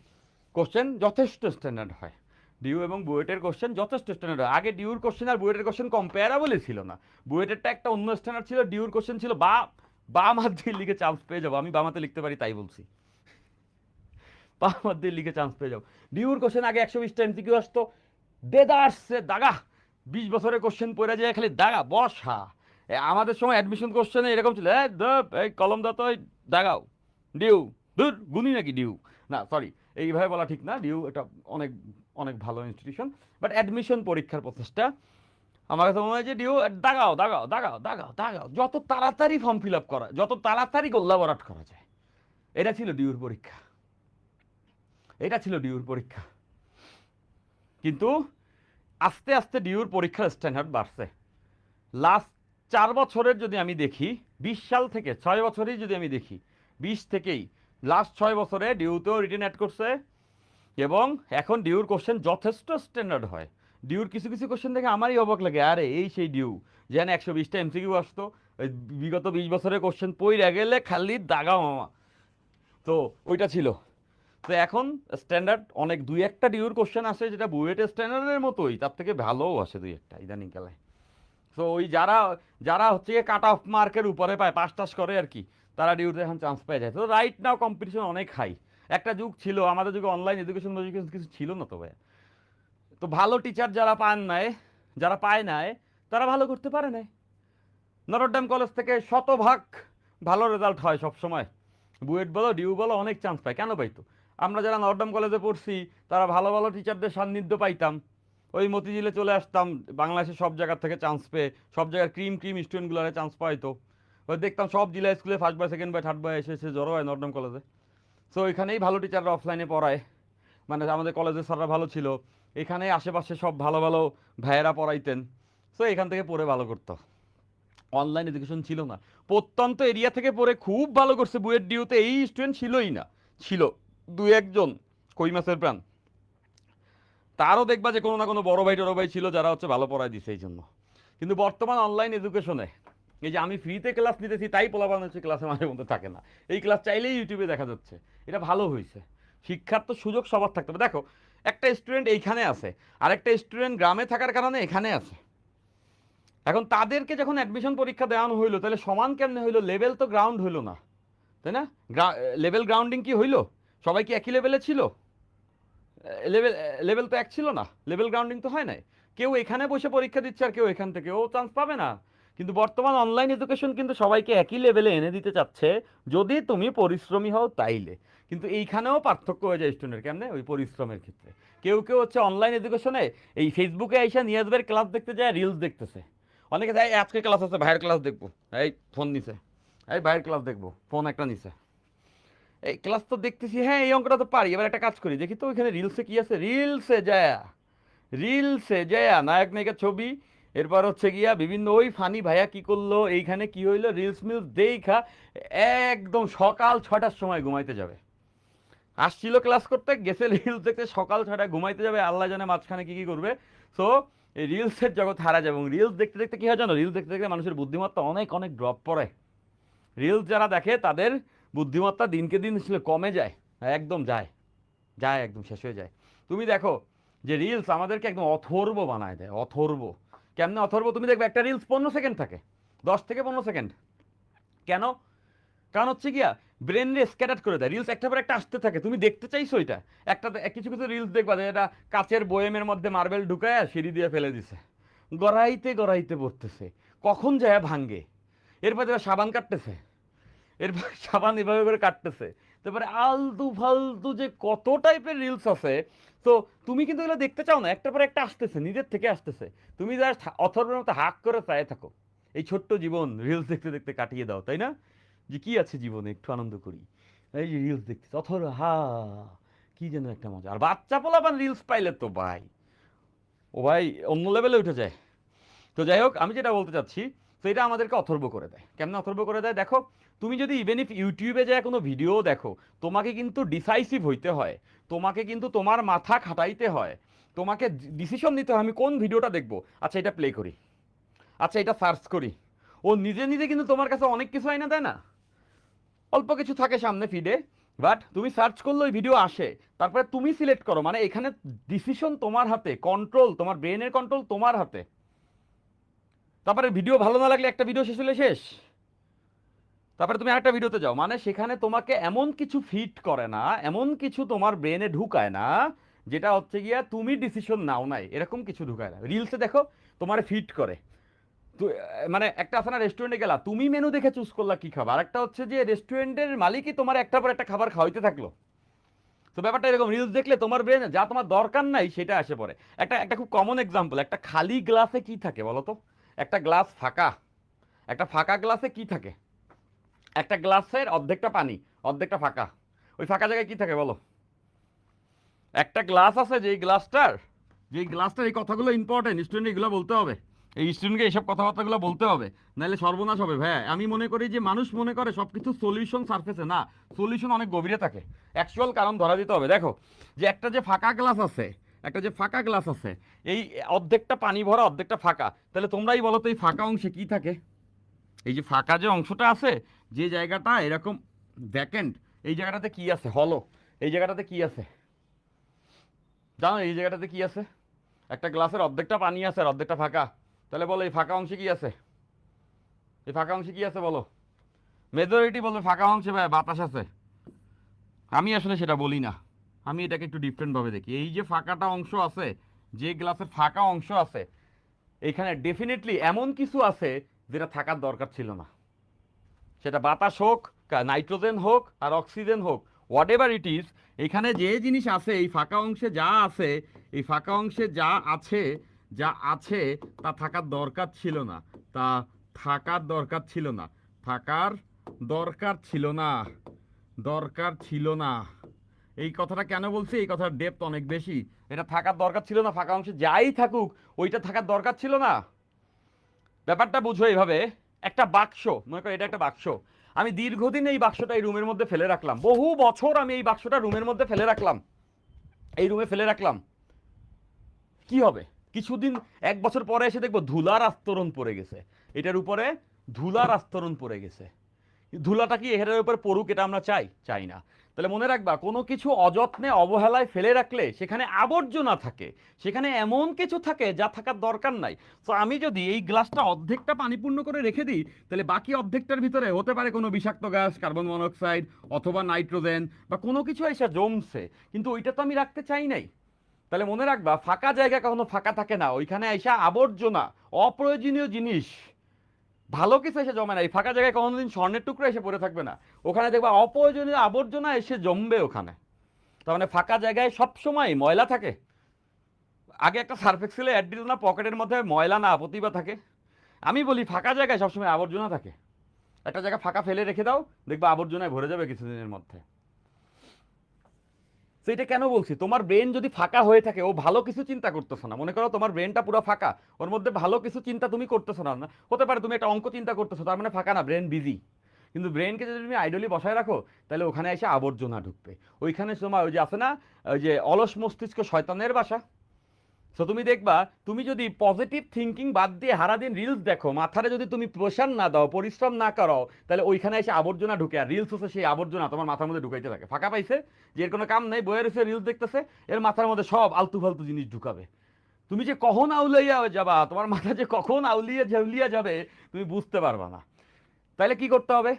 কোশ্চেন যথেষ্ট স্ট্যান্ডার্ড হয়, ডিউ এবং বুয়েটের কোশ্চেন যথেষ্ট স্ট্যান্ডার্ড হয়। আগে ডিউর কোশ্চেন আর বুয়েটের কোশ্চেন কম্পেয়ারেবলই ছিল না। বুয়েটেরটা একটা অন্য স্ট্যান্ডার্ড ছিল, ডিউর কোশ্চেন ছিল বাম হাত দিয়ে লিখে চান্স পেয়ে যাবো। আমি বাম হাতে লিখতে পারি তাই বলছি, বাম হাত দিয়ে লিখে চান্স পেয়ে যাবো। ডিউর কোশ্চেন আগে 120টা এমসিকিউ আসতো, দেদারসে দাগা, 20 বছরের কোশ্চেন পড়ে যায় খালি দাগা বসা। আমাদের সময় অ্যাডমিশন কোশ্চেনে এরকম ছিল, এই কলম দাও তো, দাগাও ডিউ, দূর গুনি নাকি ডিউ, না সরি এইভাবে বলা ঠিক না, ডিউ এটা অনেক অনেক ভালো ইনস্টিটিউশন। বাট অ্যাডমিশন পরীক্ষার প্রচেষ্টা আমার কাছে মনে হয় যে ডিউ দাগাও দাগাও দাগাও দাগাও দাগাও, যত তাড়াতাড়ি ফর্ম ফিল আপ করা, যত তাড়াতাড়ি গোল্লা ভরাট করা যায়, এটা ছিল ডিউর পরীক্ষা, এটা ছিল ডিউর পরীক্ষা। কিন্তু আস্তে আস্তে ডিউর পরীক্ষার স্ট্যান্ডার্ড বাড়ছে। লাস্ট 4 বছরের যদি আমি দেখি, 20 সাল থেকে 6 বছরেই যদি আমি দেখি, 20 থেকেই লাস্ট 6 বছরে ডিউতেও রিটেন অ্যাড করছে, এবং এখন ডিউর কোশ্চেন যথেষ্ট স্ট্যান্ডার্ড হয়। ডিউর কিছু কিছু কোশ্চেন দেখে আমারই অবাক লাগে, আরে এই সেই ডিউ যেন 120টা এমসিকিউ আসতো, ওই বিগত 20 বছরের কোশ্চেন পইরা গেলে খালি দাগা মামা। তো ওইটা ছিল। তো এখন স্ট্যান্ডার্ড অনেক, দুই একটা ডিউর কোশ্চেন আসে যেটা বুয়েটের স্ট্যান্ডার্ডের মতোই, তার থেকে ভালোও আসে দুই একটা ইদানিং কালে। তো ওই যারা যারা হচ্ছে কাট অফ মার্কের উপরে পায়, পাস টাস করে আর কি, তারা ডিউতে এখন চান্স পেয়ে যায়। তো রাইট নাও কম্পিটিশন অনেক হাই। একটা যুগ ছিল আমাদের যুগে, অনলাইন এডুকেশন কিছু ছিল না তো ভাই। তো ভালো টিচার যারা পান নাই, যারা পায় নাই, তারা ভালো করতে পারে নাই। নটরডেম কলেজ থেকে শতভাগ ভালো রেজাল্ট হয় সব সময়। বুয়েট বলো ডিউ বলো অনেক চান্স পায়, কেন পাইতো? আমরা যারা নটরডেম কলেজে পড়ছি তারা ভালো ভালো টিচারদের সান্নিধ্য পাইতাম, ওই মতিঝিলে চলে আসতাম, বাংলাদেশের সব জায়গা থেকে চান্স পেয়ে, সব জায়গার ক্রিম ক্রিম স্টুডেন্টগুলো চান্স পাইতো। ওই দেখতাম সব জেলা স্কুলে first boy, second boy, third বয় এসে জড়ো হয় নটরডেম কলেজে। সো এখানেই ভালো টিচাররা অফলাইনে পড়ায়, মানে আমাদের কলেজের স্যাররা ভালো ছিল, এখানে আশেপাশে সব ভালো ভালো ভাইয়েরা পড়াইতেন। সো এখান থেকে পড়ে ভালো করতো। অনলাইন এডুকেশন ছিল না। প্রত্যন্ত এরিয়া থেকে পড়ে খুব ভালো করছে বুয়েট ডিউতে, এই স্টুডেন্ট ছিলই না। ছিল দু একজন, কই মাছের প্রাণ। তারও দেখবা যে কোনো না কোনো বড় ভাই টড় ভাই ছিল যারা হচ্ছে ভালো পড়ায় দিছে এই জন্য। কিন্তু বর্তমান অনলাইন এডুকেশনে এই যে আমি ফ্রিতে ক্লাস নিতেছি তাই পোলাপান হচ্ছে ক্লাসে মাঝে মধ্যে থাকে না, এই ক্লাস চাইলেই ইউটিউবে দেখা যাচ্ছে। এটা ভালো হয়েছে। শিক্ষার তো সুযোগ সবার থাকতে হবে। দেখো একটা স্টুডেন্ট এইখানে আছে, আরেকটা স্টুডেন্ট গ্রামে থাকার কারণে এখানে আছে। এখন তাদেরকে যখন অ্যাডমিশন পরীক্ষা দেওয়ানো হইলো, তাহলে সমান কেমনে হইলো? লেভেল তো গ্রাউন্ড হইলো না, তাই না? লেভেল গ্রাউন্ডিং কি হইলো? সবাই কি একই লেভেলে ছিল? লেভেল লেভেল তো এক ছিল না, লেভেল গ্রাউন্ডিং তো হয় নাই। কেউ এখানে বসে পরীক্ষা দিচ্ছে আর কেউ এখান থেকে, ও চান্স পাবে না। কিন্তু বর্তমান অনলাইন এডুকেশন কিন্তু সবাইকে একই লেভেলে এনে দিতে চাচ্ছে, যদি তুমি পরিশ্রমী হও তাইলে। কিন্তু এইখানেও পার্থক্য হয়ে যায় স্টুডেন্টের, কেমনে? ওই পরিশ্রমের ক্ষেত্রে। কেউ কেউ হচ্ছে অনলাইন এডুকেশনে এই ফেসবুকে এসে নিয়াজ ভাইয়ের ক্লাস দেখতে যায়, রিলস দেখতেছে। অনেকে যায় আজকে ক্লাস আছে, ভাইয়ের ক্লাস দেখবো, এই ফোন নিছে, এই ভাইয়ের ক্লাস দেখবো, ফোন একটা নিছে। এই ক্লাস তো দেখতেছি, হ্যাঁ এই অঙ্কটা তো পারি, এবার একটা কাজ করি, দেখি তো ওইখানে রিলসে কি আছে। রিলসে যায়া নায়ক নায়িকার ছবি, এরপর হচ্ছে গিয়া বিভিন্ন ওই ফানি ভাইয়া কি করলো, এইখানে কি হইলো, রিলস মিলস দেখা একদম সকাল 6টার সময় ঘুমাইতে যাবে। আসছিল ক্লাস করতে, গেছে রিলস দেখতে, সকাল 6টায় ঘুমাইতে যাবে, আল্লাহ জানে মাঝখানে কি কি করবে। সো এই রিলসের জগৎ হারা যাবে। এবং রিলস দেখতে দেখতে কি হয় জানো? রিলস দেখতে দেখতে মানুষের বুদ্ধিমত্তা অনেক অনেক ড্রপ পড়ে। রিলস যারা দেখে তাদের বুদ্ধিমত্তা দিনকে দিন আসলে কমে যায়, একদম যায়, যায় একদম শেষ হয়ে যায়। তুমি দেখো যে রিলস আমাদেরকে একদম অথর্ব বানায় দেয়, অথর্ব। কেমনে অথর্ব? তুমি দেখবে একটা রিলস 15 সেকেন্ড থাকে, 10 থেকে 15 সেকেন্ড। কেন? কারণ হচ্ছে গিয়া ব্রেন রে স্ক্যাটার করে দেয়, রিলস একটার পর একটা আসতে থাকে, তুমি দেখতে চাইছো এটা। একটা কিছু কিছু রিলস দেখবা যে এটা কাচের বয়েমের মধ্যে মার্বেল ঢুকায় সিঁড়ি দিয়ে ফেলে দিছে, গড়াইতে গড়াইতে পড়তেছে, কখন যায় ভাঙ্গে। এরপর এরা সাবান কাটতেছে, এরপর সাবান এভাবে করে কাটতেছে। তারপরে আলতু ফালতু যে কত টাইপের রিলস আছে। তো তুমি কিন্তু এগুলো দেখতে চাও না, একটার পর একটা আসতেছে, নিজের থেকে আসতেছে। তুমি যার অথর্বের মতো হাক করে চায় থাকো, এই ছোট্ট জীবন রিলস দেখতে দেখতে কাটিয়ে দাও, তাই না? যে কি আছে জীবনে, একটু আনন্দ করি, এই যে রিলস দেখতেছি অথর্ব, হা কি যেন একটা মজা। আর বাচ্চা পোলাপান রিলস পাইলে তো ভাই, ও ভাই অন্য লেভেলে উঠে যায়। তো যাই হোক, আমি যেটা বলতে চাচ্ছি, তো এটা আমাদেরকে অথর্ব করে দেয়। কেমন অথর্ব করে দেয়? দেখো তুমি যদি ইভেন ইফ ইউটিউবে যায় কোনো ভিডিও দেখো, তোমাকে কিন্তু ডিসাইসিভ হইতে হয়, তোমাকে কিন্তু তোমার মাথা খাটাইতে হয়, তোমাকে ডিসিশন নিতে হয় আমি কোন ভিডিওটা দেখবো। আচ্ছা এটা প্লে করি, আচ্ছা এটা সার্চ করি। ও নিজে নিজে কিন্তু তোমার কাছে অনেক কিছু আইনা দেয় না, অল্প কিছু থাকে সামনে ফিডে, বাট তুমি সার্চ করলে ওই ভিডিও আসে। তারপরে তুমি সিলেক্ট করো, মানে এখানে ডিসিশন তোমার হাতে, কন্ট্রোল, তোমার ব্রেনের কন্ট্রোল তোমার হাতে। তারপরে ভিডিও ভালো না লাগলে একটা ভিডিও শেষ হলে শেষ, তারপরে তুমি আরেকটা ভিডিওতে যাও, মানে সেখানে তোমাকে এমন কিছু ফিট করে না, এমন কিছু তোমার ব্রেনে ঢুকায় না যেটা হচ্ছে গিয়া তুমি ডিসিশন নাও নাই, এরকম কিছু ঢুকায় না। রিলসে দেখো তোমার ফিট করে। তো মানে একটা আছে না, রেস্টুরেন্টে গেলা, তুমি মেনু দেখে চুজ করলা কি খাবার, আরেকটা হচ্ছে যে রেস্টুরেন্টের মালিকই তোমার একটার পর একটা খাবার খাওয়াইতে থাকলো। তো ব্যাপারটা এরকম, রিলস দেখলে তোমার ব্রেনে যা তোমার দরকার নাই সেটা আসে পড়ে। একটা একটা খুব কমন এক্সাম্পল, একটা খালি গ্লাসে কি থাকে বলো তো? একটা গ্লাস ফাঁকা, একটা ফাঁকা গ্লাসে কি থাকে? একটা গ্লাসের অর্ধেকটা পানি, অর্ধেকটা ফাঁকা, ওই ফাঁকা জায়গায় কি থাকে বলো? একটা গ্লাস আছে, যেই গ্লাসটার এই কথাগুলো ইম্পর্টেন্ট, স্টুডেন্ট এগুলো বলতে হবে, এই স্টুডেন্টকে এইসব কথাবার্তাগুলো বলতে হবে, নাহলে সর্বনাশ হবে ভাই। আমি মনে করি যে মানুষ মনে করে সব কিছু সলিউশন সারফেসে, না, সলিউশন অনেক গভীরে থাকে। অ্যাকচুয়াল কারণ ধরা দিতে হবে। দেখো যে একটা যে ফাঁকা গ্লাস আছে, একটা যে ফাঁকা গ্লাস আছে, এই অর্ধেকটা পানি ভরা অর্ধেকটা ফাঁকা, তাহলে তোমরাই বলো তো এই ফাঁকা অংশে কি থাকে? এই যে ফাঁকা যে অংশটা আছে, যে জায়গাটা এরকম ভ্যাকেন্ট, এই জায়গাটাতে কি আছে? হলো। এই জায়গাটাতে কি আছে জানো? এই জায়গাটাতে কি আছে? একটা গ্লাসের অর্ধেকটা পানি আছে আর অর্ধেকটা ফাঁকা। তাহলে বলো এই ফাঁকা অংশে কি আছে? এই ফাঁকা অংশে কি আছে বলো? মেজরিটি বলবে ফাঁকা অংশে ভাই বাতাস আছে। আমি আসলে সেটা বলি না, আমি এটাকে একটু ডিফারেন্টভাবে দেখি। এই যে ফাঁকাটা অংশ আছে, যে গ্লাসের ফাঁকা অংশ আছে, এখানে ডেফিনেটলি এমন কিছু আছে যেটা থাকার দরকার ছিল না। সেটা বাতাস হোক, নাইট্রোজেন হোক আর অক্সিজেন হোক, হোয়াট এভার ইট ইজ, এখানে যে জিনিস আছে এই ফাঁকা অংশে যা আছে, এই ফাঁকা অংশে যা আছে তা থাকার দরকার ছিল না, তা থাকার দরকার ছিল না, থাকার দরকার ছিল না, দরকার ছিল না। এই কথাটা কেন বলছি? এই কথার ডেপথ অনেক বেশি। এটা থাকার দরকার ছিল না, ফাঁকা অংশে যাই থাকুক ওইটা থাকার দরকার ছিল না। ব্যাপারটা বুঝো এইভাবে, একটা বাক্স, মনে করো এটা একটা বাক্স, আমি দীর্ঘদিন এই বাক্সটা এই রুমের মধ্যে ফেলে রাখলাম, বহু বছর আমি এই বাক্সটা রুমের মধ্যে ফেলে রাখলাম, এই রুমে ফেলে রাখলাম, কি হবে? কিছুদিন, 1 বছর পরে এসে দেখবো ধুলার আস্তরণ পড়ে গেছে, এটার উপরে ধুলার আস্তরণ পড়ে গেছে। ধুলাটা কি এটার উপরে পড়ুক, এটা আমরা চাই? চাই না। তাহলে মনে রাখবা, কোনো কিছু অযত্নে অবহেলায় ফেলে রাখলে সেখানে আবর্জনা থাকে, সেখানে এমন কিছু থাকে যা থাকার দরকার নাই। তো আমি যদি এই গ্লাসটা অর্ধেকটা পানিপূর্ণ করে রেখে দিই, তাহলে বাকি অর্ধেকটার ভিতরে হতে পারে কোনো বিষাক্ত গ্যাস, কার্বন মনোক্সাইড অথবা নাইট্রোজেন বা কোনো কিছু এসে জমছে, কিন্তু ওইটা তো আমি রাখতে চাই নাই। তাহলে মনে রাখবা, ফাঁকা জায়গা কখনো ফাঁকা থাকে না, ওইখানে এসে আবর্জনা, অপ্রয়োজনীয় জিনিস, ভালো কিছু এসে জমে না। এই ফাঁকা জায়গায় কোনোদিন স্বর্ণের টুকরো এসে পড়ে থাকবে না, ওখানে দেখবা অপ্রয়োজনীয় আবর্জনা এসে জমবে ওখানে। তার মানে ফাঁকা জায়গায় সবসময় ময়লা থাকে। আগে একটা সার্ফ এক্সেলে অ্যাড দিল না, পকেটের মধ্যে ময়লা না প্রতিভা থাকে। আমি বলি ফাঁকা জায়গায় সবসময় আবর্জনা থাকে। একটা জায়গা ফাঁকা ফেলে রেখে দাও, দেখবা আবর্জনায় ভরে যাবে কিছুদিনের মধ্যে। তো এটা কেন বলছি? তোমার ব্রেন যদি ফাঁকা হয়ে থাকে, ও ভালো কিছু চিন্তা করতেছো না, মনে করো তোমার ব্রেনটা পুরো ফাঁকা, ওর মধ্যে ভালো কিছু চিন্তা তুমি করতেছো না, হতে পারে তুমি একটা অঙ্ক চিন্তা করতেছো, তার মানে ফাঁকা না, ব্রেন বিজি। কিন্তু ব্রেনকে যদি তুমি আইডলি বসায় রাখো, তাহলে ওখানে এসে আবর্জনা ঢুকবে। ওইখানে তোমার ওই যে আছে না, ওই যে অলস মস্তিষ্ক শয়তানের বাসা। তো তুমি দেখবা, তুমি যদি পজিটিভ থিঙ্কিং বাদ দিয়ে সারাদিন রিলস দেখো, মাথারে যদি তুমি প্রেশার না দাও, পরিশ্রম না করো, তাহলে ওইখানে এসে আবর্জনা ঢুকে, আর রিলস হচ্ছে সেই আবর্জনা তোমার মাথার মধ্যে ঢুকাইতে থাকে। ফাঁকা পাইছে, যে এর কোনো কাম নেই, বইয়ের এসে রিলস দেখতেছে, এর মাথার মধ্যে সব আলতু ফালতু জিনিস ঢুকাবে। তুমি যে কখন আউলাইয়া যাবা, তোমার মাথা যে কখন আউলিয়া ঝাউলিয়া যাবে তুমি বুঝতে পারবা না। তাইলে কি করতে হবে?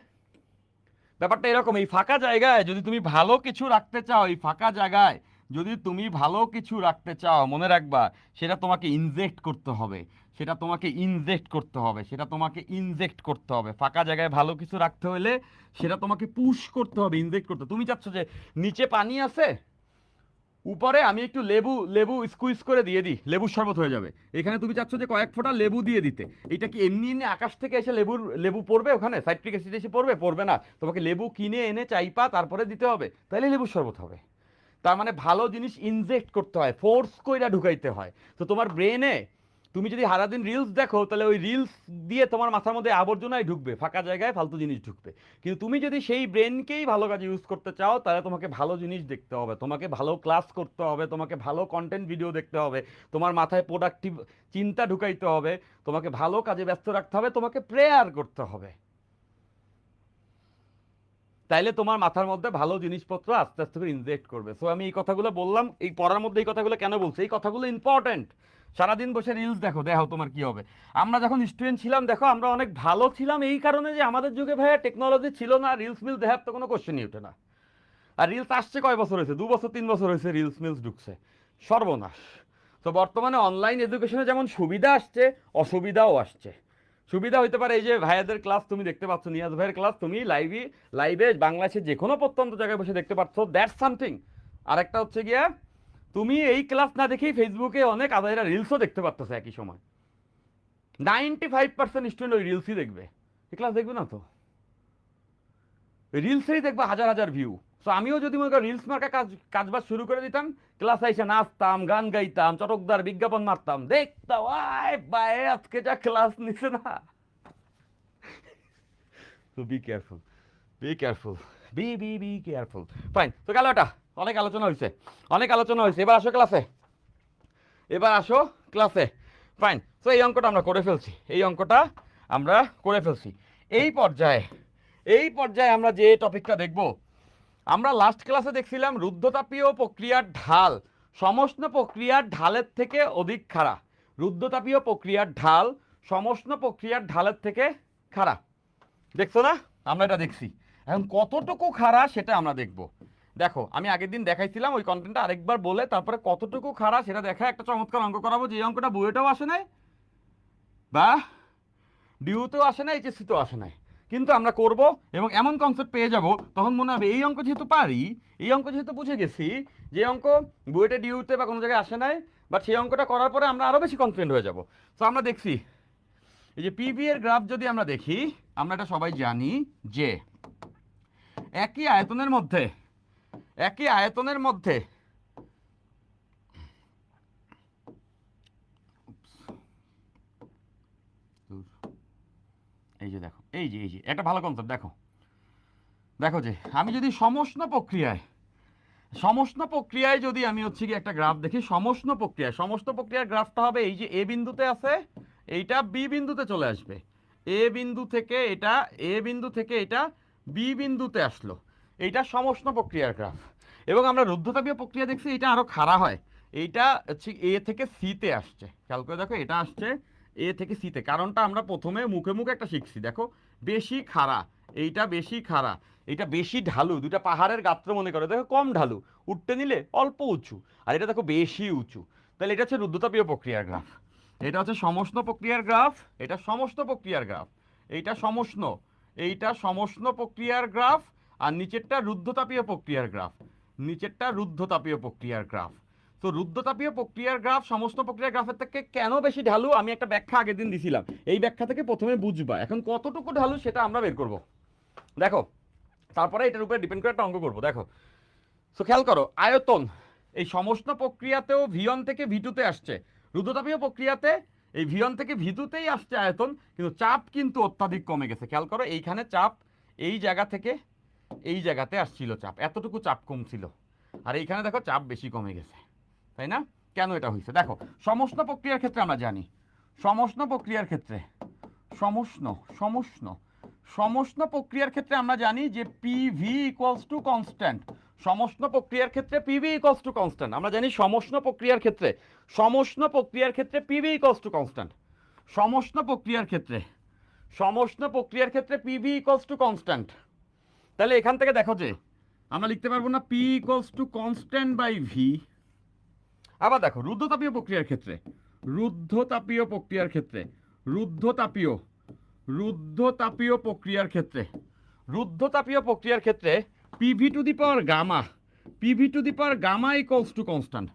ব্যাপারটা এরকম, এই ফাঁকা জায়গায় যদি তুমি ভালো কিছু রাখতে চাও, এই ফাঁকা জায়গায় যদি তুমি ভালো কিছু রাখতে চাও, মনে রাখবা সেটা তোমাকে ইনজেক্ট করতে হবে, সেটা তোমাকে ইনজেক্ট করতে হবে, সেটা তোমাকে ইনজেক্ট করতে হবে। ফাঁকা জায়গায় ভালো কিছু রাখতে হলে সেটা তোমাকে পুশ করতে হবে, ইনজেক্ট করতে। তুমি চাচ্ছ যে নিচে পানি আছে, উপরে আমি একটু লেবু লেবু স্কুইজ করে দিয়ে দিই, লেবুর শরবত হয়ে যাবে। এখানে তুমি চাচ্ছ যে কয়েক ফোঁটা লেবু দিয়ে দিতে। এটা কি এমনি এমনি আকাশ থেকে এসে লেবু পড়বে? ওখানে সাইট্রিক অ্যাসিড এসে পড়বে? পড়বে না। তোমাকে লেবু কিনে এনে চাইপা তারপরে দিতে হবে, তাইলে লেবুর শরবত হবে। তার মানে ভালো জিনিস ইনজেক্ট করতে হয়, ফোর্স কইরা ঢুকাইতে হয়। তো তোমার ব্রেনে তুমি যদি সারাদিন রিলস দেখো, তাহলে ওই রিলস দিয়ে তোমার মাথার মধ্যে আবর্জনায় ঢুকবে, ফাঁকা জায়গায় ফালতু জিনিস ঢুকবে। কিন্তু তুমি যদি সেই ব্রেনকেই ভালো কাজে ইউজ করতে চাও, তাহলে তোমাকে ভালো জিনিস দেখতে হবে, তোমাকে ভালো ক্লাস করতে হবে, তোমাকে ভালো কন্টেন্ট ভিডিও দেখতে হবে, তোমার মাথায় প্রোডাক্টিভ চিন্তা ঢুকাইতে হবে, তোমাকে ভালো কাজে ব্যস্ত রাখতে হবে, তোমাকে প্রেয়ার করতে হবে। তাইলে তোমার মাথার মধ্যে ভালো জিনিসপত্র আস্তে আস্তে করে ইনজেক্ট করবে। সো আমি এই কথাগুলো বললাম, এই পড়ার মধ্যে এই কথাগুলো কেন বলছি? এই কথাগুলো ইম্পর্টেন্ট। সারাদিন বসে রিলস দেখো, দেখো তোমার কি হবে। আমরা যখন স্টুডেন্ট ছিলাম, দেখো আমরা অনেক ভালো ছিলাম এই কারণে যে আমাদের যুগে ভাইয়া টেকনোলজি ছিল না, রিলস মিলস দেখার তো কোনো কোশ্চেনই ওঠে না। আর রিলস আসছে কয় বছর হয়েছে? 2 বছর 3 বছর হয়েছে রিলস মিলস ঢুকছে। সর্বনাশ। তো বর্তমানে অনলাইন এডুকেশনে যেমন সুবিধা আসছে, অসুবিধাও আসছে। সুবিধা হইতে পারে এই যে ভাইয়াদের ক্লাস তুমি দেখতে পাচ্ছ, নিয়াজ ভাইয়ের ক্লাস তুমি লাইভে বাংলাদেশের যে কোনো প্রত্যন্ত জায়গায় বসে দেখতে পাচ্ছ, দ্যাটস সামথিং। আরেকটা হচ্ছে গিয়া, তুমি এই ক্লাস না দেখেই ফেসবুকে অনেক আদায়রা রিলসও দেখতে পারতেছে একই সময়। 95% স্টুডেন্ট ওই রিলসই দেখবে, এই ক্লাস দেখবে না তো। রিলসেই দেখবা হাজার হাজার ভিউ। তো আমিও যদি মনে করি রিলস মার্কা কাজবাজ শুরু করে দিতাম, ক্লাস আইসা নাচতাম, গান গাইতাম, চটকদার বিজ্ঞাপন মারতাম, দেখতাম আয় বাই আজকে যা ক্লাস নিছে না। তো be careful, be careful, be careful. Fine, তো গেল এটা। অনেক আলোচনা হয়েছে, অনেক আলোচনা হয়েছে। এবার আসো ক্লাসে, এবার আসো ক্লাসে। ফাইন, তো এই অঙ্কটা আমরা করে ফেলছি, এই অঙ্কটা আমরা করে ফেলছি। এই পর্যায়ে, এই পর্যায়ে আমরা যে টপিকটা দেখব, আমরা লাস্ট ক্লাসে দেখছিলাম রুদ্ধতাপীয় প্রক্রিয়ার ঢাল সমষ্ণ প্রক্রিয়ার ঢালের থেকে অধিক খাড়া। রুদ্ধতাপীয় প্রক্রিয়ার ঢাল সমষ্ণ প্রক্রিয়ার ঢালের থেকে খাড়া, দেখছো না? আমরা এটা দেখছি। এখন কতটুকু খাড়া সেটা আমরা দেখব। দেখো আমি আগের দিন দেখাইছিলাম, ওই কন্টেন্টটা আরেকবার বলে তারপরে কতটুকু খাড়া সেটা দেখা একটা চমৎকার অঙ্ক করাবো, যে অঙ্কটা বইয়েটাও আসে নাই বা ডিউতেও আসে নাই, এইচএসসিতেও আসে নাই, কিন্তু আমরা করব এবং এমন কনসেপ্ট পেয়ে যাব, তখন মনে হবে এই অঙ্ক যেহেতু পারি, এই অঙ্ক যেহেতু বুঝে গেছি, যে অঙ্ক বুয়েটে ডিউতে বা কোনো জায়গায় আসে নাই, বাট সেই অঙ্কটা করার পরে আমরা আরও বেশি কনফিডেন্ট হয়ে যাব। তো আমরা দেখছি, এই যে পিভি এর গ্রাফ যদি আমরা দেখি, আমরা এটা সবাই জানি যে একই আয়তনের মধ্যে এই যে দেখো, এই যে একটা ভালো কনসেপ্ট। দেখো দেখো যে আমি যদি সমষ্ণ প্রক্রিয়ায় যদি আমি হচ্ছে কি একটা গ্রাফ দেখি, সমষ্ণ প্রক্রিয়ার গ্রাফটা হবে এই যে এ বিন্দুতে আছে, এইটা বি বিন্দুতে চলে আসবে, এ বিন্দু থেকে এটা বি বিন্দুতে আসলো, এইটা সমষ্ণ প্রক্রিয়ার গ্রাফ। এবং আমরা রুদ্ধতাপীয় প্রক্রিয়া দেখছি এটা আরো খাড়া হয়, এইটা হচ্ছে এ থেকে সিতে আসছে, খেয়াল করে দেখো এটা আসছে এ থেকে সিতে, কারণটা আমরা প্রথমে মুখে একটা শিখছি। দেখো বেশি খাড়া, এইটা বেশি খাড়া, এটা বেশি ঢালু, দুটা পাহাড়ের গাত্র মনে করে, দেখো কম ঢালু, উঠতে নিলে অল্প উঁচু, আর এটা দেখো বেশি উঁচু, তাহলে এটা হচ্ছে রুদ্ধতাপীয় প্রক্রিয়ার গ্রাফ। এটা হচ্ছে সমষ্ণ প্রক্রিয়ার গ্রাফ, এটা সমষ্ণ প্রক্রিয়ার গ্রাফ, এইটা সমষ্ণ প্রক্রিয়ার গ্রাফ, আর নিচেরটা রুদ্ধতাপীয় প্রক্রিয়ার গ্রাফ। তো রুদ্ধতাপীয় প্রক্রিয়ার গ্রাফ সমস্ত প্রক্রিয়ার গ্রাফের থেকে কেন বেশি ঢালু আমি একটা ব্যাখ্যা আগের দিন দিছিলাম, এই ব্যাখ্যা থেকে প্রথমে বুঝবা, এখন কতটুকু ঢালু সেটা আমরা বের করব। দেখো তারপরে এটার উপরে ডিপেন্ড করে একটা অঙ্ক করবো। দেখো সো খেয়াল করো, আয়তন এই সমষ্ণ প্রক্রিয়াতেও V1 থেকে V2 তে আসছে, রুদ্ধতাপীয় প্রক্রিয়াতে এই V1 থেকে V2 তেই আসছে আয়তন, কিন্তু চাপ কিন্তু অত্যাধিক কমে গেছে। খেয়াল করো এইখানে চাপ এই জায়গা থেকে এই জায়গাতে আসছিল, চাপ এতটুকু চাপ কম ছিল, আর এইখানে দেখো চাপ বেশি কমে গেছে, তাই না? কেন এটা হয়েছে? দেখো সমষ্ণ প্রক্রিয়ার ক্ষেত্রে আমরা জানি, সমষ্ণ প্রক্রিয়ার ক্ষেত্রে আমরা জানি যে পিভি ইকুয়ালস টু কনস্ট্যান্ট। সমষ্ণ প্রক্রিয়ার ক্ষেত্রে পিভি ইকুয়ালস টু কনস্ট্যান্ট, আমরা জানি সমষ্ণ প্রক্রিয়ার ক্ষেত্রে পিভি ইকুয়ালস টু কনস্ট্যান্ট। সমষ্ণ প্রক্রিয়ার ক্ষেত্রে পিভি ইকুয়ালস টু কনস্ট্যান্ট। তাহলে এখান থেকে দেখো যে আমরা লিখতে পারবো না P equals to constant by V. আবার দেখো রুদ্ধতাপীয় প্রক্রিয়ার ক্ষেত্রে PV to the power gamma equals to constant.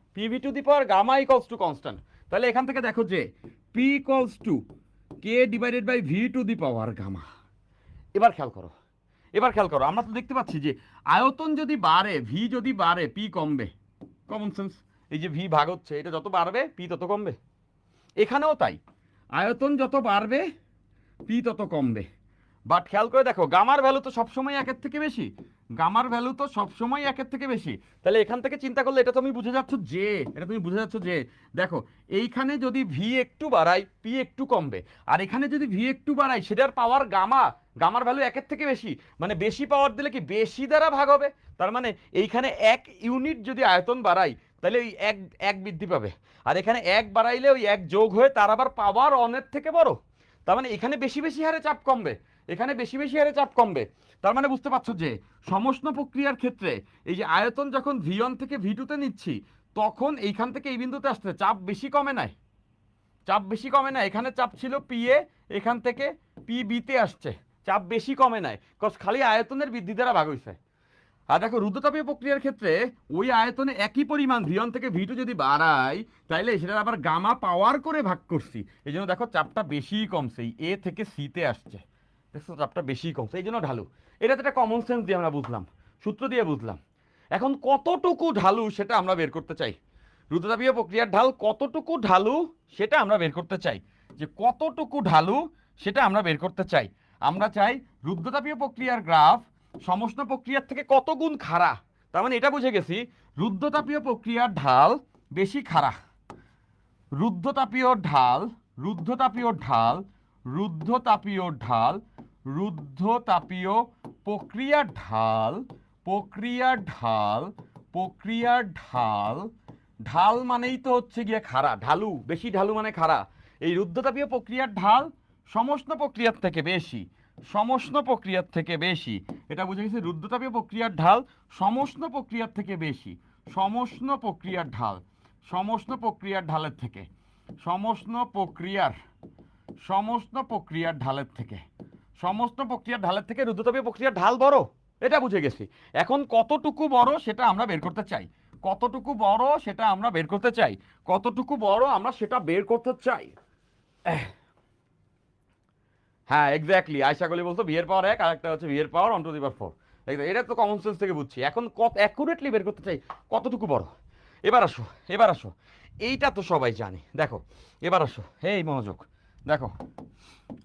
তাহলে এখান থেকে দেখো যে P equals to K divided by V to the power gamma. এবার খেয়াল করো আমরা তো দেখতে পাচ্ছি যে আয়তন যদি বাড়ে, ভি যদি বাড়ে, পি কমবে, কমন সেন্স। এই যে ভি ভাগ হচ্ছে, এটা যত বাড়বে পি তত কমবে, এখানেও তাই, আয়তন যত বাড়বে পি তত কমবে। বাট খেয়াল করে দেখো গামার ভ্যালু তো সবসময় একের থেকে বেশি, তাহলে এখান থেকে চিন্তা করলে এটা তুমি বুঝে যাচ্ছ যে দেখো এইখানে যদি ভি একটু বাড়াই পি একটু কমবে, আর এখানে যদি ভি একটু বাড়াই সেটার পাওয়ার গামার ভ্যালু একের থেকে বেশি, মানে বেশি পাওয়ার দিলে কি বেশি দ্বারা ভাগ হবে, তার মানে এইখানে 1 ইউনিট যদি আয়তন বাড়াই তাহলে ওই এক বৃদ্ধি পাবে, আর এখানে 1 বাড়াইলে ওই 1 যোগ হয়ে তার আবার পাওয়ার অনেক থেকে বড়, তার মানে এখানে বেশি হারে চাপ কমবে। তার মানে বুঝতে পারছো যে সমষ্ণ প্রক্রিয়ার ক্ষেত্রে এই যে আয়তন যখন V1 থেকে V2 তে নিচ্ছি, তখন এইখান থেকে এই বিন্দুতে আসছে চাপ বেশি কমে নাই, এখানে চাপ ছিল পি এ, এখান থেকে পি বি তে আসছে, চাপ বেশি কমে নাই, কজ খালি আয়তনের বৃদ্ধি দ্বারা ভাগ হইছে। আর দেখো রুদ্ধতাপীয় প্রক্রিয়ার ক্ষেত্রে ওই আয়তনে একই পরিমাণ V1 থেকে V2 যদি বাড়াই, তাইলে সেটা আবার গামা পাওয়ার করে ভাগ করছি, এই জন্য দেখো চাপটা বেশিই কমছে, এ থেকে সিতে আসছে, দেখছো চাপটা বেশিই কমছে, এই জন্য ঢালু। এটা তো একটা কমন সেন্স দিয়ে আমরা বুঝলাম, সূত্র দিয়ে বুঝলাম। এখন কতটুকু ঢালু সেটা আমরা বের করতে চাই, রুদ্ধতাপীয় প্রক্রিয়ার ঢাল কতটুকু ঢালু সেটা আমরা বের করতে চাই, আমরা চাই রুদ্ধতাপীয় প্রক্রিয়ার গ্রাফ সমষ্ণ প্রক্রিয়ার থেকে কত গুণ খাড়া। তার মানে এটা বুঝে গেছি রুদ্ধতাপীয় প্রক্রিয়ার ঢাল বেশি খাড়া, রুদ্ধতাপীয় ঢাল মানেই তো হচ্ছে গিয়ে খাড়া, ঢালু বেশি, ঢালু মানে খাড়া। এই রুদ্ধতাপীয় প্রক্রিয়ার ঢাল সমষ্ণ প্রক্রিয়ার থেকে বেশি, এটা বুঝে গেছি রুদ্ধতাপীয় প্রক্রিয়ার ঢাল সমষ্ণ প্রক্রিয়ার থেকে রুদ্ধতাপীয় প্রক্রিয়ার ঢাল বড়, এটা বুঝে গেছি। এখন কতটুকু বড় সেটা আমরা বের করতে চাই, হ্যাঁ এক্স্যাক্টলি, আয়শা গলি বলতো ভি এর পাওয়ার 1 আর একটা হচ্ছে ভি এর পাওয়ার অন টু দি পাওয়ার 4, এটা তো কমন সেন্স থেকে বুঝছি, এখন কত অ্যাকুরেটলি বের করতে চাই কতটুকু বড়। এবার আসো, এবার আসো, এইটা তো সবাই জানি। দেখো এবার আসো, এই মনোযোগ দেখো,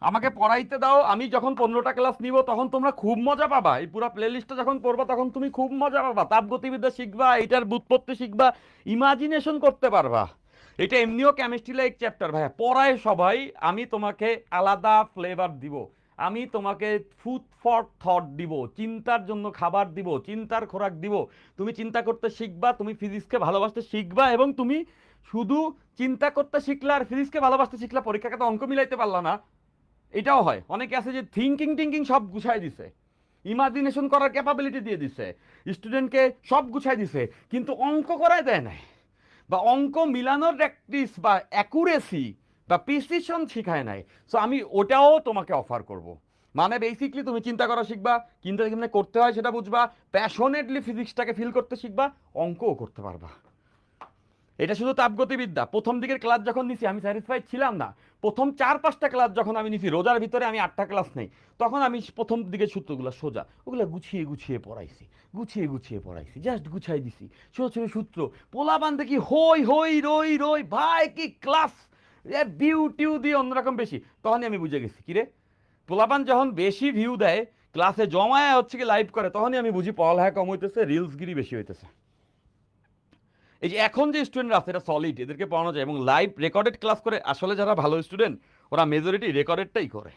আমাকে পড়াইতে দাও, আমি যখন 15টা ক্লাস নিব তখন তোমরা খুব মজা পাবা। এই পুরো প্লে লিস্টটা যখন পড়বা তখন তুমি খুব মজা পাবা, তাপগতিবিদ্যা শিখবা, এটার ব্যুৎপত্তি শিখবা, ইমাজিনেশন করতে পারবা। এটা এমনিও কেমিস্ট্রি লাইক চ্যাপ্টার ভাইয়া, পড়ায় সবাই, আমি তোমাকে আলাদা ফ্লেভার দিব, আমি তোমাকে ফুড ফর থট দিব, চিন্তার জন্য খাবার দিব, চিন্তার খোরাক দিব। তুমি চিন্তা করতে শিখবা, তুমি ফিজিক্সকে ভালোবাসতে শিখবা, এবং তুমি শুধু চিন্তা করতে শিখলা আর ফিজিক্সকে ভালোবাসতে শিখলা, পরীক্ষাকে তো অঙ্ক মিলাইতে পারলা না। এটাও হয়, অনেকে আছে যে থিঙ্কিং টিঙ্কিং সব গুছাই দিছে, ইমাজিনেশন করার ক্যাপাবিলিটি দিয়ে দিছে, স্টুডেন্টকে সব গুছাই দিছে, কিন্তু অঙ্ক করায় দেয় নাই, বা অঙ্ক মিলানোর প্র্যাকটিস বা অ্যাকুরেসি বা প্রিসিশন শিখায় নাই। সো আমি ওটাও তোমাকে অফার করব। মানে বেসিকলি তুমি চিন্তা করা শিখবা, চিন্তা কেমনে করতে হয় সেটা বুঝবা, প্যাশনেটলি ফিজিক্সটাকে ফিল করতে শিখবা, অঙ্কও করতে পারবা। এটা শুধু তাপগতিবিদ্যা। প্রথম দিকের ক্লাস যখন নিছি আমি স্যাটিসফাইড ছিলাম না। প্রথম 4-5টা ক্লাস যখন আমি নিছি, রোজার ভিতরে আমি 8টা ক্লাস নেই, তখন আমি প্রথম দিকের সূত্রগুলো সোজা ওগুলো গুছিয়ে গুছিয়ে পড়াইছি, গুছিয়ে গুছিয়ে পড়াইছি, জাস্ট গুছাই দিছি ছোট ছোট সূত্র। পোলাপান দেখি হই হই রই রই, ভাই কি ক্লাস, ভিউ টিউ দিয়ে অন্যরকম বেশি। তখনই আমি বুঝে গেছি কিরে, পোলাপান যখন বেশি ভিউ দেয় ক্লাসে জমায় হচ্ছে কি লাইভ করে, তখনই আমি বুঝি পড়ালেখা কম হইতেছে, রিলসগিরি বেশি হইতেছে। এই যে এখন যে স্টুডেন্টরা আছে এটা সলিড, এদেরকে পড়ানো যায়, এবং লাইভ রেকর্ডেড ক্লাস করে আসলে যারা ভালো স্টুডেন্ট ওরা মেজরিটি রেকর্ডেডটাই করে।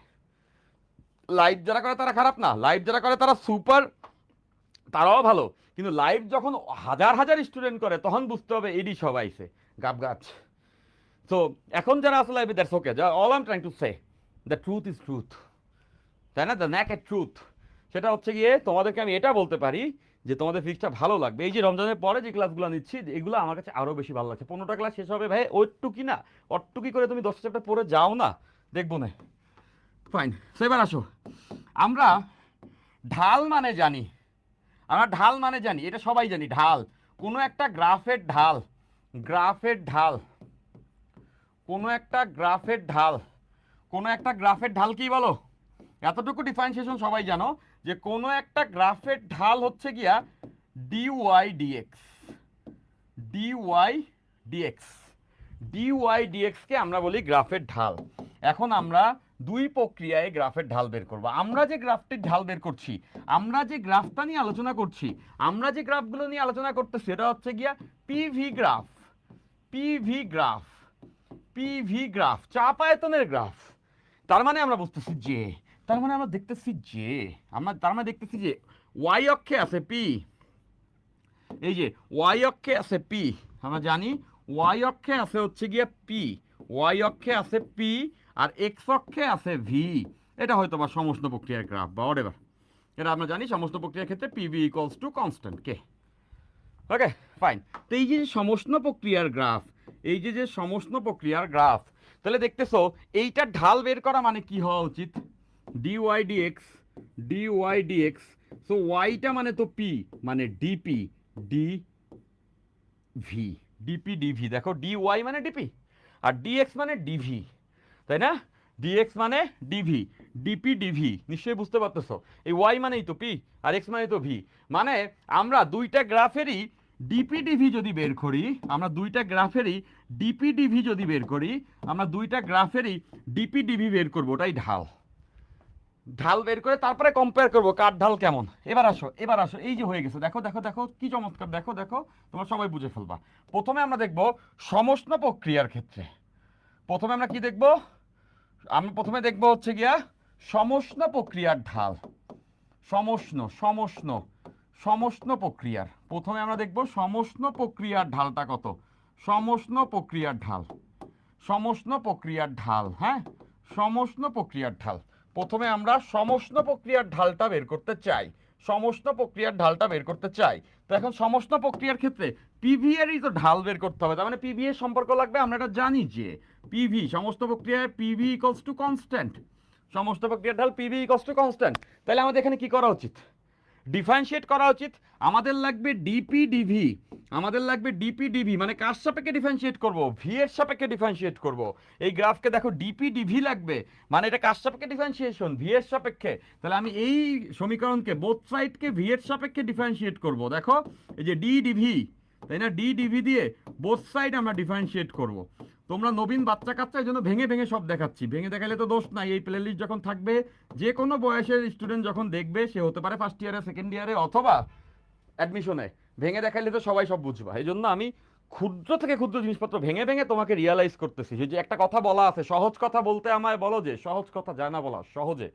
লাইভ যারা করে তারা খারাপ না, লাইভ যারা করে তারা সুপার, তারাও ভালো। কিন্তু লাইভ যখন হাজার হাজার স্টুডেন্ট করে তখন বুঝতে হবে এডি সবাইছে গাব গাছ। তো এখন যারা আছে লাইভে that's okay, all I am trying to say the truth is truth, তাই না, দ্য ন্যাকেড ট্রুথ। সেটা হচ্ছে গিয়ে তোমাদেরকে আমি এটা বলতে পারি যে তোমাদের ফিক্সটা ভালো লাগবে। এই যে রমজানের পরে যে ক্লাসগুলো নিচ্ছি এগুলো আমার কাছে আরও বেশি ভালো লাগছে। 15টা ক্লাস শেষ হবে ভাই, ওইটুকি না, অটটুকি করে তুমি 10টা চ্যাপ্টার পড়ে যাও না, দেখবো না। ফাইন, সো এবার আসো, আমরা ঢাল মানে জানি, আমরা ঢাল মানে জানি, এটা সবাই জানি, ঢাল কোনো একটা গ্রাফের ঢাল, গ্রাফের ঢাল, কোনো একটা গ্রাফের ঢাল, কোনো একটা গ্রাফের ঢাল কি বলো, এতটুকু ডিফারেন্সিয়েশন সবাই জানো যে কোনো একটা গ্রাফের ঢাল হচ্ছে গিয়া dy dx, dy dx, dy ডিএক্সকে আমরা বলি গ্রাফের ঢাল। এখন আমরা দুই প্রক্রিয়ায় গ্রাফের ঢাল বের করব। আমরা যে গ্রাফটির ঢাল বের করছি, আমরা যে গ্রাফটা নিয়ে আলোচনা করছি, আমরা যে গ্রাফগুলো নিয়ে আলোচনা করতেছি সেটা হচ্ছে গিয়া PV graph, PV graph, PV graph, চাপ আয়তনের গ্রাফ। তার মানে আমরা বুঝতেছি যে, তার মানে আমরা দেখতেছি যে, আমরা তার মানে দেখতেছি যে ওয়াই অক্ষে আছে পি, এই যে ওয়াই অক্ষে আছে পি, আমরা জানি ওয়াই অক্ষে আছে হচ্ছে গিয়ে পি, ওয়াই অক্ষে আছে পি, আর এক্স অক্ষে আছে ভি। এটা হয়তো বা সমস্ত প্রক্রিয়ার গ্রাফ বা whatever, এটা আমরা জানি সমস্ত প্রক্রিয়ার ক্ষেত্রে PV equals to constant K. Okay fine. তো এই যে সমস্ত প্রক্রিয়ার গ্রাফ, এই যে সমস্ত প্রক্রিয়ার গ্রাফ, তাহলে দেখতেছো এইটার ঢাল বের করা মানে কি হওয়া উচিত, dy dx, dy dx. So ওয়াইটা মানে তো পি, মানে dp D V, dp dv. দেখো ডিওয়াই মানে ডিপি আর ডিএক্স মানে ডিভি, তাই না, ডিএক্স মানে ডিভি, ডিপি ডিভি, নিশ্চয়ই বুঝতে পারতেছো। এই ওয়াই মানেই তো পি আর এক্স মানে তো ভি। মানে আমরা দুইটা গ্রাফেরই ডিপি ডিভি যদি বের করি, আমরা দুইটা গ্রাফেরই ডিপি ডিভি যদি বের করি, আমরা দুইটা গ্রাফেরই ডিপি ডিভি বের করবো, ওটাই ঢাল। ঢাল বের করে তারপরে কম্পেয়ার করবো কার ঢাল কেমন। এবার আসো, এবার আসো, এই যে হয়ে গেছে, দেখো দেখো দেখো কি চমৎকার, দেখো দেখো, তোমরা সবাই বুঝে ফেলবা। প্রথমে আমরা দেখবো সমষ্ণ প্রক্রিয়ার ক্ষেত্রে, প্রথমে আমরা কি দেখবো, আমি প্রথমে দেখবো হচ্ছে গিয়া সমষ্ণ প্রক্রিয়ার ঢাল, সমষ্ণ, সমষ্ণ, সমষ্ণ প্রক্রিয়ার, প্রথমে আমরা দেখবো সমষ্ণ প্রক্রিয়ার ঢালটা কত, সমষ্ণ প্রক্রিয়ার ঢাল, সমষ্ণ প্রক্রিয়ার ঢাল, হ্যাঁ, সমষ্ণ প্রক্রিয়ার ঢাল। প্রথমে আমরা সমষ্ণ প্রক্রিয়ার ঢালটা বের করতে চাই, সমষ্ণ প্রক্রিয়ার ঢালটা বের করতে চাই। তো এখন সমষ্ণ প্রক্রিয়ার ক্ষেত্রে পিভি এরই তো ঢাল বের করতে হবে, তার মানে পিভি এর সম্পর্ক লাগবে। আমরা এটা জানি যে পিভি সমস্ত প্রক্রিয়ায় পিভি ইকুয়ালস টু কনস্ট্যান্ট, সমস্ত প্রক্রিয়ার ঢাল পিভি ইকুয়ালস টু কনস্ট্যান্ট। তাহলে আমাদের এখানে কি করা উচিত, ডিফারেন্সিয়েট করা উচিত। আমাদের লাগবে ডিপিডিভি, আমাদের লাগবে ডিপিডিভি, মানে কার সাপেক্ষে ডিফারেন্সিয়েট করব, ভি এর সাপেক্ষে ডিফারেন্সিয়েট করব। এই গ্রাফকে দেখো ডিপিডিভি লাগবে, মানে এটা কার সাপেক্ষে ডিফারেন্সিয়েশন, ভি এর সাপেক্ষে। তাহলে আমি এই সমীকরণকে বোথ সাইডকে ভি এর সাপেক্ষে ডিফারেন্সিয়েট করব। দেখো এই যে ডিডিভি, তাই না, ডিডিভি দিয়ে বোথ সাইড আমরা ডিফারেন্সিয়েট করব। তোমরা নবীন বাচ্চা কাচ্চা, এই জন্য ভেঙে ভেঙে সব দেখাচ্ছি, ভেঙে দেখালে তো দোষ নাই। এই প্লে লিস্ট যখন থাকবে, যে কোনো বয়সের স্টুডেন্ট যখন দেখবে, সে হতে পারে ফার্স্ট ইয়ারে, সেকেন্ড ইয়ারে, অথবা অ্যাডমিশনে, ভেঙে দেখাইলে তো সবাই সব বুঝবা। এই জন্য আমি ক্ষুদ্র থেকে ক্ষুদ্র জিনিসপত্র ভেঙে ভেঙে তোমাকে রিয়ালাইজ করতেছি। যে একটা কথা বলা আছে, সহজ কথা বলতে আমায় বলো, যে সহজ কথা যায় না বলা সহজে।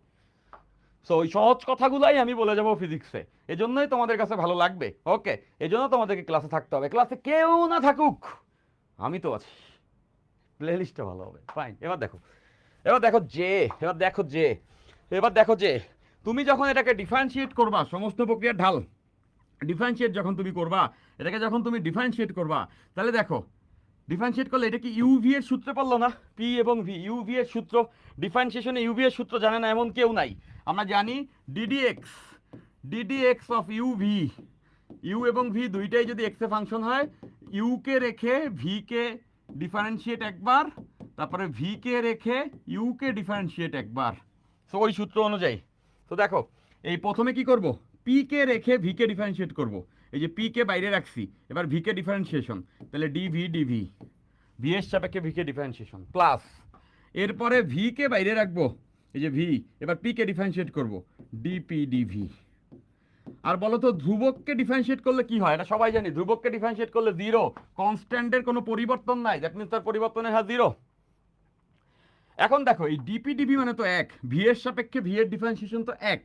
সো ওই সহজ কথাগুলাই আমি বলে যাবো ফিজিক্সে, এজন্যই তোমাদের কাছে ভালো লাগবে। ওকে, এজন্য তোমাদেরকে ক্লাসে থাকতে হবে। ক্লাসে কেউ না থাকুক, আমি তো আছি, প্লে লিস্টটা ভালো হবে। ফাইন, এবার দেখো, এবার দেখো যে, এবার দেখো যে, এবার দেখো যে তুমি যখন এটাকে ডিফারেন্সিয়েট করবা, সমস্ত প্রক্রিয়ার ঢাল ডিফারেন্সিয়েট যখন তুমি করবা, এটাকে যখন তুমি ডিফারেন্সিয়েট করবা, তাহলে দেখো ডিফারেন্সিয়েট করলে এটা কি ইউভি এর সূত্রে পড়লো না, পি এবং ভি, ইউভি এর সূত্র। ডিফারেন্সিয়েশনে ইউভি এর সূত্র জানে না এমন কেউ নাই। আমরা জানি d d x, d d x of UV, U এবং ভি দুইটাই যদি এক্স এ ফাংশন হয়, ইউ কে রেখে ভি কে ডিফারেন্সিয়েট একবার, তারপরে ভি কে রেখে ইউ কে ডিফারেন্সিয়েট একবার। সো ওই সূত্র অনুযায়ী, তো দেখো এই প্রথমে কি করব, পি কে রেখে ভি কে ডিফারেন্সিয়েট করব। এই যে পি কে বাইরে রাখছি, এবার ভি কে ডিফারেন্সিয়েশন, তাহলে ডিভি ডিভি, ভি এর সাপেক্ষে ভি কে ডিফারেন্সিয়েশন প্লাস, এরপরে ভি কে বাইরে রাখবো, এই যে ভি, এবার পি কে ডিফারেন্সিয়েট করব, ডিপি ডিভি। আর বলো তো ধ্রুবককে ডিফারেন্সিয়েট করলে কি হয়, এটা সবাই জানি, ধ্রুবককে ডিফারেন্সিয়েট করলে জিরো, কনস্ট্যান্টের কোনো পরিবর্তন নাই, দ্যাট মিন্স তার পরিবর্তনের হার জিরো। এখন দেখো এই ডিপিডিভি মানে তো এক, ভি এর সাপেক্ষে ভি এর ডিফারেন্সিয়েশন তো এক,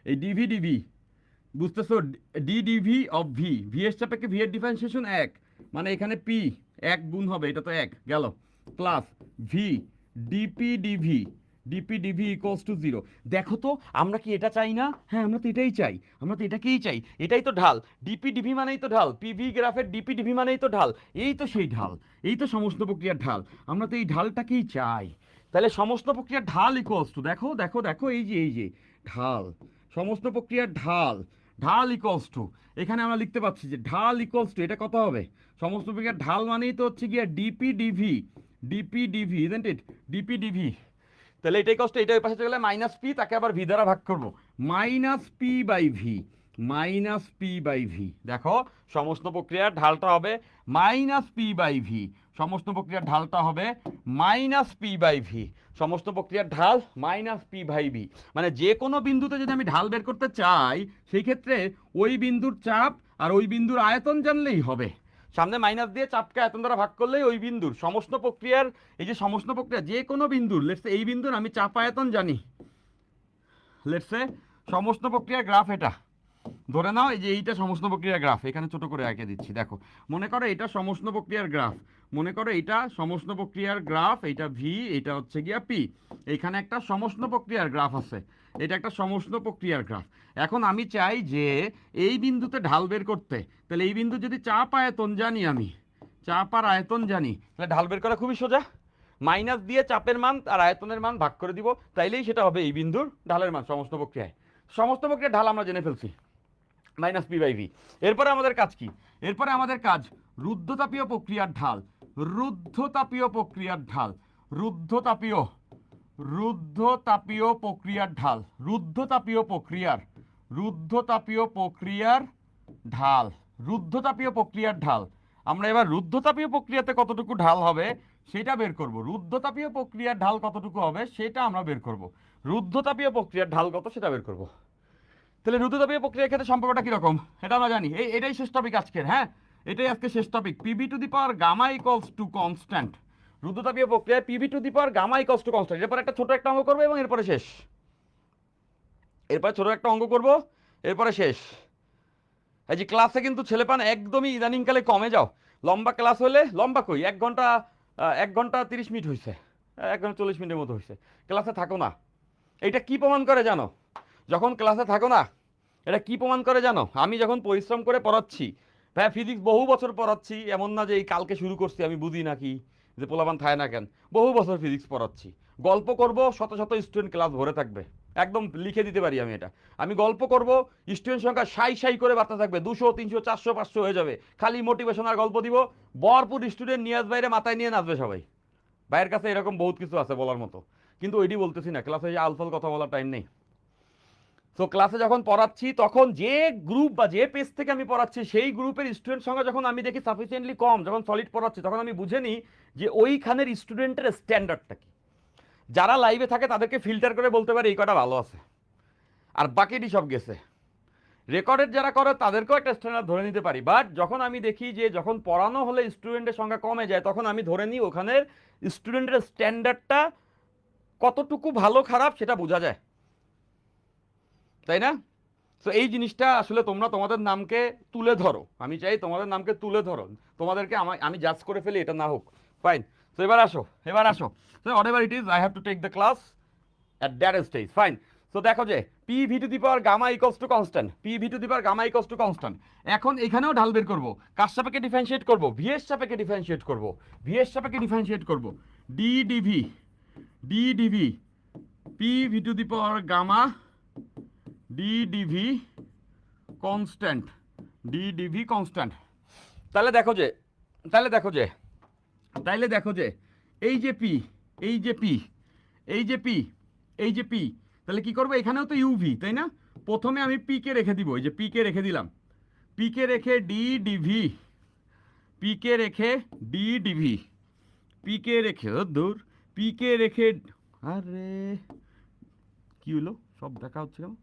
এই ডিভি ডিভি, বুঝতেছো, ডিডিভি অফ ভি, ভি এর সাপেক্ষে ভি এর ডিফারেন্সিয়েশন এক, মানে এখানে পি এক গুণ হবে, এটা তো এক গেল, plus V dp dv, dp dv equals to zero. দেখো তো আমরা কি এটা চাই না? হ্যাঁ, আমরা তো এটাই চাই, আমরা তো এটাকেই চাই, এটাই তো ঢাল। ডিপিডিভি মানেই তো ঢাল, পিভি গ্রাফের ডিপিডিভি মানেই তো ঢাল, এই তো সেই ঢাল, এই তো সমস্ত প্রক্রিয়ার ঢাল, আমরা তো এই ঢালটাকেই চাই। তাহলে সমস্ত প্রক্রিয়ার ঢাল ইকুয়ালস টু, দেখো দেখো দেখো, এই যে এই যে ঢাল, সমস্ত প্রক্রিয়ার ঢাল, ঢাল ইকুয়ালস টু, এখানে আমরা লিখতে পাচ্ছি যে ঢাল ইকুয়ালস টু, এটা কত হবে, সমস্ত প্রক্রিয়ার ঢাল মানেই তো হচ্ছে গিয়ে ডিপিডিভি, ডিপিডিভি ইজন্ট ইট, ডিপিডিভি। তাহলে এটাই কষ্ট, এটা ওই পাশে চলে গেলে মাইনাস পি, তাকে আবার ভি দ্বারা ভাগ করবো, minus P by V, minus P by V. দেখো সমস্ত প্রক্রিয়ার ঢালটা হবে মাইনাস পি বাই ভি, সমস্ত প্রক্রিয়ার ঢালটা হবে মাইনাস পি বাই ভি, সমস্ত প্রক্রিয়ার ঢাল মাইনাস পি বাই ভি। মানে যে কোনো বিন্দুতে যদি আমি ঢাল বের করতে চাই, সেই ক্ষেত্রে ওই বিন্দুর চাপ আর ওই বিন্দুর আয়তন জানলেই হবে। সামনে মাইনাস দিয়ে চাপকে আয়তন দ্বারা ভাগ করলেই ওই বিন্দুর সমস্ত প্রক্রিয়ার, এই যে সমস্ত প্রক্রিয়া যে কোনো বিন্দুর, লেটস এই বিন্দুর আমি চাপ আয়তন জানি, লেটস সমস্ত প্রক্রিয়ার গ্রাফ এটা ধরে নাও, এই যে এইটা সমস্ত প্রক্রিয়ার গ্রাফ, এখানে ছোট করে এঁকে দিচ্ছি। দেখো মনে করো এটা সমস্ত প্রক্রিয়ার গ্রাফ, মনে করো এটা সমস্ত প্রক্রিয়ার গ্রাফ, এইটা ভি, এটা হচ্ছে গিয়া পি, এইখানে একটা সমস্ত প্রক্রিয়ার গ্রাফ আছে, এটা একটা সমস্ত প্রক্রিয়ার গ্রাফ। এখন আমি চাই যে এই বিন্দুতে ঢাল বের করতে, তাহলে এই বিন্দু যদি চাপ আয়তন জানি, আমি চাপ আর আয়তন জানি, তাহলে ঢাল বের করা খুবই সোজা, মাইনাস দিয়ে চাপের মান আর আয়তনের মান ভাগ করে দিব, তাইলেই সেটা হবে এই বিন্দুর ঢালের মান সমস্ত প্রক্রিয়ায়। সমস্ত প্রক্রিয়ার ঢাল আমরা জেনে ফেলছি, মাইনাস পি বাই ভি। এরপরে আমাদের কাজ কি? এরপরে আমাদের কাজ রুদ্ধতাপীয় প্রক্রিয়ার ঢাল, রুদ্ধতাপীয় প্রক্রিয়ার ঢাল, রুদ্ধতাপীয়, রুদ্ধতাপীয় প্রক্রিয়ার ঢাল, রুদ্ধতাপীয় প্রক্রিয়ার, রুদ্ধতাপীয় প্রক্রিয়ার ঢাল, রুদ্ধতাপীয় প্রক্রিয়ার ঢাল। আমরা এবার রুদ্ধতাপীয় প্রক্রিয়াতে কতটুকু ঢাল হবে সেটা বের করব, রুদ্ধতাপীয় প্রক্রিয়ার ঢাল কতটুকু হবে সেটা আমরা বের করব, রুদ্ধতাপীয় প্রক্রিয়ার ঢাল কত সেটা বের করব। তাহলে রুদ্ধতাপীয় প্রক্রিয়ার ক্ষেত্রে সম্পর্কটা কিরকম এটা আমরা জানি, এটাই শেষ টপিক আজকের, হ্যাঁ এটাই আজকে শেষ topic, PV to the power gamma equals to constant. রুদ্ধতাপীয় প্রক্রিয়ায় PV to the power gamma equals to constant. এরপর একটা ছোট একটা অঙ্ক করবো এবং এরপরে শেষ, এরপরে ছোট একটা অঙ্ক করব, এরপরে শেষ। এই যে ক্লাসে কিন্তু ছেলেপান একদমই ইদানিংকালে কমে যাও, লম্বা ক্লাস হলে, লম্বা কই 1 ঘন্টা, 1 ঘন্টা 30 মিনিট হয়েছে, 1 ঘন্টা 40 মিনিটের মতো হয়েছে, ক্লাসে থাকো না। এটা কি প্রমাণ করে জানো? যখন ক্লাসে থাকো না, এটা কি প্রমাণ করে জানো? আমি যখন পরিশ্রম করে পড়াচ্ছি, ভাই ফিজিক্স বহু বছর পড়াচ্ছি, এমন না যে এই কালকে শুরু করছি, আমি বুঝি নাকি যে পোলাপান থায় না কেন, বহু বছর ফিজিক্স পড়াচ্ছি, গল্প করব, শত শত স্টুডেন্ট ক্লাস ভরে থাকবে, একদম লিখে দিতে পারি আমি এটা। আমি গল্প করব, স্টুডেন্ট সংখ্যা সাই সাই করে বাড়তে থাকবে, 200 300 400 500 হয়ে যাবে, খালি মোটিভেশনাল গল্প দিব, ভরপুর স্টুডেন্ট নিয়াজ বাইরে মাথায় নিয়ে নাচবে সবাই। ভাইয়ের কাছে এরকম বহুত কিছু আছে বলার মতো, কিন্তু ওইটি বলতেছি না, ক্লাসে আলফাল কথা বলার টাইম নেই। সো ক্লাসে যখন পড়াচ্ছি তখন যে গ্রুপ বা যে পেজ থেকে আমি পড়াচ্ছি সেই গ্রুপের স্টুডেন্ট সংখ্যা যখন আমি দেখি সাফিসিয়েন্টলি কম, যখন সলিড পড়াচ্ছি, তখন আমি বুঝে নিই যে ওইখানের স্টুডেন্টের স্ট্যান্ডার্ডটা কি। যারা লাইভে থাকে তাদেরকে ফিল্টার করে বলতে পারে এই কটা ভালো আছে, আর বাকিটি সব গেছে। রেকর্ডেড যারা করে তাদেরকেও একটা স্ট্যান্ডার্ড ধরে নিতে পারি, বাট যখন আমি দেখি যে যখন পড়ানো হলে স্টুডেন্টের সংখ্যা কমে যায়, তখন আমি ধরে নিই ওখানের স্টুডেন্টের স্ট্যান্ডার্ডটা কতটুকু ভালো খারাপ সেটা বোঝা যায়, তাই না? তো এই জিনিসটা আসলে তোমরা তোমাদের নামকে তুলে ধরো, আমি চাই তোমাদের নামকে তুলে ধরো, তোমাদেরকে আমি জাজ করে ফেলি এটা না হোক। ফাইন। তো এবার আসো, এবার আসো। তো whatever it is, I have to take the class at that stage. Fine. So দেখো যে PV to the power gamma equals to constant, PV to the power gamma equals to constant। এখন এখানেও ঢাল বের করব, কার সাপেক্ষে ডিফারেন্সিয়েট করব, v এর সাপেক্ষে ডিফারেন্সিয়েট করব, v এর সাপেক্ষে ডিফারেন্সিয়েট করব, d dv PV to the power gamma d dv constant, d dv constant। তাহলে দেখো যে তাহলে দেখো যে তাহলে দেখো যে এই যে p, এই যে p, এই যে p, এই যে পি, তাহলে কি করবো, এখানেও তো ইউভি তাই না, প্রথমে আমি পি কে রেখে দিব, এই যে পি কে রেখে দিলাম, পি কে রেখে ডি ডিভি, পি কে রেখে ডি ডিভি, পি কে রেখে দূর, পি কে রেখে, আরে কি হলো সব দেখা হচ্ছে কেন,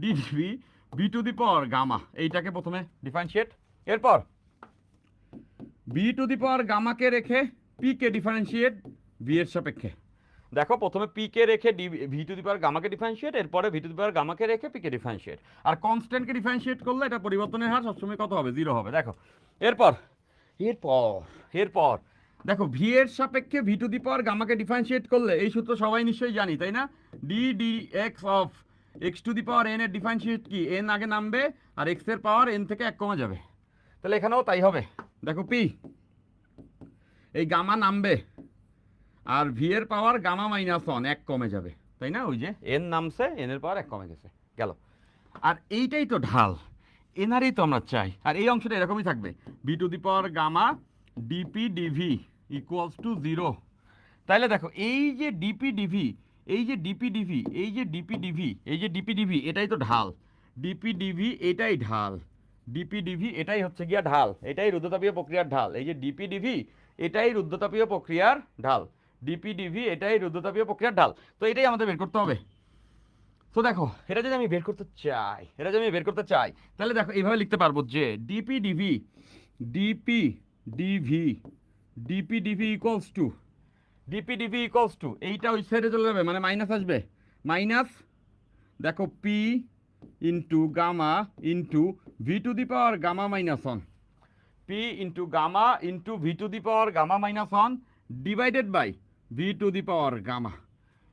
d d v B to the power gamma, এইটাকে প্রথমে ডিফারেন্সিয়েট, এরপর বি টু দি পাওয়ার গামাকে রেখে পি কে ডিফারেন্সিয়েট বি এর সাপেক্ষে। দেখো প্রথমে পি কে রেখে ভি টু দি পাওয়ার গামাকে ডিফারেন্সিয়েট, এরপরে ভি টু দি পাওয়ার গামাকে রেখে পি কে ডিফারেন্সিয়েট। আর কনস্ট্যান্টকে ডিফারেন্সিয়েট করলে এটা পরিবর্তনের হার সবসময় কত হবে, 0 হবে। দেখো এরপর এরপর এরপর দেখো ভি এর সাপেক্ষে ভি টু দি পাওয়ার গামাকে ডিফারেন্সিয়েট করলে, এই সূত্র সবাই নিশ্চয়ই জানি তাই না, D D X of X to the power N এর ডিফারেন্সিয়েট কি, এন আগে নামবে আর এক্স এর পাওয়ার এন থেকে 1 কমে যাবে, তাহলে এখানেও তাই হবে। দেখো পি, এই গামা নামবে আর ভি এর পাওয়ার গামা মাইনাস 1 1 কমে যাবে, তাই না, ওই যে এন নামছে, এন এর পাওয়ার 1 কমে গেছে, গেল। আর এইটাই তো ঢাল, এনারই তো আমরা চাই, আর এই অংশটা এরকমই থাকবে, B to the power gamma dp dv equals to 0। তাহলে দেখো এই যে ডিপি ডিভি, এই যে ডিপি ডিভি, এই যে ডিপি ডিভি, এই যে ডিপি ডিভি, এটাই তো ঢাল, ডিপি ডিভি এটাই ঢাল, ডিপি ডিভি এটাই হচ্ছে গিয়া ঢাল, এটাই রুদ্ধতাপীয় প্রক্রিয়ার ঢাল, এই যে ডিপি ডিভি এটাই রুদ্ধতাপীয় প্রক্রিয়ার ঢাল, ডিপি ডিভি এটাই রুদ্ধতাপীয় প্রক্রিয়ার ঢাল। তো এটাই আমাদের বের করতে হবে। তো দেখো এটা যদি আমি বের করতে চাই, এটা যদি আমি বের করতে চাই, তাহলে দেখো এইভাবে লিখতে পারবো যে dp dv, dp dv, dp dv equals to, dp dv equals to, এইটা ওই সাইডে চলে যাবে, মানে মাইনাস আসবে, মাইনাস দেখো P into gamma into V to the power gamma minus 1, P into gamma into V to the power gamma minus 1 divided by V to the power gamma,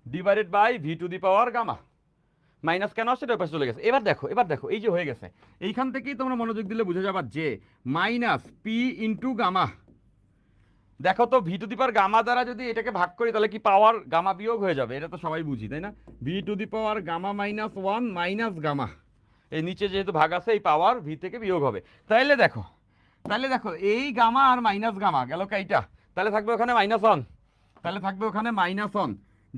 divided by V to the power gamma. Minus কেন আসছে, এটা পাশে চলে গেছে। এবার দেখো, এবার দেখো এই যে হয়ে গেছে, এইখান থেকেই তোমরা মনোযোগ দিলে বুঝে যাবা যে মাইনাস পি ইন্টু গামা, দেখো তো V to the power gamma দ্বারা যদি এটাকে ভাগ করি তাহলে কি পাওয়ার গামা বিয়োগ হয়ে যাবে, এটা তো সবাই বুঝি তাই না, V to the power gamma minus 1 minus gamma, এই নিচে যেহেতু ভাগ আছে এই পাওয়ার ভি থেকে বিয়োগ হবে। তাইলে দেখো, তাহলে দেখো এই গামা আর মাইনাস গামা গেল কাইটা, তাহলে থাকবে ওখানে মাইনাস 1, তাহলে থাকবে ওখানে minus 1,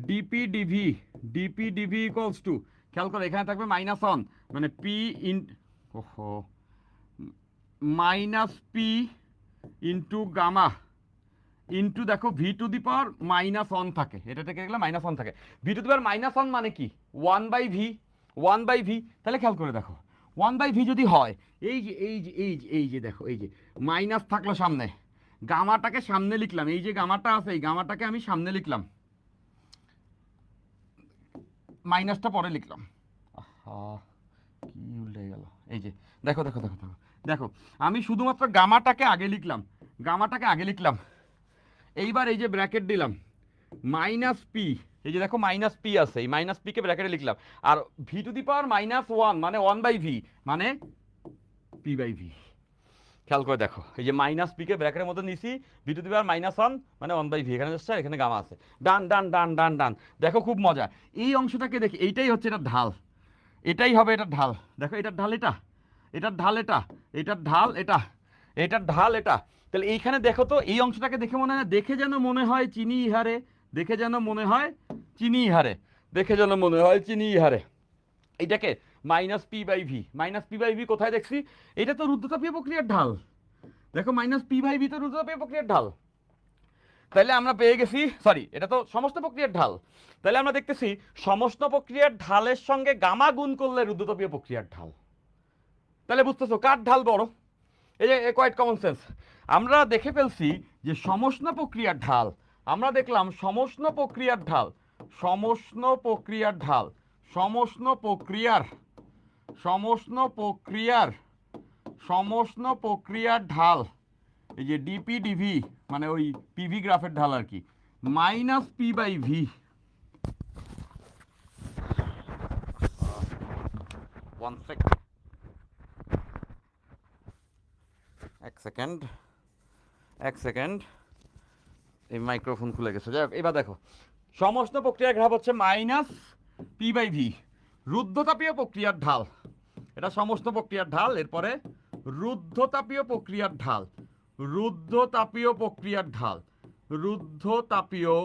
dp dv, dp dv equals to, খেয়াল করো এখানে থাকবে মাইনাস 1, মানে পি ইন, ওহো, minus P into gamma into দেখো V to the power minus 1 থাকে, এটা থেকে গেলে মাইনাস 1 থাকে, V to the power minus 1 মানে কি 1 বাই ভি, 1 বাই ভি। তাহলে খেয়াল করে দেখো 1 বাই ভি যদি হয়, এই যে এই যে এই যে এই যে দেখো এই যে মাইনাস থাকলো সামনে, গামাটাকে সামনে লিখলাম, এই যে গামাটা আছে এই গামাটাকে আমি সামনে লিখলাম, মাইনাসটা পরে লিখলাম, কি উল্টে গেল, এই যে দেখো দেখো দেখো দেখো দেখো আমি শুধুমাত্র গামাটাকে আগে লিখলাম, গামাটাকে আগে লিখলাম, এইবার এই যে ব্র্যাকেট দিলাম মাইনাস পি, এই যে দেখো মাইনাস পি আছে, এই মাইনাস পি কে ব্র্যাকেটে লিখলাম, আর V to the power minus 1 মানে 1 বাই ভি মানে পি বাই ভি, খেয়াল করে দেখো, এই যে মাইনাস পিকে ব্র্যাকেটের মধ্যে নিছি, ভি টু দি পাওয়ার -1 মানে 1/v, এখানে হচ্ছে এখানে গামা আছে, ডান ডান ডান ডান ডান। দেখো খুব মজা, এই অংশটাকে দেখি, এইটাই হচ্ছে এটার ঢাল, এটাই হবে এটার ঢাল। দেখো এটার ঢাল এটা, এটার ঢাল এটা, এটার ঢাল এটা, এটার ঢাল এটা। তাহলে এইখানে দেখো তো, এই অংশটাকে দেখে মনে হয়, দেখে যেন মনে হয় চিনি ইহারে, দেখে যেন মনে হয় চিনি ইহারে, দেখে যেন মনে হয় চিনি ইহারে। এইটাকে -p/v, -p/v কোথায় দেখছি? এটা তো রুদ্ধতাপীয় প্রক্রিয়ার ঢাল। দেখো -p/v তো রুদ্ধতাপীয় প্রক্রিয়ার ঢাল। তাহলে আমরা পেয়ে গেছি, সরি এটা তো সমস্ত প্রক্রিয়ার ঢাল। তাহলে আমরা দেখতেছি সমস্ত প্রক্রিয়ার ঢালের সঙ্গে গামা গুণ করলে রুদ্ধতাপীয় প্রক্রিয়ার ঢাল। তাহলে বুঝতেছো কার ঢাল বড়? এই যে কোয়াইট কমন সেন্স। আমরা দেখে ফেলছি যে সমষ্ণ প্রক্রিয়ার ঢাল, আমরা দেখলাম সমষ্ণ প্রক্রিয়ার ঢাল, সমষ্ণ প্রক্রিয়ার ঢাল, সমষ্ণ প্রক্রিয়ার, সমষ্ণ প্রক্রিয়ার, সমষ্ণ প্রক্রিয়ার ঢাল, এই যে ডিপি ডিভি মানে ওই পিভি গ্রাফের ঢাল আর কি, -p/v। এক সেকেন্ড, এক সেকেন্ড, এই মাইক্রোফোন খুলে গেছে। যাই হোক, এবার দেখো সমস্ত প্রক্রিয়ার গ্রাফ হচ্ছে -p/v, রুদ্ধতাপীয় প্রক্রিয়ার ঢাল, এটা সমস্ত প্রক্রিয়ার ঢাল। এরপরে রুদ্ধতাপীয় প্রক্রিয়ার ঢাল, রুদ্ধতাপীয় প্রক্রিয়ার ঢাল, রুদ্ধতাপীয়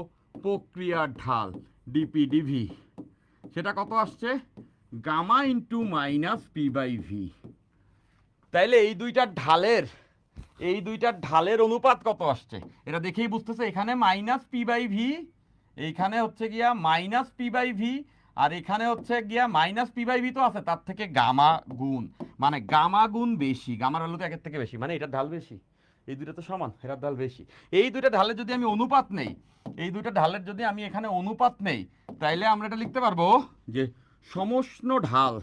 প্রক্রিয়ার ঢাল ডিপি ডিভি, সেটা কত আসছে? Gamma into -p/v। তাইলে এই দুইটার ঢালের, এই দুইটার ঢালের অনুপাত কত আসছে এটা দেখেই বুঝতেছে। এখানে -p/v, এইখানে হচ্ছে গিয়া -p/v, আর এখানে হচ্ছে গিয়া -p/v তো আছে, তার থেকে গামা গুণ, মানে গামা গুণ বেশি, গামার ভ্যালু তো একের থেকে বেশি, মানে এটার ঢাল বেশি। এই দুইটা তো সমান, এটার ঢাল বেশি। এই দুইটা ঢালের যদি আমি অনুপাত নেই, এই দুইটা ঢালের যদি আমি এখানে অনুপাত নেই, তাইলে আমরা এটা লিখতে পারবো যে সমষ্ণ ঢাল,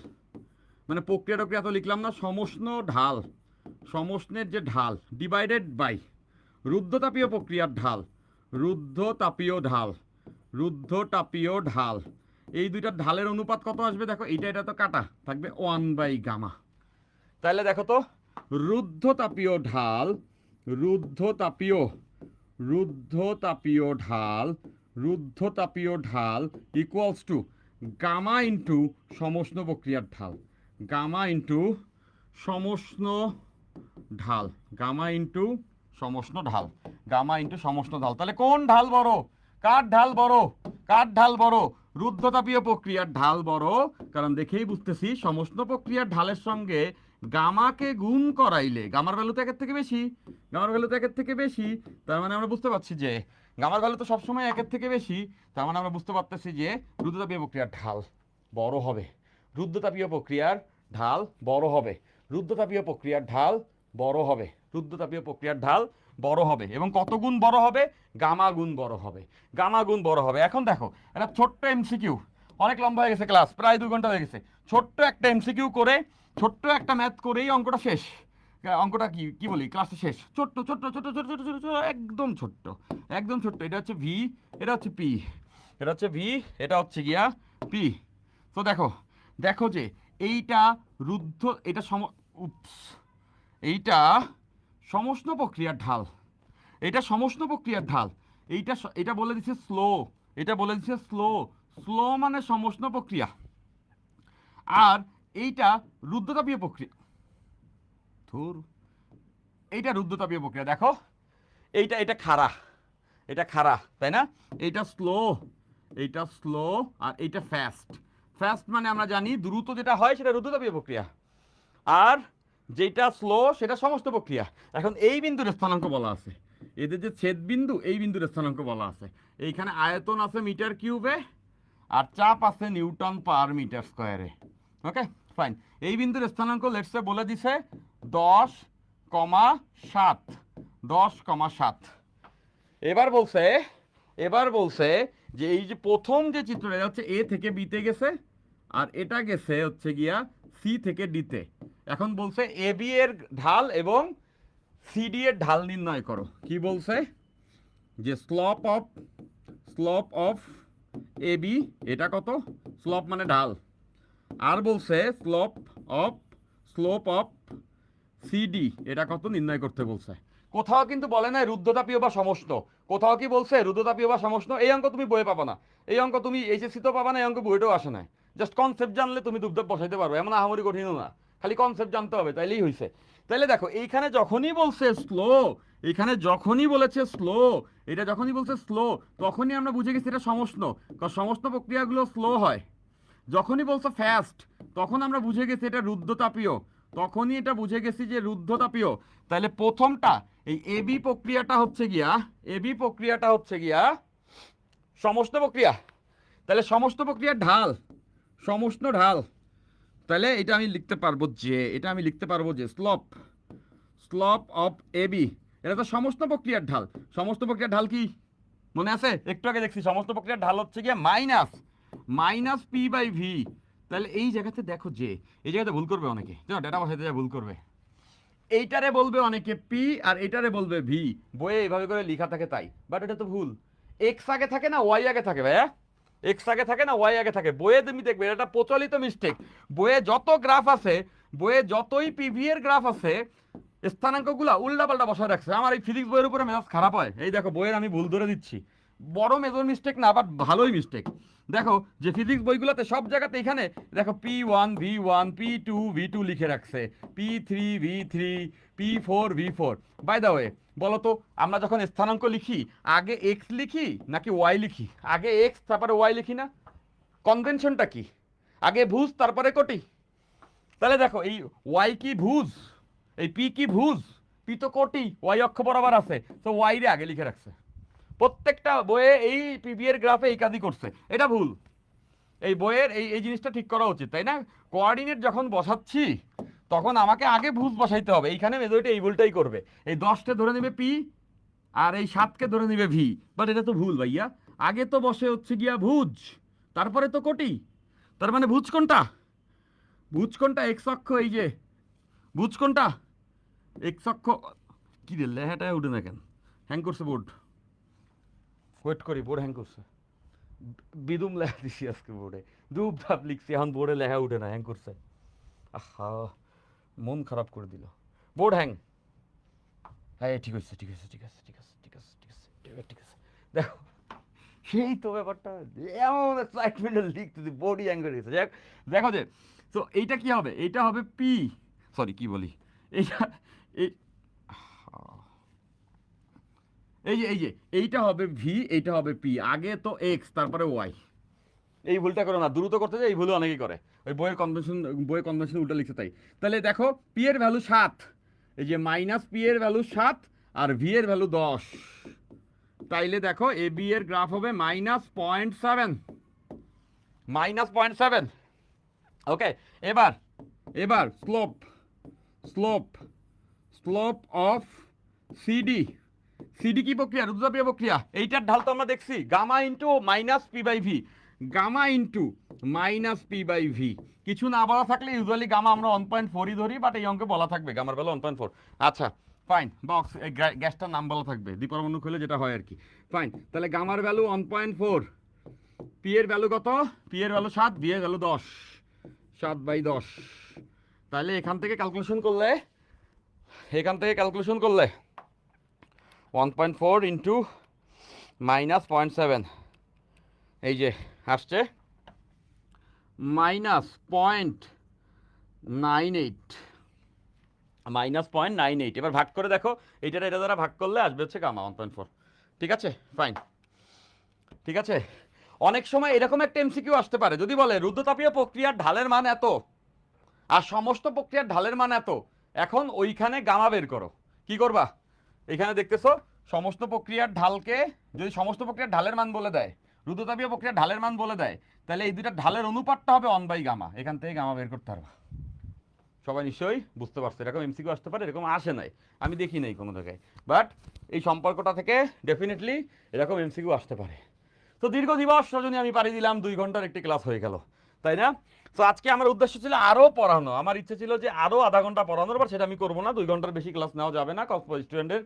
মানে প্রক্রিয়া টক্রিয়া তো লিখলাম না, সমষ্ণ ঢাল, সমষ্ণের যে ঢাল ডিভাইডেড বাই রুদ্ধতাপীয় প্রক্রিয়ার ঢাল, রুদ্ধতাপীয় ঢাল, রুদ্ধতাপীয় ঢাল। এই দুইটার ঢালের অনুপাত কত আসবে? দেখো এইটা, এটা তো কাটা থাকবে 1/গামা। তাহলে দেখো তো রুদ্ধতাপীয় ঢাল, রুদ্ধতাপীয়, রুদ্ধতাপীয় ঢাল, রুদ্ধতাপীয় ঢাল ইকুয়ালস টু গামা ইন্টু সমষ্ণ প্রক্রিয়ার ঢাল, গামা ইন্টু সমষ্ণ ঢাল, গামা ইন্টু সমষ্ণ ঢাল, গামা ইন্টু সমষ্ণ ঢাল। তাহলে কোন ঢাল বড়? কার ঢাল বড়? কার ঢাল বড়? রুদ্ধতাপীয় প্রক্রিয়ার ঢাল বড়, কারণ দেখেই বুঝতেছি সমষ্ণ প্রক্রিয়ার ঢালের সঙ্গে গামাকে গুণ করাইলে গামার ভ্যালু তো একের থেকে বেশি, গামার ভ্যালু তো একের থেকে বেশি, তার মানে আমরা বুঝতে পারছি যে গামার ভ্যালু তো সবসময় একের থেকে বেশি, তার মানে আমরা বুঝতে পারতেছি যে রুদ্ধতাপীয় প্রক্রিয়ার ঢাল বড় হবে, রুদ্ধতাপীয় প্রক্রিয়ার ঢাল বড় হবে, রুদ্ধতাপীয় প্রক্রিয়ার ঢাল বড় হবে, রুদ্ধতাপীয় প্রক্রিয়ার ঢাল বড় হবে। এবং কত গুণ বড় হবে? গামা গুণ বড় হবে, গামা গুণ বড় হবে। এখন দেখো এটা ছোট্ট এমসিকিউ, অনেক লম্বা হয়ে গেছে ক্লাস, প্রায় 2 ঘন্টা হয়ে গেছে। ছোট্ট একটা এমসিকিউ করে, ছোট্ট একটা ম্যাথ করেই অঙ্কটা শেষ। অঙ্কটা কি কি বলি, ক্লাসটা শেষ। ছোট্ট ছোট্ট ছোট্ট ছোট্ট ছোট্ট ছোট্ট, একদম ছোট্ট, একদম ছোট্ট। এটা হচ্ছে ভি, এটা হচ্ছে পি, এটা হচ্ছে ভি, এটা হচ্ছে গিয়া পি। তো দেখো, দেখো যে এইটা রুদ্ধ, এটা উপস, এইটা সমষ্ণ প্রক্রিয়ার ঢাল, এটা সমষ্ণ প্রক্রিয়ার ঢাল, এইটা এটা বলে দিচ্ছে স্লো, এটা বলে দিচ্ছে স্লো, স্লো মানে সমষ্ণ প্রক্রিয়া। আর এইটা রুদ্ধতাপীয় প্রক্রিয়া, ধুর, এইটা রুদ্ধতাপীয় প্রক্রিয়া। দেখো এইটা, এটা খাড়া, এটা খাড়া, তাই না? এইটা স্লো, এইটা স্লো, আর এইটা ফাস্ট। ফাস্ট মানে আমরা জানি দ্রুত যেটা হয় সেটা রুদ্ধতাপীয় প্রক্রিয়া, আর যেটা স্লো সেটা সমস্ত প্রক্রিয়া। এখন এই বিন্দুর স্থানাঙ্ক বলা আছে, এদের যে ছেদ বিন্দু, এই বিন্দুর স্থানাঙ্ক বলা আছে। এইখানে আয়তন আছে মিটার কিউবে, আর চাপ আছে নিউটন পার মিটার স্কোয়ারে। Okay fine. এই বিন্দুর স্থানাঙ্ক লেটসে বলে দিছে 10,7, 10,7। এবার বলছে, এবার বলছে যে এই যে প্রথম যে চিত্রটা হচ্ছে এ থেকে বিতে গেছে, আর এটা গেছে হচ্ছে গিয়া সি থেকে ডিতে। এখন বলছে এ বি এর ঢাল এবং সিডি এর ঢাল নির্ণয় করো। কি বলছে? যে স্লপ অফ এ বি, এটা কত? স্লপ মানে ঢাল। আর বলছে স্লোপ অফ সিডি এটা কত নির্ণয় করতে বলছে। কোথাও কিন্তু বলে নাই রুদ্ধতাপীয় বা সমষ্ণ, কোথাও কি বলছে রুদ্ধতাপীয় বা সমষ্ণ? এই অঙ্ক তুমি বইয়ে পাবা না, এই অঙ্ক তুমি এইচএসসি তো পাবা না, এই অঙ্ক বইটাও আসে না। জাস্ট কনসেপ্ট জানলে তুমি দুধ বসাইতে পারবে, এমন আহামরি কঠিনও না, খালি কনসেপ্ট জানতে হবে, তাইলেই হয়েছে। তাইলে দেখো এইখানে যখনই বলছে স্লো, এখানে যখনই বলেছে স্লো, এটা যখনই বলছে স্লো, তখনই আমরা বুঝে গেছি এটা সমষ্ণ, কারণ সমষ্ণ প্রক্রিয়াগুলো স্লো হয়। যখনই বলছে ফাস্ট, তখন আমরা বুঝে গেছি এটা রুদ্ধতাপীয়, তখনই এটা বুঝে গেছি যে রুদ্ধতাপীয়। তাহলে প্রথমটা এই এবি প্রক্রিয়াটা হচ্ছে গিয়া, এবি প্রক্রিয়াটা হচ্ছে গিয়া সমষ্ণ প্রক্রিয়া। তাহলে সমষ্ণ প্রক্রিয়ার ঢাল, সমষ্ণ ঢাল, তাহলে এটা আমি লিখতে পারবো যে, এটা আমি লিখতে পারবো যে স্লপ, স্লপ অফ এবি, এটা তো সমস্ত প্রক্রিয়ার ঢাল। সমস্ত প্রক্রিয়ার ঢাল কি মনে আছে? একটু আগে দেখছি সমস্ত প্রক্রিয়ার ঢাল হচ্ছে গিয়ে minus, minus P by V. তাহলে এই জায়গাতে দেখো যে, এই জায়গাতে ভুল করবে অনেকে, জানো ডেটা বসাইতে যা ভুল করবে, এইটারে বলবে অনেকে পি আর এইটারে বলবে ভি, বইয়ে এইভাবে করে লেখা থাকে তাই, বাট এটা তো ভুল। এক্স আগে থাকে না ওয়াই আগে থাকে ভাইয়া? এক্স আগে থাকে না ওয়াই আগে থাকে? বইয়ে তুমি দেখবে এটা প্রচলিত মিস্টেক। বইয়ে যত গ্রাফ আছে, বইয়ে যতই পিভি এর গ্রাফ আছে, স্থানাঙ্কগুলা উল্টাপাল্টা বসায় রাখছে। আমার এই ফিজিক্স বইয়ের উপরে মেজাজ খারাপ হয়, এই দেখো বইয়ের আমি ভুল ধরে দিচ্ছি, বড় মেজর মিস্টেক না, বাট ভালোই মিস্টেক। দেখো যে ফিজিক্স বইগুলোতে সব জায়গাতে এখানে দেখো P1 V1 P2 V2 লিখে রাখছে, P3 V3 P4 V4। By the way বলো তো, আমরা যখন স্থানাঙ্ক লিখি আগে এক্স লিখি নাকি ওয়াই লিখি? আগে এক্স তারপরে ওয়াই লিখি না? কনভেনশনটা কি? আগে ভুজ তারপরে কোটি। তাহলে দেখো এই ওয়াই কি ভুজ, এই পি কি ভুজ? পি তো কোটি, ওয়াই অক্ষ বরাবর আছে, তো ওয়াই রে আগে লিখে রাখছে। প্রত্যেকটা বইয়ে এই পিবি এর গ্রাফে এই কাজই করছে, এটা ভুল। এই বইয়ের এই জিনিসটা ঠিক করা উচিত, তাই না? কোঅর্ডিনেট যখন বসাচ্ছি তখন আমাকে আগে ভুজ বসাইতে হবে। এইখানে মেজরিটি এই ভুলটাই করবে, এই 10কে ধরে নেবে পি আর এই 7কে ধরে নেবে ভি, বাট এটা তো ভুল ভাইয়া। আগে তো বসে হচ্ছে গিয়া ভুজ, তারপরে তো কোটি। তার মানে ভুজ কোনটা? ভুজ কোনটা? এক্স অক্ষ, এই যে ভুজ কোনটা? এক্স অক্ষ। কি রে লেহাটা উঠে না কেন? হ্যাং করছে বোর্ড, ওয়েট করি, বোর্ড হ্যাং করছে। বিদুম লেখা দিছি আজকে বোর্ডে, ধূপ ধাপ লিখছি, এখন বোর্ডে লেখা উঠে না, হ্যাং করছে। আহা, মন খারাপ করে দিল, বোর্ড হ্যাং। হ্যাঁ ঠিক আছে ঠিক আছে ঠিক আছে ঠিক আছে ঠিক আছে ঠিক আছে ঠিক আছে। দেখো সেই তো ব্যাপারটা, এমন এক্সাইটমেন্টে লিখতে বোর্ডই হ্যাং করে গেছে। দেখো যে, তো এইটা কি হবে? এইটা হবে পি, সরি কি বলি, এইটা এই এই যে এই যে এইটা হবে ভি, এইটা হবে পি, আগে তো এক্স তারপরে ওয়াই। এই ভুলটা করো না, দ্রুত করতে যায় এই ভুল অনেকেই করে, ওই বইয়ের কনভেনশন উল্টা লিখছে তাই। তাহলে দেখো পি এর ভ্যালু 7, এই যে মাইনাস পি এর ভ্যালু 7 আর ভি এর ভ্যালু 10। তাইলে দেখো এ বি এর গ্রাফ হবে -0.7, -0.7। ওকে, এবার এবার slope, slope, slope of CD. CD কি প্রক্রিয়া? রুদ্ধতাপীয় প্রক্রিয়া। এইটার ঢাল তো আমরা দেখছি, gamma into minus P by V, gamma into minus P by V. কিছু না বলা থাকলে ইউজুয়ালি গামা আমরা 1.4ই ধরি, বাট এই অঙ্কে বলা থাকবে গামার বেলা 1.4। আচ্ছা ফাইন, বক্স গ্যাসটার নাম বলা থাকবে, দ্বিপরমাণু খুলে যেটা হয় আর কি। ফাইন, তাহলে গামার ভ্যালু 1.4, পি এর ভ্যালু কত? পি এর ভ্যালু 7, ভি এর ভ্যালু 10, 7/10। তাহলে এখান থেকে ক্যালকুলেশন করলে, এখান থেকে ক্যালকুলেশন করলে 1.4 ইন্টু -0.7, এই যে আসছে -0.98, -0.98। এবার ভাগ করে দেখো, এইটা এটা দ্বারা ভাগ করলে আসবে হচ্ছে গামা 1.4। ঠিক আছে ফাইন, ঠিক আছে। অনেক সময় এরকম একটা এমসিকিউ আসতে পারে, যদি বলে রুদ্ধতাপীয় প্রক্রিয়ার ঢালের মান এত আর সমস্ত প্রক্রিয়ার ঢালের মান এত, এখন ওইখানে গামা বের করো। কি করবা? এখানে দেখতেছো সমস্ত প্রক্রিয়ার ঢালকে যদি সমস্ত প্রক্রিয়ার ঢালের মান বলে দেয়, রুদ্ধতাপীয় প্রক্রিয়ার ঢালের মান বলে দেয়, তাহলে এই দুইটা ঢালের অনুপাতটা হবে 1/গামা, এখান থেকে গামা বের করতে পারবা। সবাই নিশ্চয়ই বুঝতে পারছো, এরকম এমসিকিউ আসতে পারে, এরকম আসে নাই, আমি দেখি নাই কোনো জায়গায়, বাট এই সম্পর্কটা থেকে ডেফিনেটলি এরকম এমসিকিউ আসতে পারে। তো দীর্ঘ দিবস রজনী আমি পাড়ি দিলাম, 2 ঘন্টার একটি ক্লাস হয়ে গেল, তাই না? তো আজকে আমার উদ্দেশ্য ছিল আরও পড়ানো, আমার ইচ্ছে ছিল যে আরও আধা ঘন্টা পড়ানোর, পর সেটা আমি করবো না, 2 ঘন্টার বেশি ক্লাস নেওয়া যাবে না, স্টুডেন্টের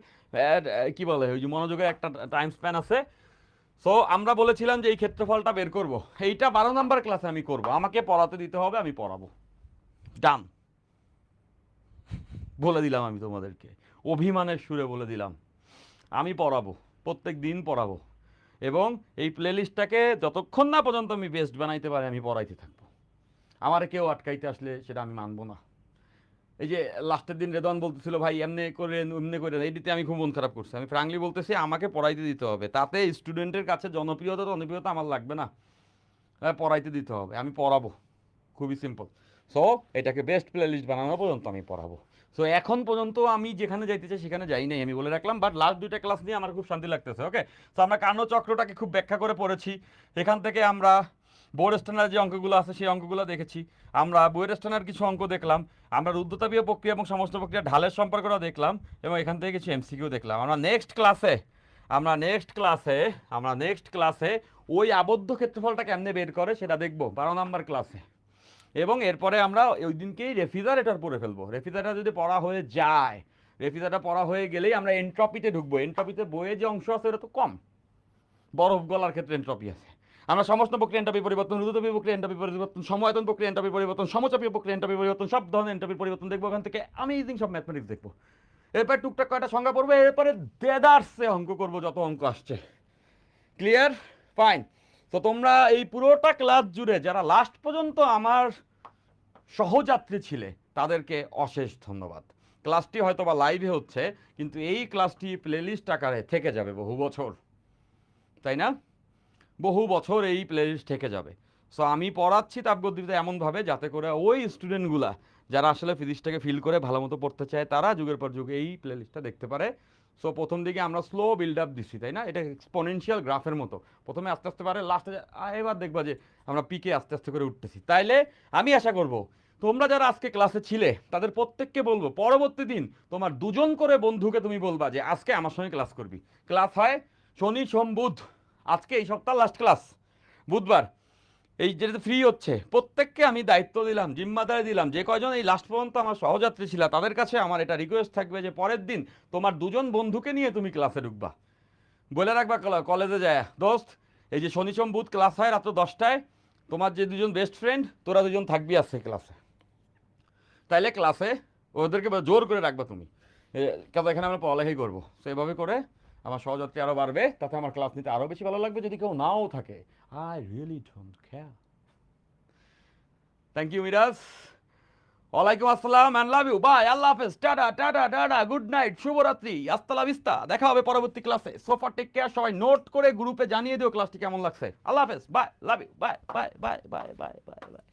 কি বলে ওই যে মনোযোগের একটা টাইম স্প্যান আছে। সো আমরা বলেছিলাম যে এই ক্ষেত্রফলটা বের করব, এইটা 12 নাম্বার ক্লাসে আমি করব, আমাকে পড়াতে দিতে হবে, আমি পড়াবো, ডান। বলে দিলাম আমি তোমাদেরকে, অভিমানের সুরে বলে দিলাম, আমি পড়াবো, প্রত্যেক দিন পড়াবো, এবং এই প্লেলিস্টটাকে যতক্ষণ না পর্যন্ত আমি বেস্ট বানাইতে পারি আমি পড়াইতে থাকবো। আমার কেউ আটকাইতে আসলে সেটা আমি মানবো না। এই যে লাস্টের দিন রেদওয়ান বলতেছিল ভাই এমনি করে এমনি করে, এইটিতে আমি খুব মন খারাপ করছি। আমি ফ্রাঙ্কলি বলতেছি আমাকে পড়াইতে দিতে হবে, তাতে স্টুডেন্টের কাছে জনপ্রিয়তা আমার লাগবে না, পড়াইতে দিতে হবে, আমি পড়াবো, খুবই সিম্পল। সো এটাকে বেস্ট প্লে লিস্ট বানানো পর্যন্ত আমি পড়াবো। সো এখন পর্যন্ত আমি যেখানে যাইতে চাই সেখানে যাই নাই, আমি বলে রাখলাম, বাট লাস্ট 2টা ক্লাস নিয়ে আমার খুব শান্তি লাগতেছে। ওকে, সো আমরা কার্নো চক্রটাকে খুব ব্যাখ্যা করে পড়েছি। এখান থেকে আমরা বোর স্ট্যান্ডার্ড যে অঙ্কগুলো আছে সেই অঙ্কগুলো দেখেছি, আমরা বইয়ের স্ট্যান্ডার্ড কিছু অঙ্ক দেখলাম, আমরা রুদ্ধতাপীয় প্রক্রিয়া এবং সমস্ত প্রক্রিয়া ঢালের সম্পর্কটা দেখলাম, এবং এখান থেকে কিছু এমসিকিউ দেখলাম। আমরা নেক্সট ক্লাসে ওই আবদ্ধ ক্ষেত্রফলটা কেমনে বের করে সেটা দেখবো 12 নাম্বার ক্লাসে। এবং এরপরে আমরা ওই দিনকেই রেফ্রিজারেটর পড়ে ফেলবো। রেফ্রিজারেটর যদি পড়া হয়ে যায়, রেফ্রিজারেটর পড়া হয়ে গেলেই আমরা এন্ট্রপিতে ঢুকবো। এন্ট্রপিতে বইয়ে যে অংশ আছে ওটা তো কম, বরফ গলার ক্ষেত্রে এন্ট্রপি আছে। আমরা সমস্ত প্রক্রিয়া এন্ট্রপি পরিবর্তন, রুদ্ধতাপীয় প্রক্রিয়া এন্ট্রপি পরিবর্তন, সময়তন প্রক্রিয়া এন্ট্রপি পরিবর্তন, সমচাপীয় প্রক্রিয়া এন্ট্রপি পরিবর্তন, সব ধরনের এন্ট্রপি পরিবর্তন দেখবো। ওখান থেকে আমেজিং সব ম্যাথমেটিক্স দেখবো। এরপর টুকটাক কয়টা সংখ্যা পড়বো, এরপরে দেদারসে অঙ্ক করবো যত অঙ্ক আসছে। ক্লিয়ার? ফাইন। তো তোমরা এই পুরোটা ক্লাস জুড়ে যারা লাস্ট পর্যন্ত আমার সহযাত্রী ছিলে তাদেরকে অশেষ ধন্যবাদ। ক্লাসটি হয়তো বা লাইভে হচ্ছে, কিন্তু এই ক্লাসটি প্লেলিস্ট আকারে থেকে যাবে বহু বছর, তাই না? বহু বছর এই প্লেলিস্ট থেকে যাবে। সো আমি পড়াচ্ছি তাপগতিতে এমনভাবে যাতে করে ওই স্টুডেন্টগুলা যারা আসলে ফিজিক্সটাকে ফিল করে ভালো মতো পড়তে চায় তারা যুগের পর যুগ এই প্লেলিস্টটা দেখতে পারে। সো প্রথম দিকে আমরা স্লো বিল্ড আপ দিচ্ছি, তাই না? এটা এক্সপোনেনশিয়াল গ্রাফের মতো, প্রথমে আস্তে আস্তে পারে, লাস্টে এবার দেখবা যে আমরা পিকে আস্তে আস্তে করে উঠতেছি। তাইলে আমি আশা করব তোমরা যারা আজকে ক্লাসে ছিলে তাদের প্রত্যেককে বলবো পরবর্তী দিন তোমার 2জন করে বন্ধুকে তুমি বলবা যে আজকে আমার সঙ্গে ক্লাস করবি। ক্লাস হয় শনি সোম বুধ, আজকে এই সপ্তাহ লাস্ট ক্লাস বুধবার, এই যেটা ফ্রি হচ্ছে। প্রত্যেককে আমি দায়িত্ব দিলাম, জিম্মাদারি দিলাম, যে কয়জন এই লাস্ট পর্যন্ত আমার সহযাত্রী ছিল তাদের কাছে আমার এটা রিকোয়েস্ট থাকবে যে পরের দিন তোমার 2জন বন্ধুকে নিয়ে তুমি ক্লাসে ঢুকবা। বলে রাখবা কলেজে যায়, দোস্ত এই যে শনি সোম বুধ ক্লাস হয় রাত্র 10টায়, তোমার যে 2জন বেস্ট ফ্রেন্ড তোরা 2জন থাকবি আজকে ক্লাসে। তাইলে ক্লাসে ওদেরকে জোর করে রাখবা তুমি, কেন এখানে আমরা পড়ালেখাই করবো। তো এভাবে করে আমার সহযাত্রী আরও বাড়বে, তাতে আমার ক্লাস নিতে আরও বেশি ভালো লাগবে। যদি কেউ নাও থাকে, I really don't care. Thank you Miraj, ওয়ালাইকুম আসসালাম অ্যান্ড লাভ ইউ, বাই, আল্লাহ হাফেজ, tata tata tata, good night, শুভরাত্রি, আস্তালা ভিস্তা, দেখা হবে পরবর্তী ক্লাসে। সোফা টেক কেয়ার, সবাই নোট করে গ্রুপে জানিয়ে দিও ক্লাসটি কেমন লাগছে। আল্লাহ হাফেজ, bye, love you, bye bye bye bye bye bye by.